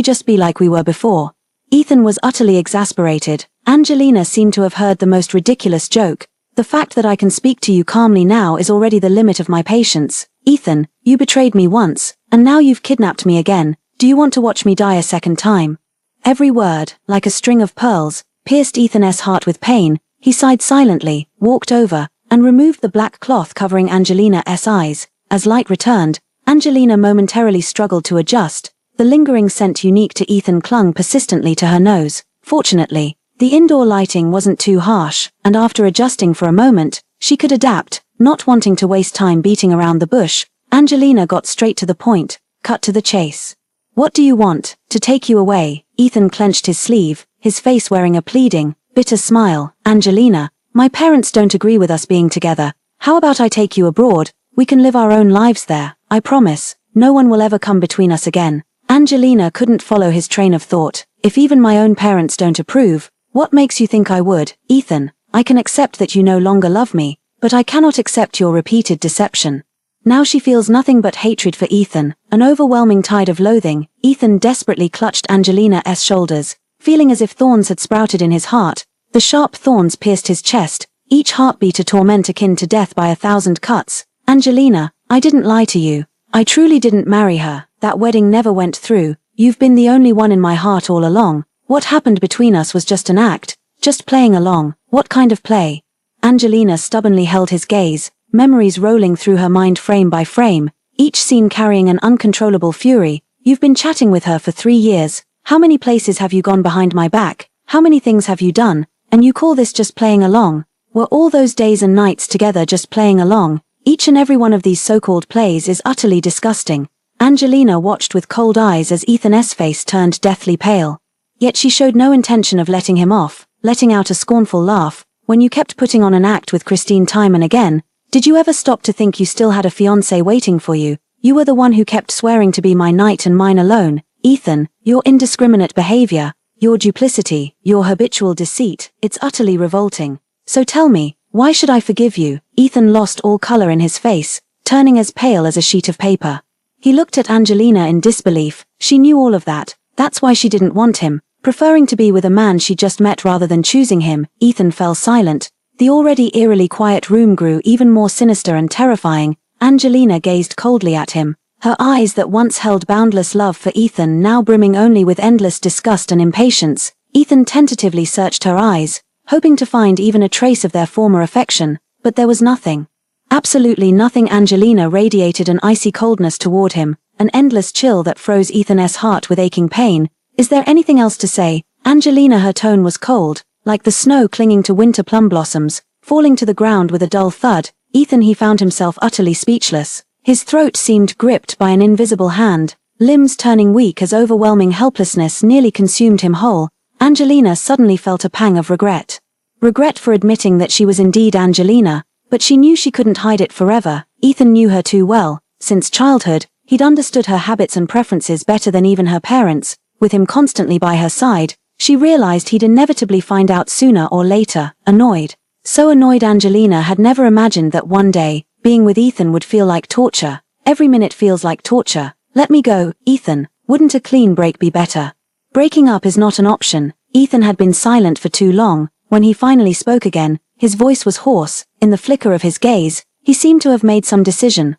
just be like we were before?" Ethan was utterly exasperated. Angelina seemed to have heard the most ridiculous joke. "The fact that I can speak to you calmly now is already the limit of my patience. Ethan, you betrayed me once, and now you've kidnapped me again. Do you want to watch me die a second time?" Every word, like a string of pearls, pierced Ethan's heart with pain. He sighed silently, walked over, and removed the black cloth covering Angelina's eyes. As light returned, Angelina momentarily struggled to adjust. The lingering scent unique to Ethan clung persistently to her nose. Fortunately, the indoor lighting wasn't too harsh, and after adjusting for a moment, she could adapt. Not wanting to waste time beating around the bush, Angelina got straight to the point, cut to the chase. "What do you want? To take you away?" Ethan clenched his sleeve, his face wearing a pleading, bitter smile. "Angelina, my parents don't agree with us being together. How about I take you abroad? We can live our own lives there. I promise, no one will ever come between us again." Angelina couldn't follow his train of thought. "If even my own parents don't approve, what makes you think I would? Ethan, I can accept that you no longer love me, but I cannot accept your repeated deception." Now she feels nothing but hatred for Ethan, an overwhelming tide of loathing. Ethan desperately clutched Angelina's shoulders, feeling as if thorns had sprouted in his heart. The sharp thorns pierced his chest, each heartbeat a torment akin to death by 1,000 cuts. "Angelina, I didn't lie to you. I truly didn't marry her. That wedding never went through. You've been the only one in my heart all along. What happened between us was just an act, just playing along." "What kind of play?" Angelina stubbornly held his gaze, memories rolling through her mind frame by frame, each scene carrying an uncontrollable fury. "You've been chatting with her for 3 years. How many places have you gone behind my back? How many things have you done? And you call this just playing along? Were all those days and nights together just playing along? Each and every one of these so-called plays is utterly disgusting." Angelina watched with cold eyes as Ethan's face turned deathly pale. Yet she showed no intention of letting him off, letting out a scornful laugh. "When you kept putting on an act with Christine time and again, did you ever stop to think you still had a fiancé waiting for you? You were the one who kept swearing to be my knight and mine alone. Ethan, your indiscriminate behavior, your duplicity, your habitual deceit, it's utterly revolting. So tell me, why should I forgive you?" Ethan lost all color in his face, turning as pale as a sheet of paper. He looked at Angelina in disbelief. She knew all of that. That's why she didn't want him, preferring to be with a man she just met rather than choosing him. Ethan fell silent. The already eerily quiet room grew even more sinister and terrifying. Angelina gazed coldly at him, her eyes that once held boundless love for Ethan now brimming only with endless disgust and impatience. Ethan tentatively searched her eyes, hoping to find even a trace of their former affection, but there was nothing. Absolutely nothing. Angelina radiated an icy coldness toward him, an endless chill that froze Ethan's heart with aching pain. "Is there anything else to say?" Angelina, her tone was cold, like the snow clinging to winter plum blossoms, falling to the ground with a dull thud. Ethan, he found himself utterly speechless. His throat seemed gripped by an invisible hand, limbs turning weak as overwhelming helplessness nearly consumed him whole. Angelina suddenly felt a pang of regret. Regret for admitting that she was indeed Angelina, but she knew she couldn't hide it forever. Ethan knew her too well. Since childhood, he'd understood her habits and preferences better than even her parents. With him constantly by her side, she realized he'd inevitably find out sooner or later. Annoyed. So annoyed. Angelina had never imagined that one day, being with Ethan would feel like torture. Every minute feels like torture. "Let me go, Ethan. Wouldn't a clean break be better?" Breaking up is not an option. Ethan had been silent for too long. When he finally spoke again, his voice was hoarse. In the flicker of his gaze, he seemed to have made some decision.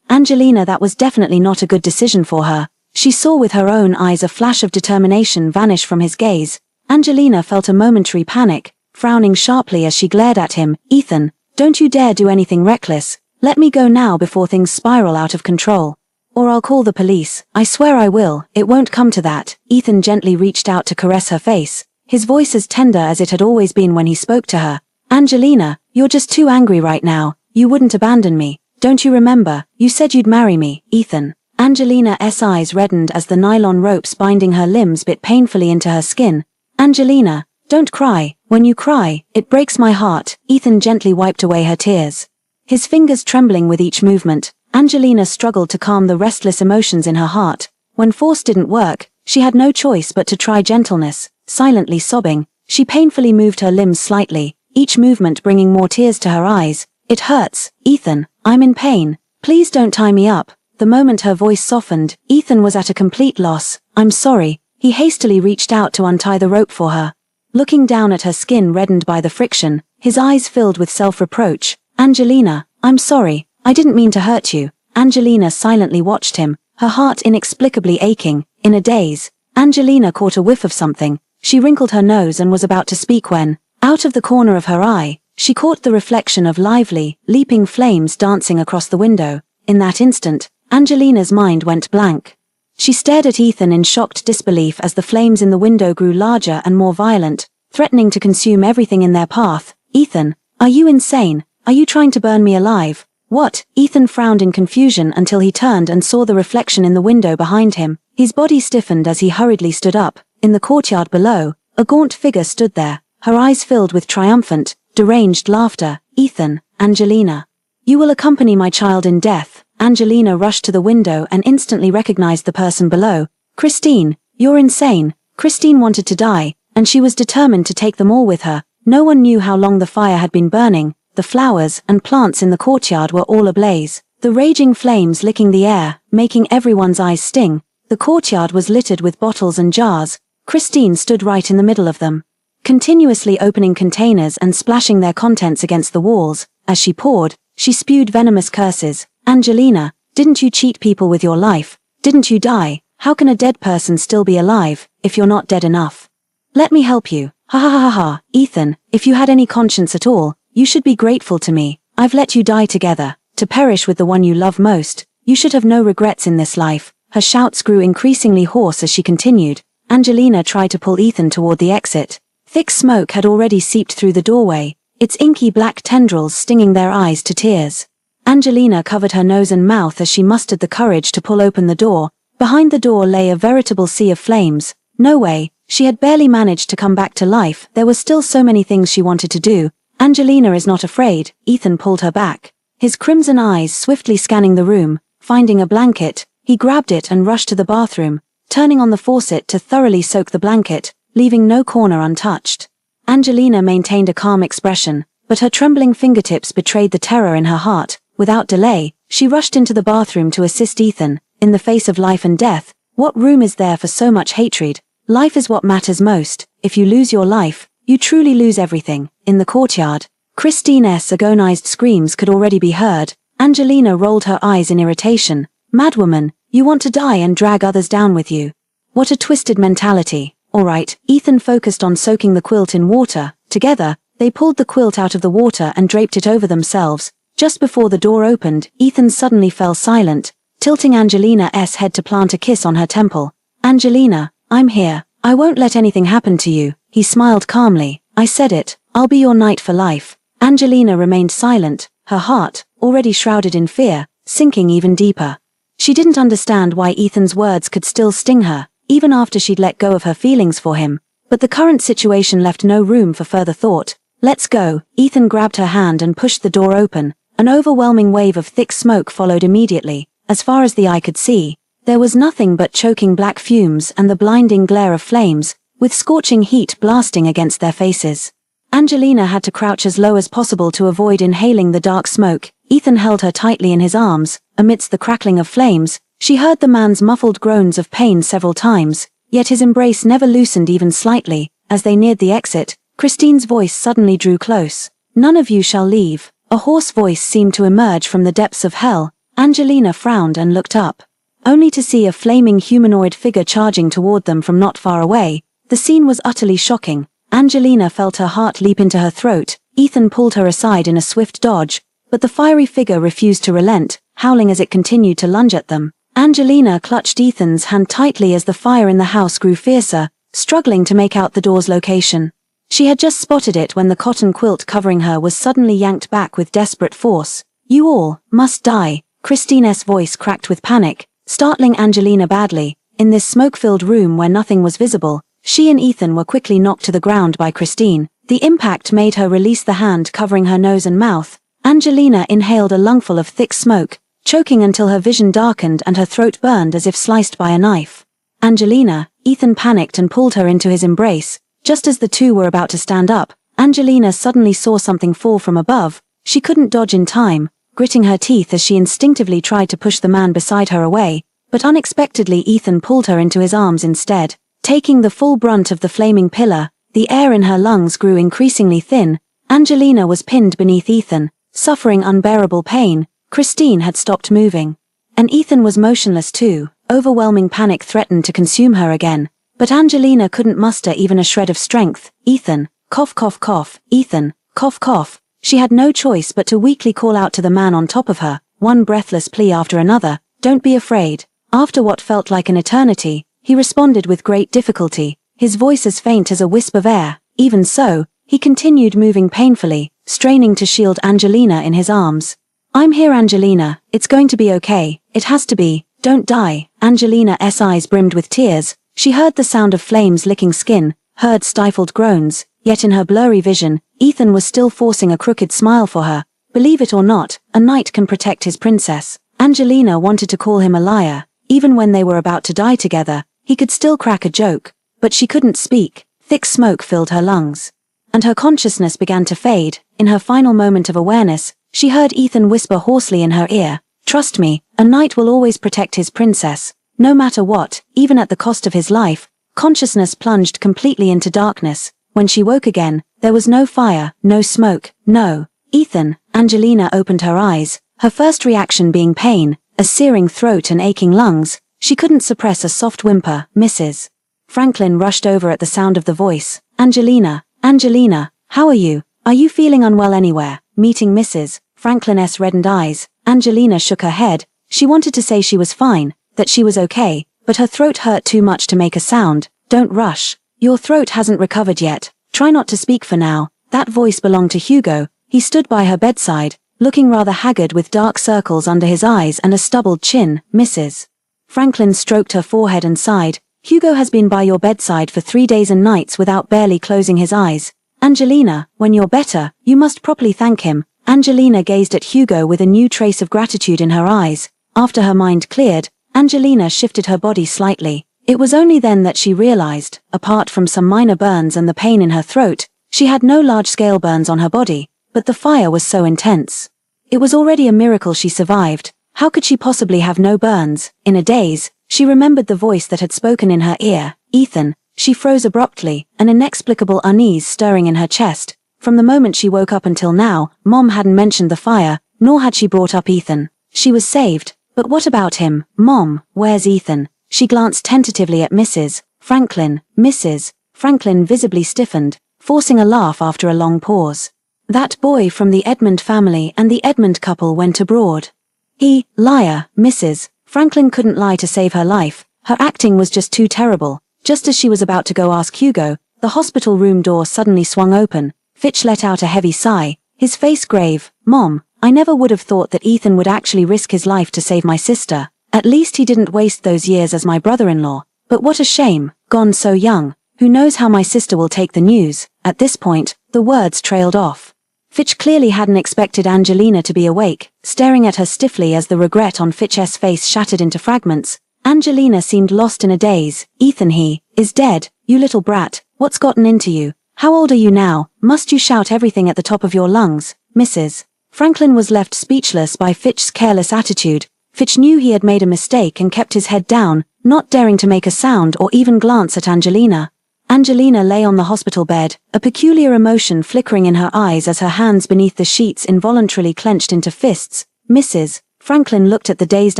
Angelina, that was definitely not a good decision for her. She saw with her own eyes a flash of determination vanish from his gaze. Angelina felt a momentary panic, frowning sharply as she glared at him. "Ethan, don't you dare do anything reckless. Let me go now before things spiral out of control. Or I'll call the police. I swear I will. It won't come to that." Ethan gently reached out to caress her face, his voice as tender as it had always been when he spoke to her. "Angelina, you're just too angry right now. You wouldn't abandon me. Don't you remember? You said you'd marry me, Ethan." Angelina's eyes reddened as the nylon ropes binding her limbs bit painfully into her skin. "Angelina, don't cry. When you cry, it breaks my heart." Ethan gently wiped away her tears, his fingers trembling with each movement. Angelina struggled to calm the restless emotions in her heart. When force didn't work, she had no choice but to try gentleness. Silently sobbing, she painfully moved her limbs slightly, each movement bringing more tears to her eyes. "It hurts, Ethan. I'm in pain. Please don't tie me up." The moment her voice softened, Ethan was at a complete loss. "I'm sorry." He hastily reached out to untie the rope for her. Looking down at her skin reddened by the friction, his eyes filled with self-reproach. "Angelina, I'm sorry. I didn't mean to hurt you." Angelina silently watched him, her heart inexplicably aching. In a daze, Angelina caught a whiff of something. She wrinkled her nose and was about to speak when, out of the corner of her eye, she caught the reflection of lively, leaping flames dancing across the window. In that instant, Angelina's mind went blank. She stared at Ethan in shocked disbelief as the flames in the window grew larger and more violent, threatening to consume everything in their path. "Ethan, are you insane? Are you trying to burn me alive?" "What?" Ethan frowned in confusion until he turned and saw the reflection in the window behind him. His body stiffened as he hurriedly stood up. In the courtyard below, a gaunt figure stood there, her eyes filled with triumphant, deranged laughter. "Ethan, Angelina. You will accompany my child in death." Angelina rushed to the window and instantly recognized the person below. "Christine, you're insane." Christine wanted to die, and she was determined to take them all with her. No one knew how long the fire had been burning. The flowers and plants in the courtyard were all ablaze, the raging flames licking the air, making everyone's eyes sting. The courtyard was littered with bottles and jars. Christine stood right in the middle of them, continuously opening containers and splashing their contents against the walls. As she poured, she spewed venomous curses. "Angelina, didn't you cheat people with your life? Didn't you die? How can a dead person still be alive, if you're not dead enough? Let me help you." "Ha ha ha ha ha. Ethan, if you had any conscience at all, you should be grateful to me. I've let you die together, to perish with the one you love most. You should have no regrets in this life." Her shouts grew increasingly hoarse as she continued. Angelina tried to pull Ethan toward the exit. Thick smoke had already seeped through the doorway, its inky black tendrils stinging their eyes to tears. Angelina covered her nose and mouth as she mustered the courage to pull open the door. Behind the door lay a veritable sea of flames. No way, she had barely managed to come back to life. There were still so many things she wanted to do. "Angelina is not afraid." Ethan pulled her back, his crimson eyes swiftly scanning the room. Finding a blanket, he grabbed it and rushed to the bathroom, turning on the faucet to thoroughly soak the blanket, leaving no corner untouched. Angelina maintained a calm expression, but her trembling fingertips betrayed the terror in her heart. Without delay, she rushed into the bathroom to assist Ethan. In the face of life and death, what room is there for so much hatred? Life is what matters most. If you lose your life, you truly lose everything. In the courtyard, Christine's agonized screams could already be heard. Angelina rolled her eyes in irritation. "Madwoman, you want to die and drag others down with you. What a twisted mentality." "All right." Ethan focused on soaking the quilt in water. Together, they pulled the quilt out of the water and draped it over themselves. Just before the door opened, Ethan suddenly fell silent, tilting Angelina's head to plant a kiss on her temple. "Angelina, I'm here. I won't let anything happen to you." He smiled calmly. "I said it. I'll be your knight for life." Angelina remained silent, her heart, already shrouded in fear, sinking even deeper. She didn't understand why Ethan's words could still sting her, even after she'd let go of her feelings for him. But the current situation left no room for further thought. "Let's go." Ethan grabbed her hand and pushed the door open. An overwhelming wave of thick smoke followed immediately. As far as the eye could see, there was nothing but choking black fumes and the blinding glare of flames, with scorching heat blasting against their faces. Angelina had to crouch as low as possible to avoid inhaling the dark smoke. Ethan held her tightly in his arms. Amidst the crackling of flames, she heard the man's muffled groans of pain several times, yet his embrace never loosened even slightly. As they neared the exit, Christine's voice suddenly drew close. "None of you shall leave." A hoarse voice seemed to emerge from the depths of hell. Angelina frowned and looked up, only to see a flaming humanoid figure charging toward them from not far away. The scene was utterly shocking. Angelina felt her heart leap into her throat. Ethan pulled her aside in a swift dodge, but the fiery figure refused to relent, howling as it continued to lunge at them. Angelina clutched Ethan's hand tightly as the fire in the house grew fiercer, struggling to make out the door's location. She had just spotted it when the cotton quilt covering her was suddenly yanked back with desperate force. "You all must die," Christine's voice cracked with panic, startling Angelina badly. In this smoke-filled room where nothing was visible, she and Ethan were quickly knocked to the ground by Christine. The impact made her release the hand covering her nose and mouth. Angelina inhaled a lungful of thick smoke, choking until her vision darkened and her throat burned as if sliced by a knife. "Angelina," Ethan panicked and pulled her into his embrace. Just as the two were about to stand up, Angelina suddenly saw something fall from above. She couldn't dodge in time, gritting her teeth as she instinctively tried to push the man beside her away, but unexpectedly Ethan pulled her into his arms instead. Taking the full brunt of the flaming pillar, the air in her lungs grew increasingly thin. Angelina was pinned beneath Ethan, suffering unbearable pain. Christine had stopped moving. And Ethan was motionless too. Overwhelming panic threatened to consume her again. But Angelina couldn't muster even a shred of strength. "Ethan, cough cough cough, Ethan, cough cough." She had no choice but to weakly call out to the man on top of her, one breathless plea after another, "Don't be afraid." After what felt like an eternity, he responded with great difficulty, his voice as faint as a wisp of air. Even so, he continued moving painfully, straining to shield Angelina in his arms. "I'm here, Angelina, it's going to be okay, it has to be, don't die." Angelina's eyes brimmed with tears. She heard the sound of flames licking skin, heard stifled groans, yet in her blurry vision, Ethan was still forcing a crooked smile for her. Believe it or not, a knight can protect his princess. Angelina wanted to call him a liar. Even when they were about to die together, he could still crack a joke. But she couldn't speak. Thick smoke filled her lungs. And her consciousness began to fade. In her final moment of awareness, she heard Ethan whisper hoarsely in her ear, "Trust me, a knight will always protect his princess, no matter what, even at the cost of his life." Consciousness plunged completely into darkness. When she woke again, there was no fire, no smoke, no Ethan. Angelina opened her eyes, her first reaction being pain, a searing throat and aching lungs. She couldn't suppress a soft whimper. "Mrs. Franklin rushed over at the sound of the voice. "Angelina, Angelina, how are you? Are you feeling unwell anywhere?" Meeting Mrs. Franklin's reddened eyes, Angelina shook her head. She wanted to say she was fine, that she was okay, but her throat hurt too much to make a sound. "Don't rush. Your throat hasn't recovered yet. Try not to speak for now." That voice belonged to Hugo. He stood by her bedside, looking rather haggard with dark circles under his eyes and a stubbled chin. Mrs. Franklin stroked her forehead and sighed. "Hugo has been by your bedside for 3 days and nights without barely closing his eyes. Angelina, when you're better, you must properly thank him." Angelina gazed at Hugo with a new trace of gratitude in her eyes. After her mind cleared, Angelina shifted her body slightly. It was only then that she realized, apart from some minor burns and the pain in her throat, she had no large-scale burns on her body, but the fire was so intense. It was already a miracle she survived. How could she possibly have no burns? In a daze, she remembered the voice that had spoken in her ear. "Ethan." She froze abruptly, an inexplicable unease stirring in her chest. From the moment she woke up until now, Mom hadn't mentioned the fire, nor had she brought up Ethan. She was saved, but what about him? "Mom, where's Ethan?" She glanced tentatively at Mrs. Franklin. Mrs. Franklin visibly stiffened, forcing a laugh after a long pause. "That boy from the Edmund family and the Edmund couple went abroad." "He, liar." Mrs. Franklin couldn't lie to save her life. Her acting was just too terrible. Just as she was about to go ask Hugo, the hospital room door suddenly swung open. Fitch let out a heavy sigh, his face grave. "Mom, I never would have thought that Ethan would actually risk his life to save my sister. At least he didn't waste those years as my brother-in-law. But what a shame, gone so young. Who knows how my sister will take the news." At this point, the words trailed off. Fitch clearly hadn't expected Angelina to be awake, staring at her stiffly as the regret on Fitch's face shattered into fragments. Angelina seemed lost in a daze. "Ethan, he is dead, you little brat. What's gotten into you? How old are you now? Must you shout everything at the top of your lungs?" Mrs. Franklin was left speechless by Fitch's careless attitude. Fitch knew he had made a mistake and kept his head down, not daring to make a sound or even glance at Angelina. Angelina lay on the hospital bed, a peculiar emotion flickering in her eyes as her hands beneath the sheets involuntarily clenched into fists. Mrs. Franklin looked at the dazed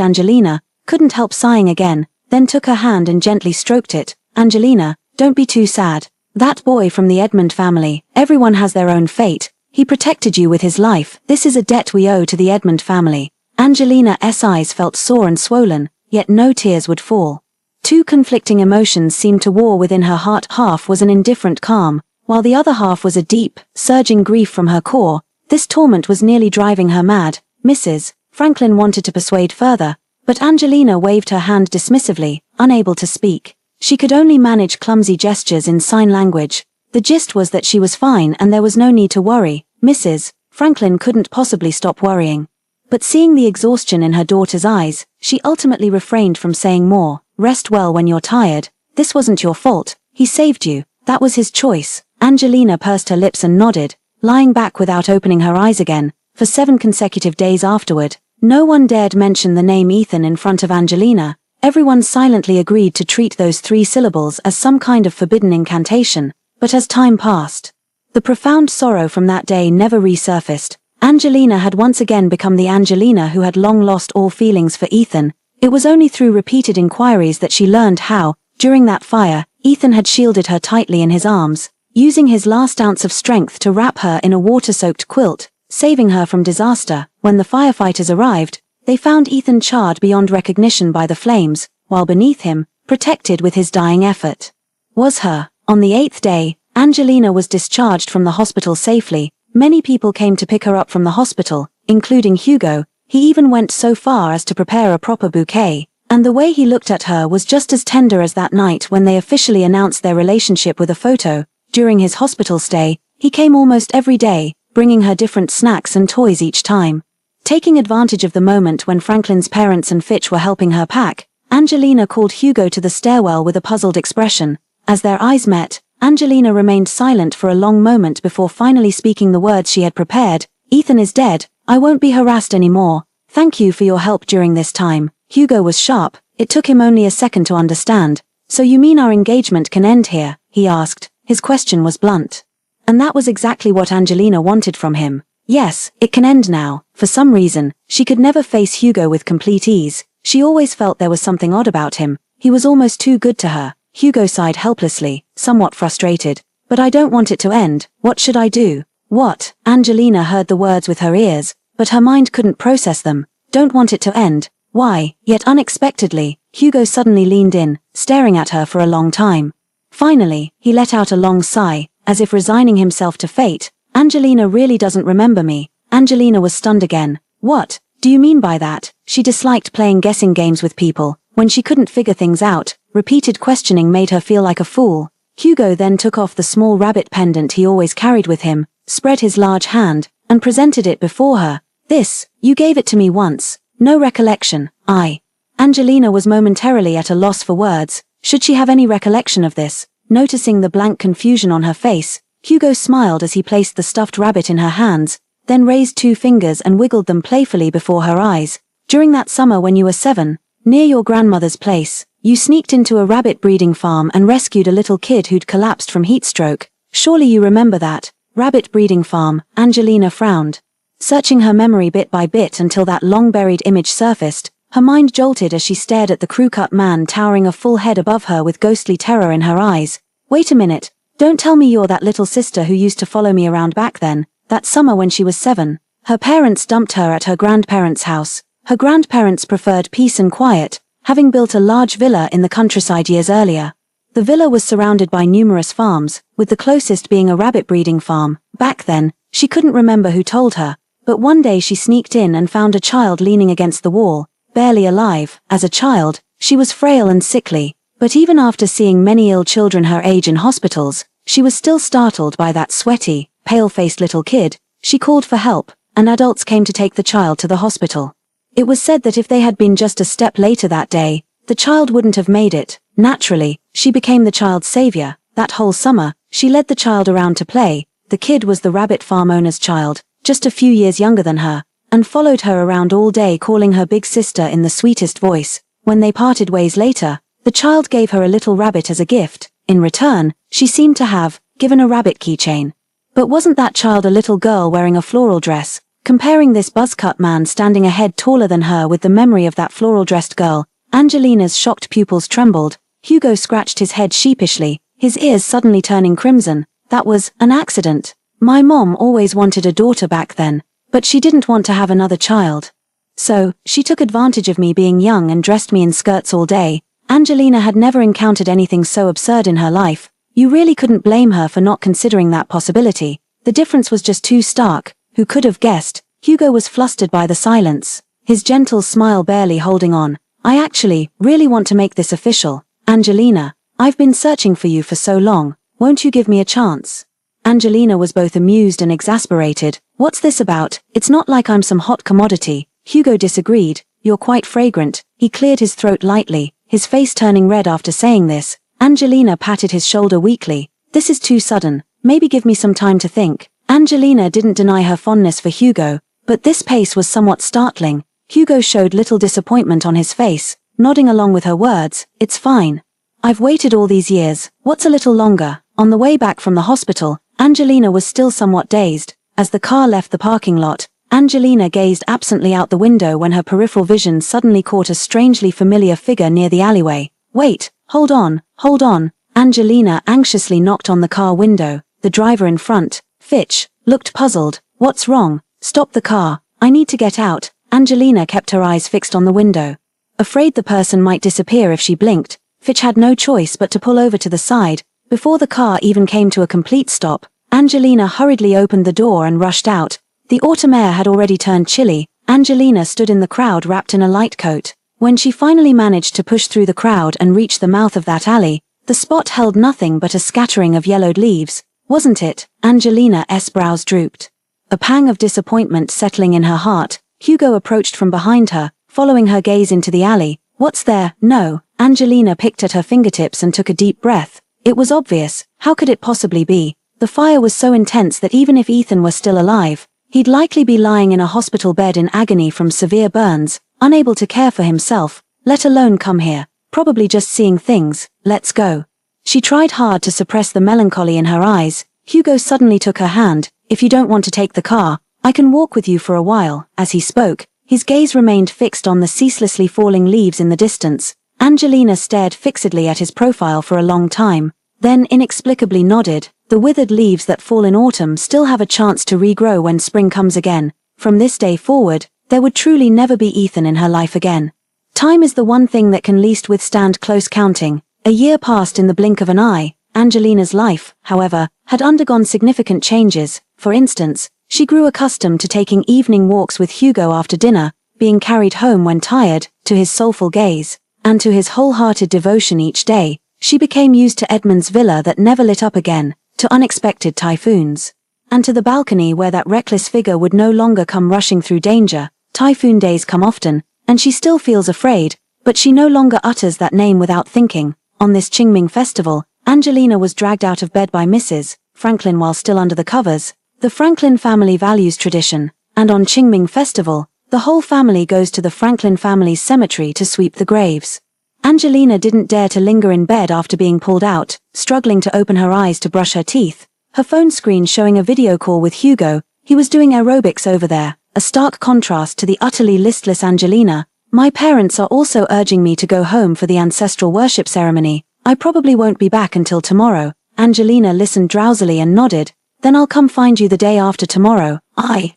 Angelina, couldn't help sighing again, then took her hand and gently stroked it. "Angelina, Don't be too sad. That boy from the Edmund family, everyone has their own fate. He protected you with his life. This is a debt we owe to the Edmund family. Angelina's eyes felt sore and swollen, yet no tears would fall. Two conflicting emotions seemed to war within her heart. Half was an indifferent calm, while the other half was a deep, surging grief from her core. This torment was nearly driving her mad. Mrs. Franklin wanted to persuade further, but Angelina waved her hand dismissively, unable to speak. She could only manage clumsy gestures in sign language. The gist was that she was fine and there was no need to worry. Mrs. Franklin couldn't possibly stop worrying. But seeing the exhaustion in her daughter's eyes, she ultimately refrained from saying more. Rest well when you're tired. This wasn't your fault. He saved you. That was his choice. Angelina pursed her lips and nodded, lying back without opening her eyes again. For 7 consecutive days afterward, no one dared mention the name Ethan in front of Angelina. Everyone silently agreed to treat those 3 syllables as some kind of forbidden incantation. But as time passed, the profound sorrow from that day never resurfaced. Angelina had once again become the Angelina who had long lost all feelings for Ethan. It was only through repeated inquiries that she learned how, during that fire, Ethan had shielded her tightly in his arms, using his last ounce of strength to wrap her in a water-soaked quilt, saving her from disaster. When the firefighters arrived, they found Ethan charred beyond recognition by the flames, while beneath him, protected with his dying effort, was her. On the 8th day, Angelina was discharged from the hospital safely. Many people came to pick her up from the hospital, including Hugo. He even went so far as to prepare a proper bouquet, and the way he looked at her was just as tender as that night when they officially announced their relationship with a photo. During his hospital stay, he came almost every day, bringing her different snacks and toys each time. Taking advantage of the moment when Franklin's parents and Fitch were helping her pack, Angelina called Hugo to the stairwell with a puzzled expression. As their eyes met, Angelina remained silent for a long moment before finally speaking the words she had prepared. Ethan is dead. I won't be harassed anymore. Thank you for your help during this time. Hugo was sharp. It took him only a second to understand. So you mean our engagement can end here? He asked. His question was blunt. And that was exactly what Angelina wanted from him. Yes, it can end now. For some reason, she could never face Hugo with complete ease. She always felt there was something odd about him. He was almost too good to her. Hugo sighed helplessly, somewhat frustrated. But I don't want it to end. What should I do? What? Angelina heard the words with her ears, but her mind couldn't process them. Don't want it to end. Why? Yet unexpectedly, Hugo suddenly leaned in, staring at her for a long time. Finally, he let out a long sigh, as if resigning himself to fate. Angelina really doesn't remember me. Angelina was stunned again. What do you mean by that? She disliked playing guessing games with people. When she couldn't figure things out, repeated questioning made her feel like a fool. Hugo then took off the small rabbit pendant he always carried with him, spread his large hand, and presented it before her. This, you gave it to me once. No recollection. Angelina was momentarily at a loss for words. Should she have any recollection of this? Noticing the blank confusion on her face, Hugo smiled as he placed the stuffed rabbit in her hands, then raised 2 fingers and wiggled them playfully before her eyes. During that summer when you were 7, near your grandmother's place, you sneaked into a rabbit breeding farm and rescued a little kid who'd collapsed from heatstroke. Surely you remember that. Rabbit breeding farm. Angelina frowned, searching her memory bit by bit until that long-buried image surfaced. Her mind jolted as she stared at the crew-cut man towering a full head above her with ghostly terror in her eyes. Wait a minute. Don't tell me you're that little sister who used to follow me around back then. That summer when she was 7. Her parents dumped her at her grandparents' house. Her grandparents preferred peace and quiet, having built a large villa in the countryside years earlier. The villa was surrounded by numerous farms, with the closest being a rabbit breeding farm. Back then, she couldn't remember who told her, but one day she sneaked in and found a child leaning against the wall, barely alive. As a child, she was frail and sickly, but even after seeing many ill children her age in hospitals, she was still startled by that sweaty, pale-faced little kid. She called for help, and adults came to take the child to the hospital. It was said that if they had been just a step later that day, the child wouldn't have made it. Naturally, she became the child's savior. That whole summer, she led the child around to play. The kid was the rabbit farm owner's child, just a few years younger than her, and followed her around all day calling her big sister in the sweetest voice. When they parted ways later, the child gave her a little rabbit as a gift. In return, she seemed to have given a rabbit keychain. But wasn't that child a little girl wearing a floral dress? Comparing this buzz-cut man standing a head taller than her with the memory of that floral-dressed girl, Angelina's shocked pupils trembled. Hugo scratched his head sheepishly, his ears suddenly turning crimson. That was an accident. My mom always wanted a daughter back then, but she didn't want to have another child. So, she took advantage of me being young and dressed me in skirts all day. Angelina had never encountered anything so absurd in her life. You really couldn't blame her for not considering that possibility. The difference was just too stark. Who could have guessed? Hugo was flustered by the silence, his gentle smile barely holding on. I actually, really want to make this official. Angelina, I've been searching for you for so long. Won't you give me a chance? Angelina was both amused and exasperated. What's this about? It's not like I'm some hot commodity. Hugo disagreed. You're quite fragrant. He cleared his throat lightly, his face turning red after saying this. Angelina patted his shoulder weakly. This is too sudden. Maybe give me some time to think. Angelina didn't deny her fondness for Hugo, but this pace was somewhat startling. Hugo showed little disappointment on his face, nodding along with her words. It's fine. I've waited all these years. What's a little longer? On the way back from the hospital, Angelina was still somewhat dazed. As the car left the parking lot, Angelina gazed absently out the window when her peripheral vision suddenly caught a strangely familiar figure near the alleyway. Wait, hold on. Angelina anxiously knocked on the car window. The driver in front, Fitch, looked puzzled. What's wrong? Stop the car. I need to get out. Angelina kept her eyes fixed on the window. Afraid the person might disappear if she blinked, Fitch had no choice but to pull over to the side. Before the car even came to a complete stop, Angelina hurriedly opened the door and rushed out. The autumn air had already turned chilly. Angelina stood in the crowd wrapped in a light coat. When she finally managed to push through the crowd and reach the mouth of that alley, the spot held nothing but a scattering of yellowed leaves. Wasn't it? Angelina's brows drooped. A pang of disappointment settling in her heart, Hugo approached from behind her, following her gaze into the alley. What's there? No. Angelina picked at her fingertips and took a deep breath. It was obvious. How could it possibly be? The fire was so intense that even if Ethan were still alive, he'd likely be lying in a hospital bed in agony from severe burns, unable to care for himself, let alone come here. Probably just seeing things. Let's go. She tried hard to suppress the melancholy in her eyes. Hugo suddenly took her hand. If you don't want to take the car, I can walk with you for a while. As he spoke, his gaze remained fixed on the ceaselessly falling leaves in the distance. Angelina stared fixedly at his profile for a long time, then inexplicably nodded. The withered leaves that fall in autumn still have a chance to regrow when spring comes again. From this day forward, there would truly never be Ethan in her life again. Time is the one thing that can least withstand close counting. A year passed in the blink of an eye. Angelina's life, however, had undergone significant changes. For instance, she grew accustomed to taking evening walks with Hugo after dinner, being carried home when tired, to his soulful gaze, and to his wholehearted devotion each day. She became used to Edmund's villa that never lit up again, to unexpected typhoons, and to the balcony where that reckless figure would no longer come rushing through danger. Typhoon days come often, and she still feels afraid, but she no longer utters that name without thinking. On this Qingming festival, Angelina was dragged out of bed by Mrs. Franklin while still under the covers. The Franklin family values tradition, and on Qingming festival, the whole family goes to the Franklin family's cemetery to sweep the graves. Angelina didn't dare to linger in bed after being pulled out, struggling to open her eyes to brush her teeth. Her phone screen showing a video call with Hugo. He was doing aerobics over there, a stark contrast to the utterly listless Angelina. My parents are also urging me to go home for the ancestral worship ceremony. I probably won't be back until tomorrow. Angelina listened drowsily and nodded. Then I'll come find you the day after tomorrow.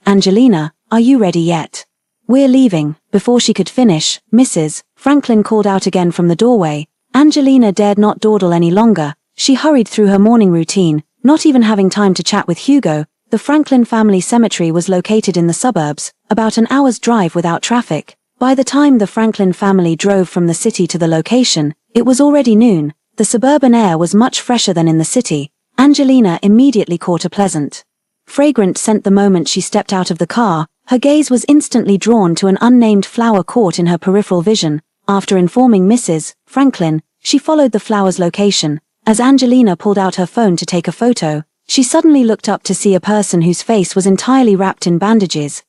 Angelina, are you ready yet? We're leaving. Before she could finish, Mrs. Franklin called out again from the doorway. Angelina dared not dawdle any longer. She hurried through her morning routine, not even having time to chat with Hugo. The Franklin family cemetery was located in the suburbs, about an hour's drive without traffic. By the time the Franklin family drove from the city to the location, it was already noon. The suburban air was much fresher than in the city. Angelina immediately caught a pleasant, fragrant scent the moment she stepped out of the car. Her gaze was instantly drawn to an unnamed flower caught in her peripheral vision. After informing Mrs. Franklin, she followed the flower's location. As Angelina pulled out her phone to take a photo, she suddenly looked up to see a person whose face was entirely wrapped in bandages.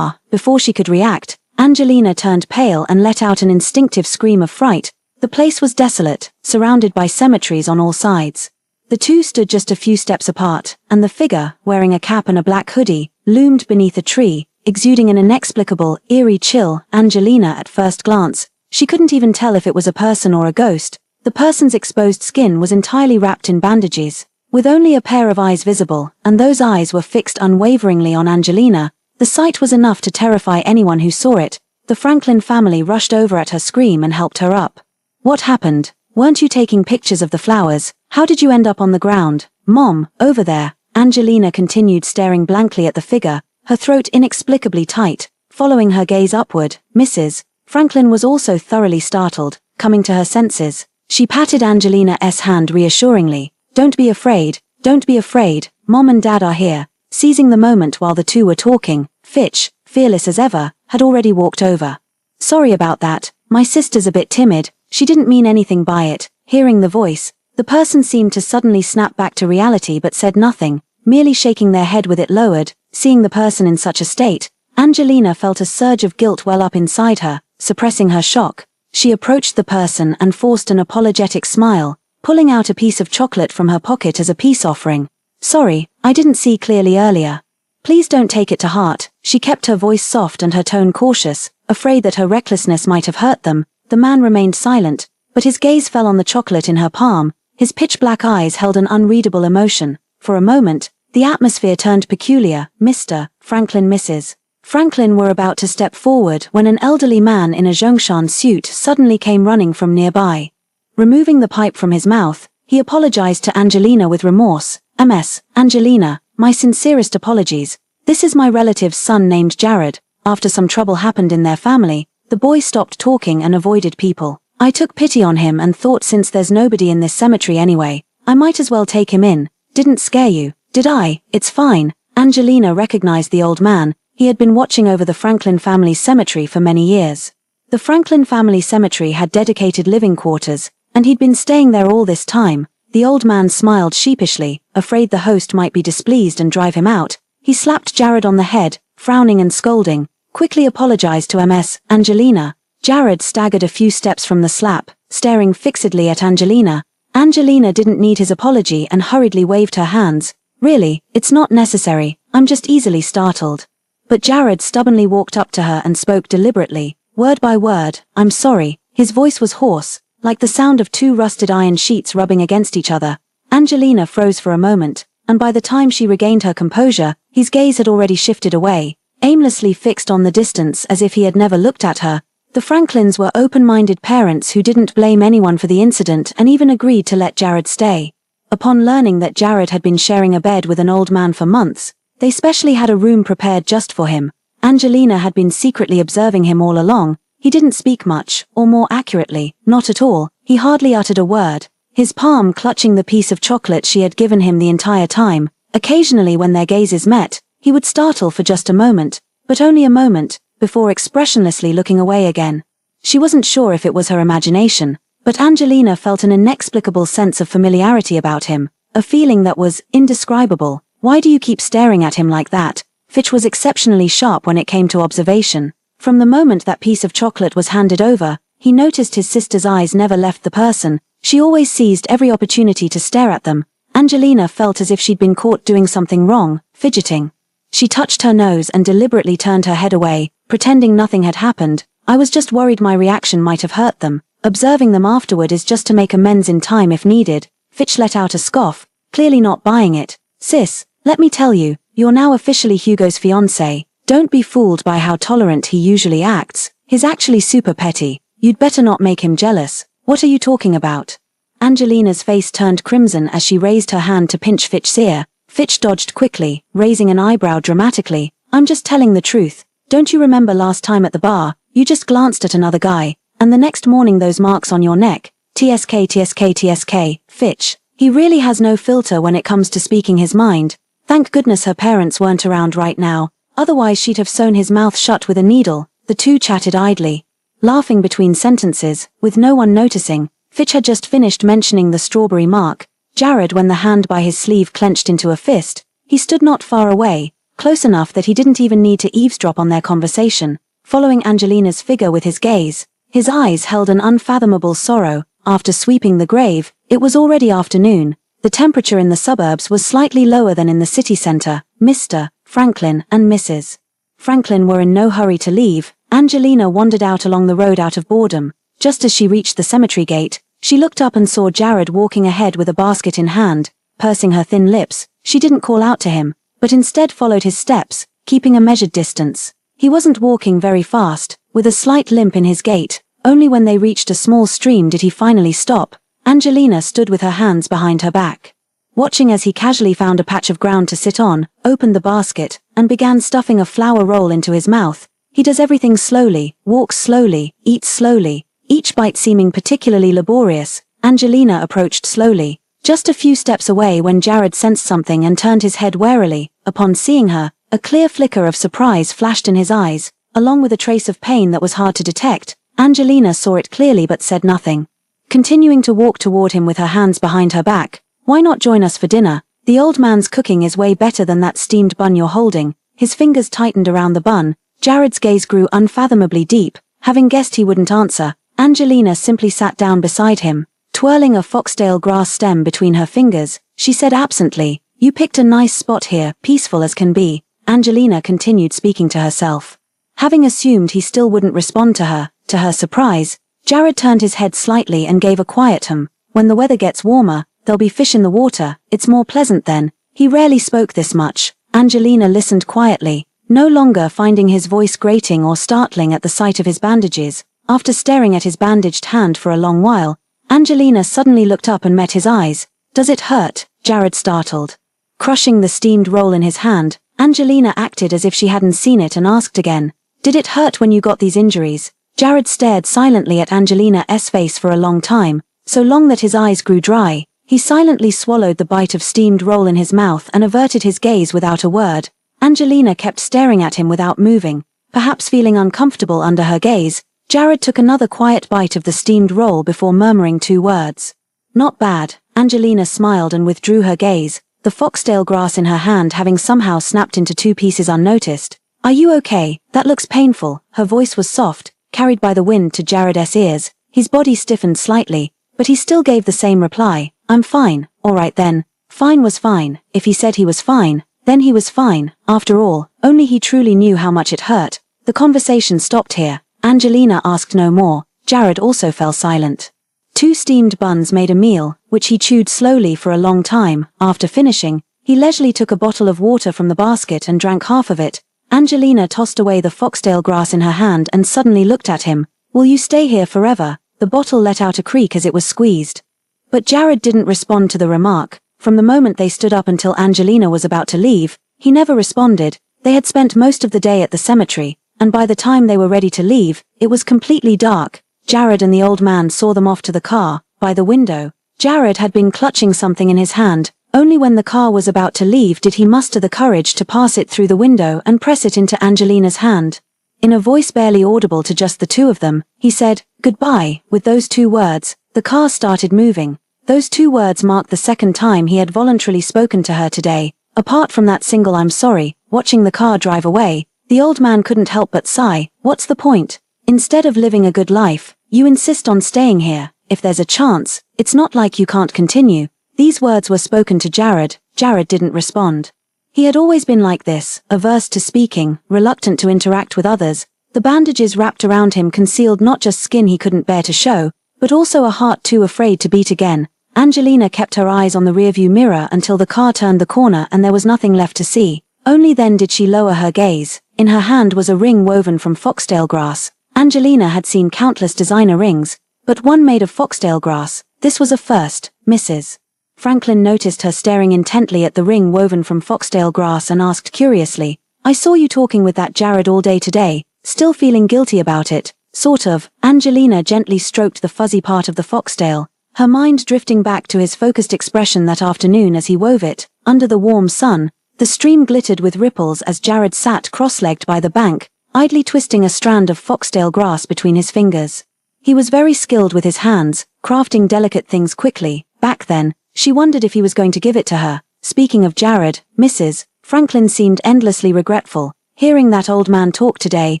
Before she could react, Angelina turned pale and let out an instinctive scream of fright. The place was desolate, surrounded by cemeteries on all sides. The two stood just a few steps apart, and the figure, wearing a cap and a black hoodie, loomed beneath a tree, exuding an inexplicable, eerie chill. Angelina at first glance, she couldn't even tell if it was a person or a ghost. The person's exposed skin was entirely wrapped in bandages, with only a pair of eyes visible, and those eyes were fixed unwaveringly on Angelina. The sight was enough to terrify anyone who saw it. The Franklin family rushed over at her scream and helped her up. What happened? Weren't you taking pictures of the flowers? How did you end up on the ground? Mom, over there. Angelina continued staring blankly at the figure, her throat inexplicably tight. Following her gaze upward, Mrs. Franklin was also thoroughly startled. Coming to her senses, she patted Angelina's hand reassuringly. Don't be afraid, don't be afraid, Mom and Dad are here. Seizing the moment while the two were talking, Fitch, fearless as ever, had already walked over. Sorry about that, my sister's a bit timid, she didn't mean anything by it. Hearing the voice, the person seemed to suddenly snap back to reality but said nothing, merely shaking their head with it lowered. Seeing the person in such a state, Angelina felt a surge of guilt well up inside her. Suppressing her shock, she approached the person and forced an apologetic smile, pulling out a piece of chocolate from her pocket as a peace offering. Sorry, I didn't see clearly earlier. Please don't take it to heart. She kept her voice soft and her tone cautious, afraid that her recklessness might have hurt them. The man remained silent, but his gaze fell on the chocolate in her palm. His pitch-black eyes held an unreadable emotion. For a moment, the atmosphere turned peculiar. Mr. Franklin, Mrs. Franklin were about to step forward when an elderly man in a Zhongshan suit suddenly came running from nearby. Removing the pipe from his mouth, he apologized to Angelina with remorse. Ms. Angelina, my sincerest apologies. This is my relative's son named Jared. After some trouble happened in their family, the boy stopped talking and avoided people. I took pity on him and thought since there's nobody in this cemetery anyway, I might as well take him in. Didn't scare you, did I? It's fine. Angelina recognized the old man. He had been watching over the Franklin family's cemetery for many years. The Franklin family cemetery had dedicated living quarters, and he'd been staying there all this time. The old man smiled sheepishly, afraid the host might be displeased and drive him out. He slapped Jared on the head, frowning and scolding, quickly apologized to Ms. Angelina. Jared staggered a few steps from the slap, staring fixedly at Angelina. Angelina didn't need his apology and hurriedly waved her hands. Really, it's not necessary, I'm just easily startled. But Jared stubbornly walked up to her and spoke deliberately, word by word. I'm sorry. His voice was hoarse, like the sound of two rusted iron sheets rubbing against each other. Angelina froze for a moment, and by the time she regained her composure, his gaze had already shifted away, aimlessly fixed on the distance as if he had never looked at her. The Franklins were open-minded parents who didn't blame anyone for the incident and even agreed to let Jared stay. Upon learning that Jared had been sharing a bed with an old man for months, they specially had a room prepared just for him. Angelina had been secretly observing him all along. He didn't speak much, or more accurately, not at all. He hardly uttered a word, his palm clutching the piece of chocolate she had given him the entire time. Occasionally when their gazes met, he would startle for just a moment, but only a moment, before expressionlessly looking away again. She wasn't sure if it was her imagination, but Angelina felt an inexplicable sense of familiarity about him, a feeling that was indescribable. Why do you keep staring at him like that? Fitch was exceptionally sharp when it came to observation. From the moment that piece of chocolate was handed over, he noticed his sister's eyes never left the person. She always seized every opportunity to stare at them. Angelina felt as if she'd been caught doing something wrong, fidgeting. She touched her nose and deliberately turned her head away, pretending nothing had happened. I was just worried my reaction might have hurt them. Observing them afterward is just to make amends in time if needed. Fitch let out a scoff, clearly not buying it. Sis, let me tell you, you're now officially Hugo's fiancé. Don't be fooled by how tolerant he usually acts. He's actually super petty. You'd better not make him jealous. What are you talking about? Angelina's face turned crimson as she raised her hand to pinch Fitch's ear. Fitch dodged quickly, raising an eyebrow dramatically. I'm just telling the truth. Don't you remember last time at the bar, you just glanced at another guy, and the next morning those marks on your neck? TSK. Fitch. He really has no filter when it comes to speaking his mind. Thank goodness her parents weren't around right now, otherwise she'd have sewn his mouth shut with a needle. The two chatted idly, laughing between sentences, with no one noticing. Fitch had just finished mentioning the strawberry mark. Jared, when the hand by his sleeve clenched into a fist, he stood not far away, close enough that he didn't even need to eavesdrop on their conversation. Following Angelina's figure with his gaze, his eyes held an unfathomable sorrow. After sweeping the grave, it was already afternoon. The temperature in the suburbs was slightly lower than in the city center. Mr. Franklin and Mrs. Franklin were in no hurry to leave. Angelina wandered out along the road out of boredom. Just as she reached the cemetery gate, She looked up and saw Jared walking ahead with a basket in hand. Pursing her thin lips, she didn't call out to him, but instead followed his steps, keeping a measured distance. He wasn't walking very fast, with a slight limp in his gait. Only when they reached a small stream did he finally stop. Angelina stood with her hands behind her back, watching as he casually found a patch of ground to sit on, opened the basket, and began stuffing a flour roll into his mouth. He does everything slowly, walks slowly, eats slowly, each bite seeming particularly laborious. Angelina approached slowly, just a few steps away when Jared sensed something and turned his head warily. Upon seeing her, a clear flicker of surprise flashed in his eyes, along with a trace of pain that was hard to detect. Angelina saw it clearly but said nothing. Continuing to walk toward him with her hands behind her back. Why not join us for dinner? The old man's cooking is way better than that steamed bun you're holding. His fingers tightened around the bun. Jared's gaze grew unfathomably deep. Having guessed he wouldn't answer, Angelina simply sat down beside him. Twirling a foxtail grass stem between her fingers, she said absently, "You picked a nice spot here, peaceful as can be." Angelina continued speaking to herself. Having assumed he still wouldn't respond to her surprise, Jared turned his head slightly and gave a quiet hum. "When the weather gets warmer, there'll be fish in the water, it's more pleasant then." He rarely spoke this much. Angelina listened quietly, no longer finding his voice grating or startling at the sight of his bandages. After staring at his bandaged hand for a long while, Angelina suddenly looked up and met his eyes. "Does it hurt?" Jared startled. Crushing the steamed roll in his hand, Angelina acted as if she hadn't seen it and asked again, "Did it hurt when you got these injuries?" Jared stared silently at Angelina's face for a long time, so long that his eyes grew dry. He silently swallowed the bite of steamed roll in his mouth and averted his gaze without a word. Angelina kept staring at him without moving. Perhaps feeling uncomfortable under her gaze, Jared took another quiet bite of the steamed roll before murmuring 2 words. "Not bad." Angelina smiled and withdrew her gaze, the foxtail grass in her hand having somehow snapped into 2 pieces unnoticed. "Are you okay? That looks painful." Her voice was soft, carried by the wind to Jared's ears. His body stiffened slightly, but he still gave the same reply, "I'm fine." "All right then." Fine was fine. If he said he was fine, then he was fine. After all, only he truly knew how much it hurt. The conversation stopped here. Angelina asked no more. Jared also fell silent. 2 steamed buns made a meal, which he chewed slowly for a long time. After finishing, he leisurely took a bottle of water from the basket and drank half of it. Angelina tossed away the foxtail grass in her hand and suddenly looked at him. "Will you stay here forever?" The bottle let out a creak as it was squeezed. But Jared didn't respond to the remark. From the moment they stood up until Angelina was about to leave, he never responded. They had spent most of the day at the cemetery, and by the time they were ready to leave, it was completely dark. Jared and the old man saw them off to the car. By the window, Jared had been clutching something in his hand. Only when the car was about to leave did he muster the courage to pass it through the window and press it into Angelina's hand. In a voice barely audible to just the 2 of them, he said, "Goodbye." With those 2 words, the car started moving. Those 2 words marked the second time he had voluntarily spoken to her today. Apart from that single "I'm sorry," watching the car drive away, the old man couldn't help but sigh. What's the point? Instead of living a good life, you insist on staying here. If there's a chance, it's not like you can't continue. These words were spoken to Jared. Jared didn't respond. He had always been like this, averse to speaking, reluctant to interact with others. The bandages wrapped around him concealed not just skin he couldn't bear to show, but also a heart too afraid to beat again. Angelina kept her eyes on the rearview mirror until the car turned the corner and there was nothing left to see. Only then did she lower her gaze. In her hand was a ring woven from foxtail grass. Angelina had seen countless designer rings, but one made of foxtail grass. This was a first. "Mrs. Franklin noticed her staring intently at the ring woven from foxtail grass and asked curiously, "I saw you talking with that Jared all day today, still feeling guilty about it?" "Sort of." Angelina gently stroked the fuzzy part of the foxtail, her mind drifting back to his focused expression that afternoon as he wove it. Under the warm sun, the stream glittered with ripples as Jared sat cross-legged by the bank, idly twisting a strand of foxtail grass between his fingers. He was very skilled with his hands, crafting delicate things quickly. Back then, she wondered if he was going to give it to her. Speaking of Jared, Mrs. Franklin seemed endlessly regretful. Hearing that old man talk today,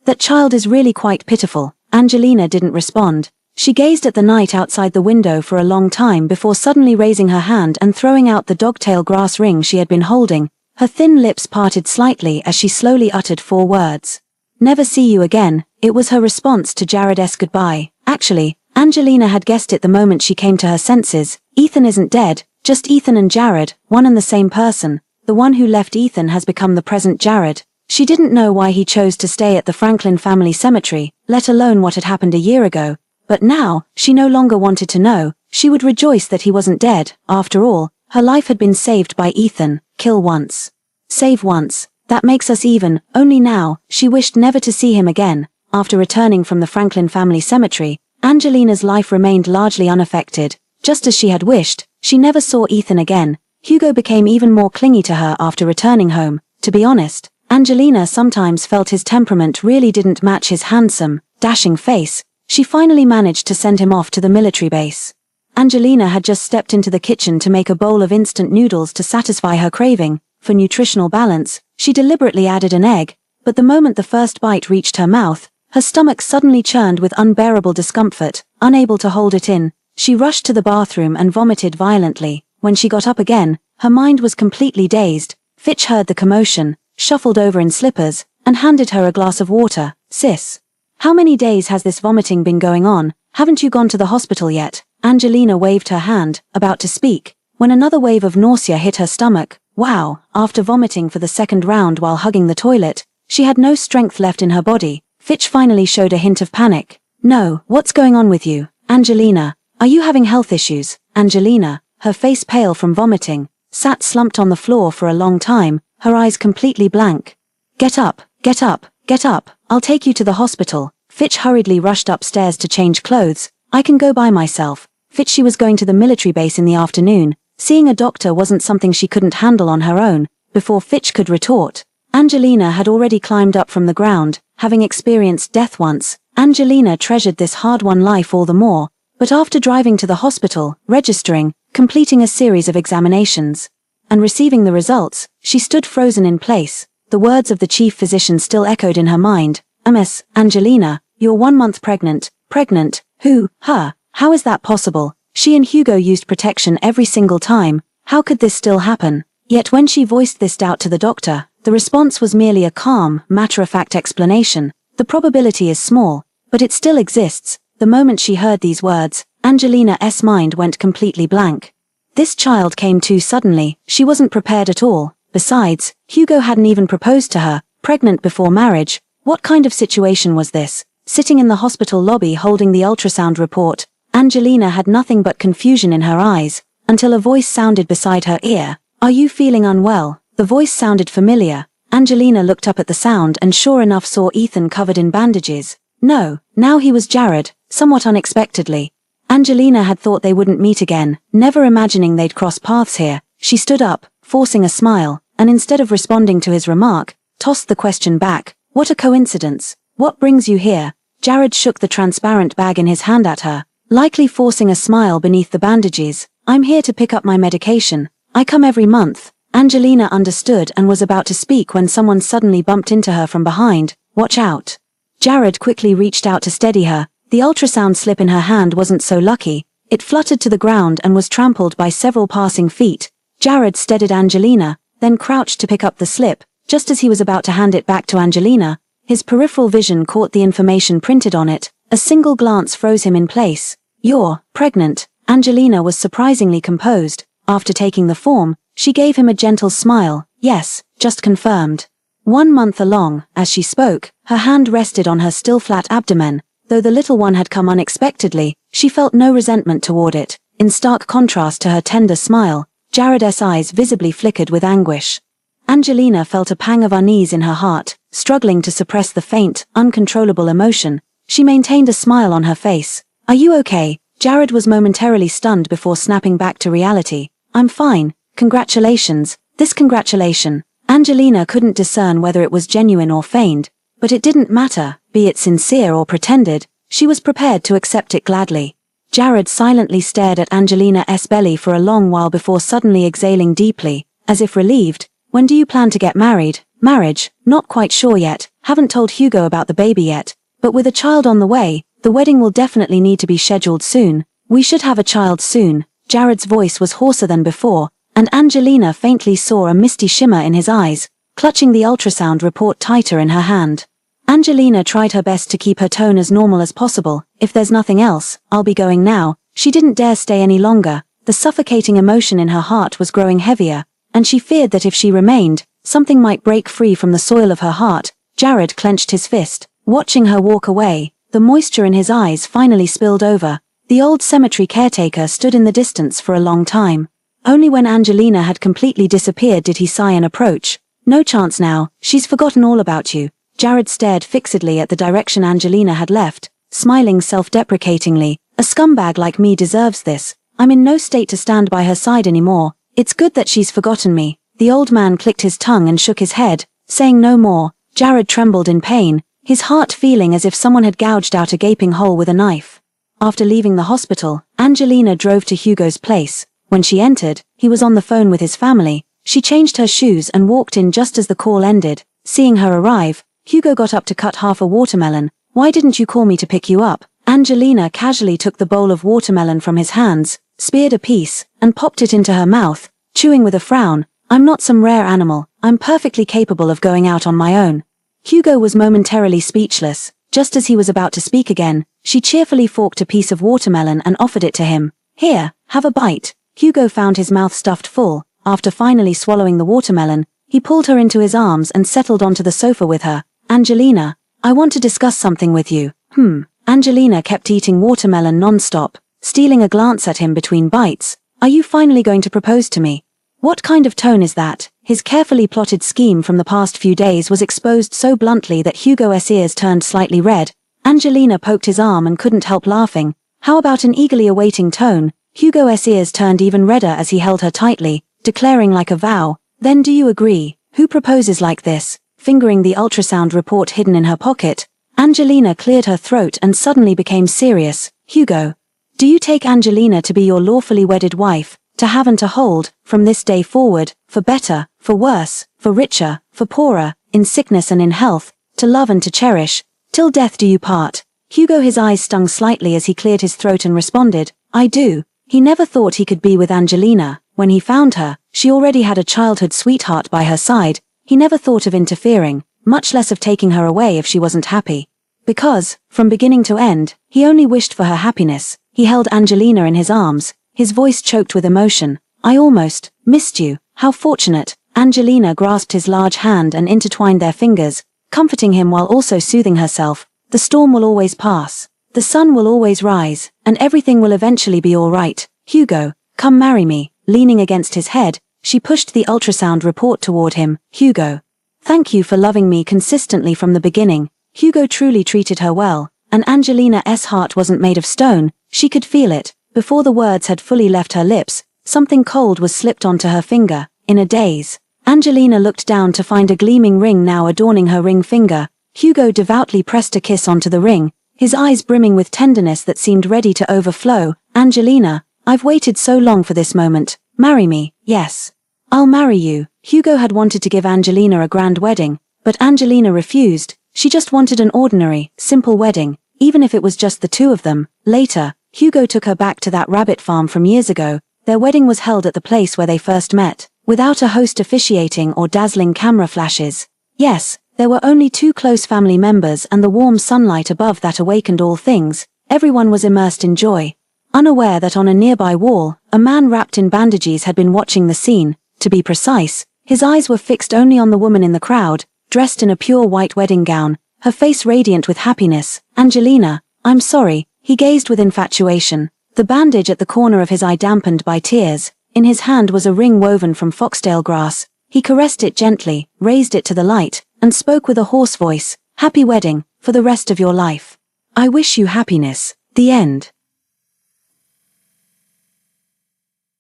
that child is really quite pitiful. Angelina didn't respond. She gazed at the night outside the window for a long time before suddenly raising her hand and throwing out the dogtail grass ring she had been holding. Her thin lips parted slightly as she slowly uttered 4 words. "Never see you again." It was her response to Jared's goodbye. Actually, Angelina had guessed it the moment she came to her senses. Ethan isn't dead, just Ethan and Jared, one and the same person. The one who left Ethan has become the present Jared. She didn't know why he chose to stay at the Franklin family cemetery, let alone what had happened a year ago. But now, she no longer wanted to know. She would rejoice that he wasn't dead. After all, her life had been saved by Ethan. Kill once. Save once. That makes us even. Only now, she wished never to see him again. After returning from the Franklin family cemetery, Angelina's life remained largely unaffected. Just as she had wished, she never saw Ethan again. Hugo became even more clingy to her after returning home. To be honest, Angelina sometimes felt his temperament really didn't match his handsome, dashing face. She finally managed to send him off to the military base. Angelina had just stepped into the kitchen to make a bowl of instant noodles to satisfy her craving. For nutritional balance, she deliberately added an egg, but the moment the first bite reached her mouth, her stomach suddenly churned with unbearable discomfort. Unable to hold it in, she rushed to the bathroom and vomited violently. When she got up again, her mind was completely dazed. Fitch heard the commotion, shuffled over in slippers, and handed her a glass of water. "Sis, how many days has this vomiting been going on? Haven't you gone to the hospital yet?" Angelina waved her hand, about to speak, when another wave of nausea hit her stomach. Wow, after vomiting for the second round while hugging the toilet, she had no strength left in her body. Fitch finally showed a hint of panic. "No, what's going on with you, Angelina? Are you having health issues?" Angelina, her face pale from vomiting, sat slumped on the floor for a long time, her eyes completely blank. Get up, get up, get up, I'll take you to the hospital." Fitch hurriedly rushed upstairs to change clothes. "I can go by myself." Fitch, she was going to the military base in the afternoon. Seeing a doctor wasn't something she couldn't handle on her own. Before Fitch could retort, Angelina had already climbed up from the ground. Having experienced death once, Angelina treasured this hard-won life all the more. But after driving to the hospital, registering, completing a series of examinations, and receiving the results, she stood frozen in place. The words of the chief physician still echoed in her mind. "Miss Angelina, you're 1 month pregnant." Pregnant? Who? Her? How is that possible? She and Hugo used protection every single time. How could this still happen? Yet when she voiced this doubt to the doctor, the response was merely a calm, matter-of-fact explanation. "The probability is small, but it still exists." The moment she heard these words, Angelina's mind went completely blank. This child came too suddenly. She wasn't prepared at all. Besides, Hugo hadn't even proposed to her. Pregnant before marriage? What kind of situation was this? Sitting in the hospital lobby holding the ultrasound report, Angelina had nothing but confusion in her eyes, until a voice sounded beside her ear. "Are you feeling unwell?" The voice sounded familiar. Angelina looked up at the sound and sure enough saw Ethan covered in bandages. No, now he was Jared, somewhat unexpectedly. Angelina had thought they wouldn't meet again, never imagining they'd cross paths here. She stood up, forcing a smile, and instead of responding to his remark, tossed the question back. "What a coincidence. What brings you here?" Jared shook the transparent bag in his hand at her, likely forcing a smile beneath the bandages. "I'm here to pick up my medication. I come every month." Angelina understood and was about to speak when someone suddenly bumped into her from behind. "Watch out." Jared quickly reached out to steady her. The ultrasound slip in her hand wasn't so lucky. It fluttered to the ground and was trampled by several passing feet. Jared steadied Angelina, then crouched to pick up the slip. Just as he was about to hand it back to Angelina, his peripheral vision caught the information printed on it. A single glance froze him in place. "You're pregnant." Angelina was surprisingly composed. After taking the form, she gave him a gentle smile. "Yes, just confirmed." 1 month along, as she spoke, her hand rested on her still flat abdomen. Though the little one had come unexpectedly, she felt no resentment toward it. In stark contrast to her tender smile, Jared's eyes visibly flickered with anguish. Angelina felt a pang of unease in her heart, struggling to suppress the faint, uncontrollable emotion. She maintained a smile on her face. "Are you okay?" Jared was momentarily stunned before snapping back to reality. "I'm fine. Congratulations." This congratulation, Angelina couldn't discern whether it was genuine or feigned, but it didn't matter, be it sincere or pretended, she was prepared to accept it gladly. Jared silently stared at Angelina's belly for a long while before suddenly exhaling deeply, as if relieved. "When do you plan to get married?" "Marriage? Not quite sure yet, haven't told Hugo about the baby yet, but with a child on the way, the wedding will definitely need to be scheduled soon. We should have a child soon." Jared's voice was hoarser than before, and Angelina faintly saw a misty shimmer in his eyes, clutching the ultrasound report tighter in her hand. Angelina tried her best to keep her tone as normal as possible. if there's nothing else, I'll be going now. She didn't dare stay any longer. The suffocating emotion in her heart was growing heavier, and she feared that if she remained, something might break free from the soil of her heart. Jared clenched his fist, watching her walk away. The moisture in his eyes finally spilled over. The old cemetery caretaker stood in the distance for a long time. Only when Angelina had completely disappeared did he sigh and approach. No chance now, she's forgotten all about you. Jared stared fixedly at the direction Angelina had left, smiling self-deprecatingly. A scumbag like me deserves this. I'm in no state to stand by her side anymore. It's good that she's forgotten me. The old man clicked his tongue and shook his head, saying no more. Jared trembled in pain, his heart feeling as if someone had gouged out a gaping hole with a knife. After leaving the hospital, Angelina drove to Hugo's place. When she entered, he was on the phone with his family. She changed her shoes and walked in just as the call ended. Seeing her arrive, Hugo got up to cut half a watermelon. Why didn't you call me to pick you up? Angelina casually took the bowl of watermelon from his hands, speared a piece, and popped it into her mouth, chewing with a frown. I'm not some rare animal. I'm perfectly capable of going out on my own. Hugo was momentarily speechless. Just as he was about to speak again, she cheerfully forked a piece of watermelon and offered it to him. Here, have a bite. Hugo found his mouth stuffed full. After finally swallowing the watermelon, he pulled her into his arms and settled onto the sofa with her. Angelina, I want to discuss something with you. Angelina kept eating watermelon non-stop, stealing a glance at him between bites. Are you finally going to propose to me? What kind of tone is that? His carefully plotted scheme from the past few days was exposed so bluntly that Hugo's ears turned slightly red. Angelina poked his arm and couldn't help laughing. How about an eagerly awaiting tone? Hugo's ears turned even redder as he held her tightly, declaring like a vow, then do you agree? Who proposes like this? Fingering the ultrasound report hidden in her pocket, Angelina cleared her throat and suddenly became serious. Hugo, do you take Angelina to be your lawfully wedded wife, to have and to hold, from this day forward, for better, for worse, for richer, for poorer, in sickness and in health, to love and to cherish, till death do you part? Hugo, his eyes stung slightly as he cleared his throat and responded, I do. He never thought he could be with Angelina. When he found her, she already had a childhood sweetheart by her side. He never thought of interfering, much less of taking her away if she wasn't happy. Because, from beginning to end, he only wished for her happiness. He held Angelina in his arms, his voice choked with emotion. I almost missed you. How fortunate. Angelina grasped his large hand and intertwined their fingers, comforting him while also soothing herself. The storm will always pass. The sun will always rise, and everything will eventually be all right. Hugo, come marry me. Leaning against his head, she pushed the ultrasound report toward him. Hugo, thank you for loving me consistently from the beginning. Hugo truly treated her well, and Angelina's heart wasn't made of stone. She could feel it. Before the words had fully left her lips, something cold was slipped onto her finger. In a daze, Angelina looked down to find a gleaming ring now adorning her ring finger. Hugo devoutly pressed a kiss onto the ring, his eyes brimming with tenderness that seemed ready to overflow. Angelina, I've waited so long for this moment. Marry me. Yes. I'll marry you. Hugo had wanted to give Angelina a grand wedding, but Angelina refused. She just wanted an ordinary, simple wedding, even if it was just the two of them. Later, Hugo took her back to that rabbit farm from years ago. Their wedding was held at the place where they first met, without a host officiating or dazzling camera flashes. Yes, there were only two close family members, and the warm sunlight above that awakened all things. Everyone was immersed in joy, unaware that on a nearby wall, a man wrapped in bandages had been watching the scene. To be precise, his eyes were fixed only on the woman in the crowd, dressed in a pure white wedding gown, her face radiant with happiness. Angelina, I'm sorry. He gazed with infatuation, the bandage at the corner of his eye dampened by tears. In his hand was a ring woven from foxtail grass. He caressed it gently, raised it to the light, and spoke with a hoarse voice. Happy wedding, for the rest of your life. I wish you happiness. The end.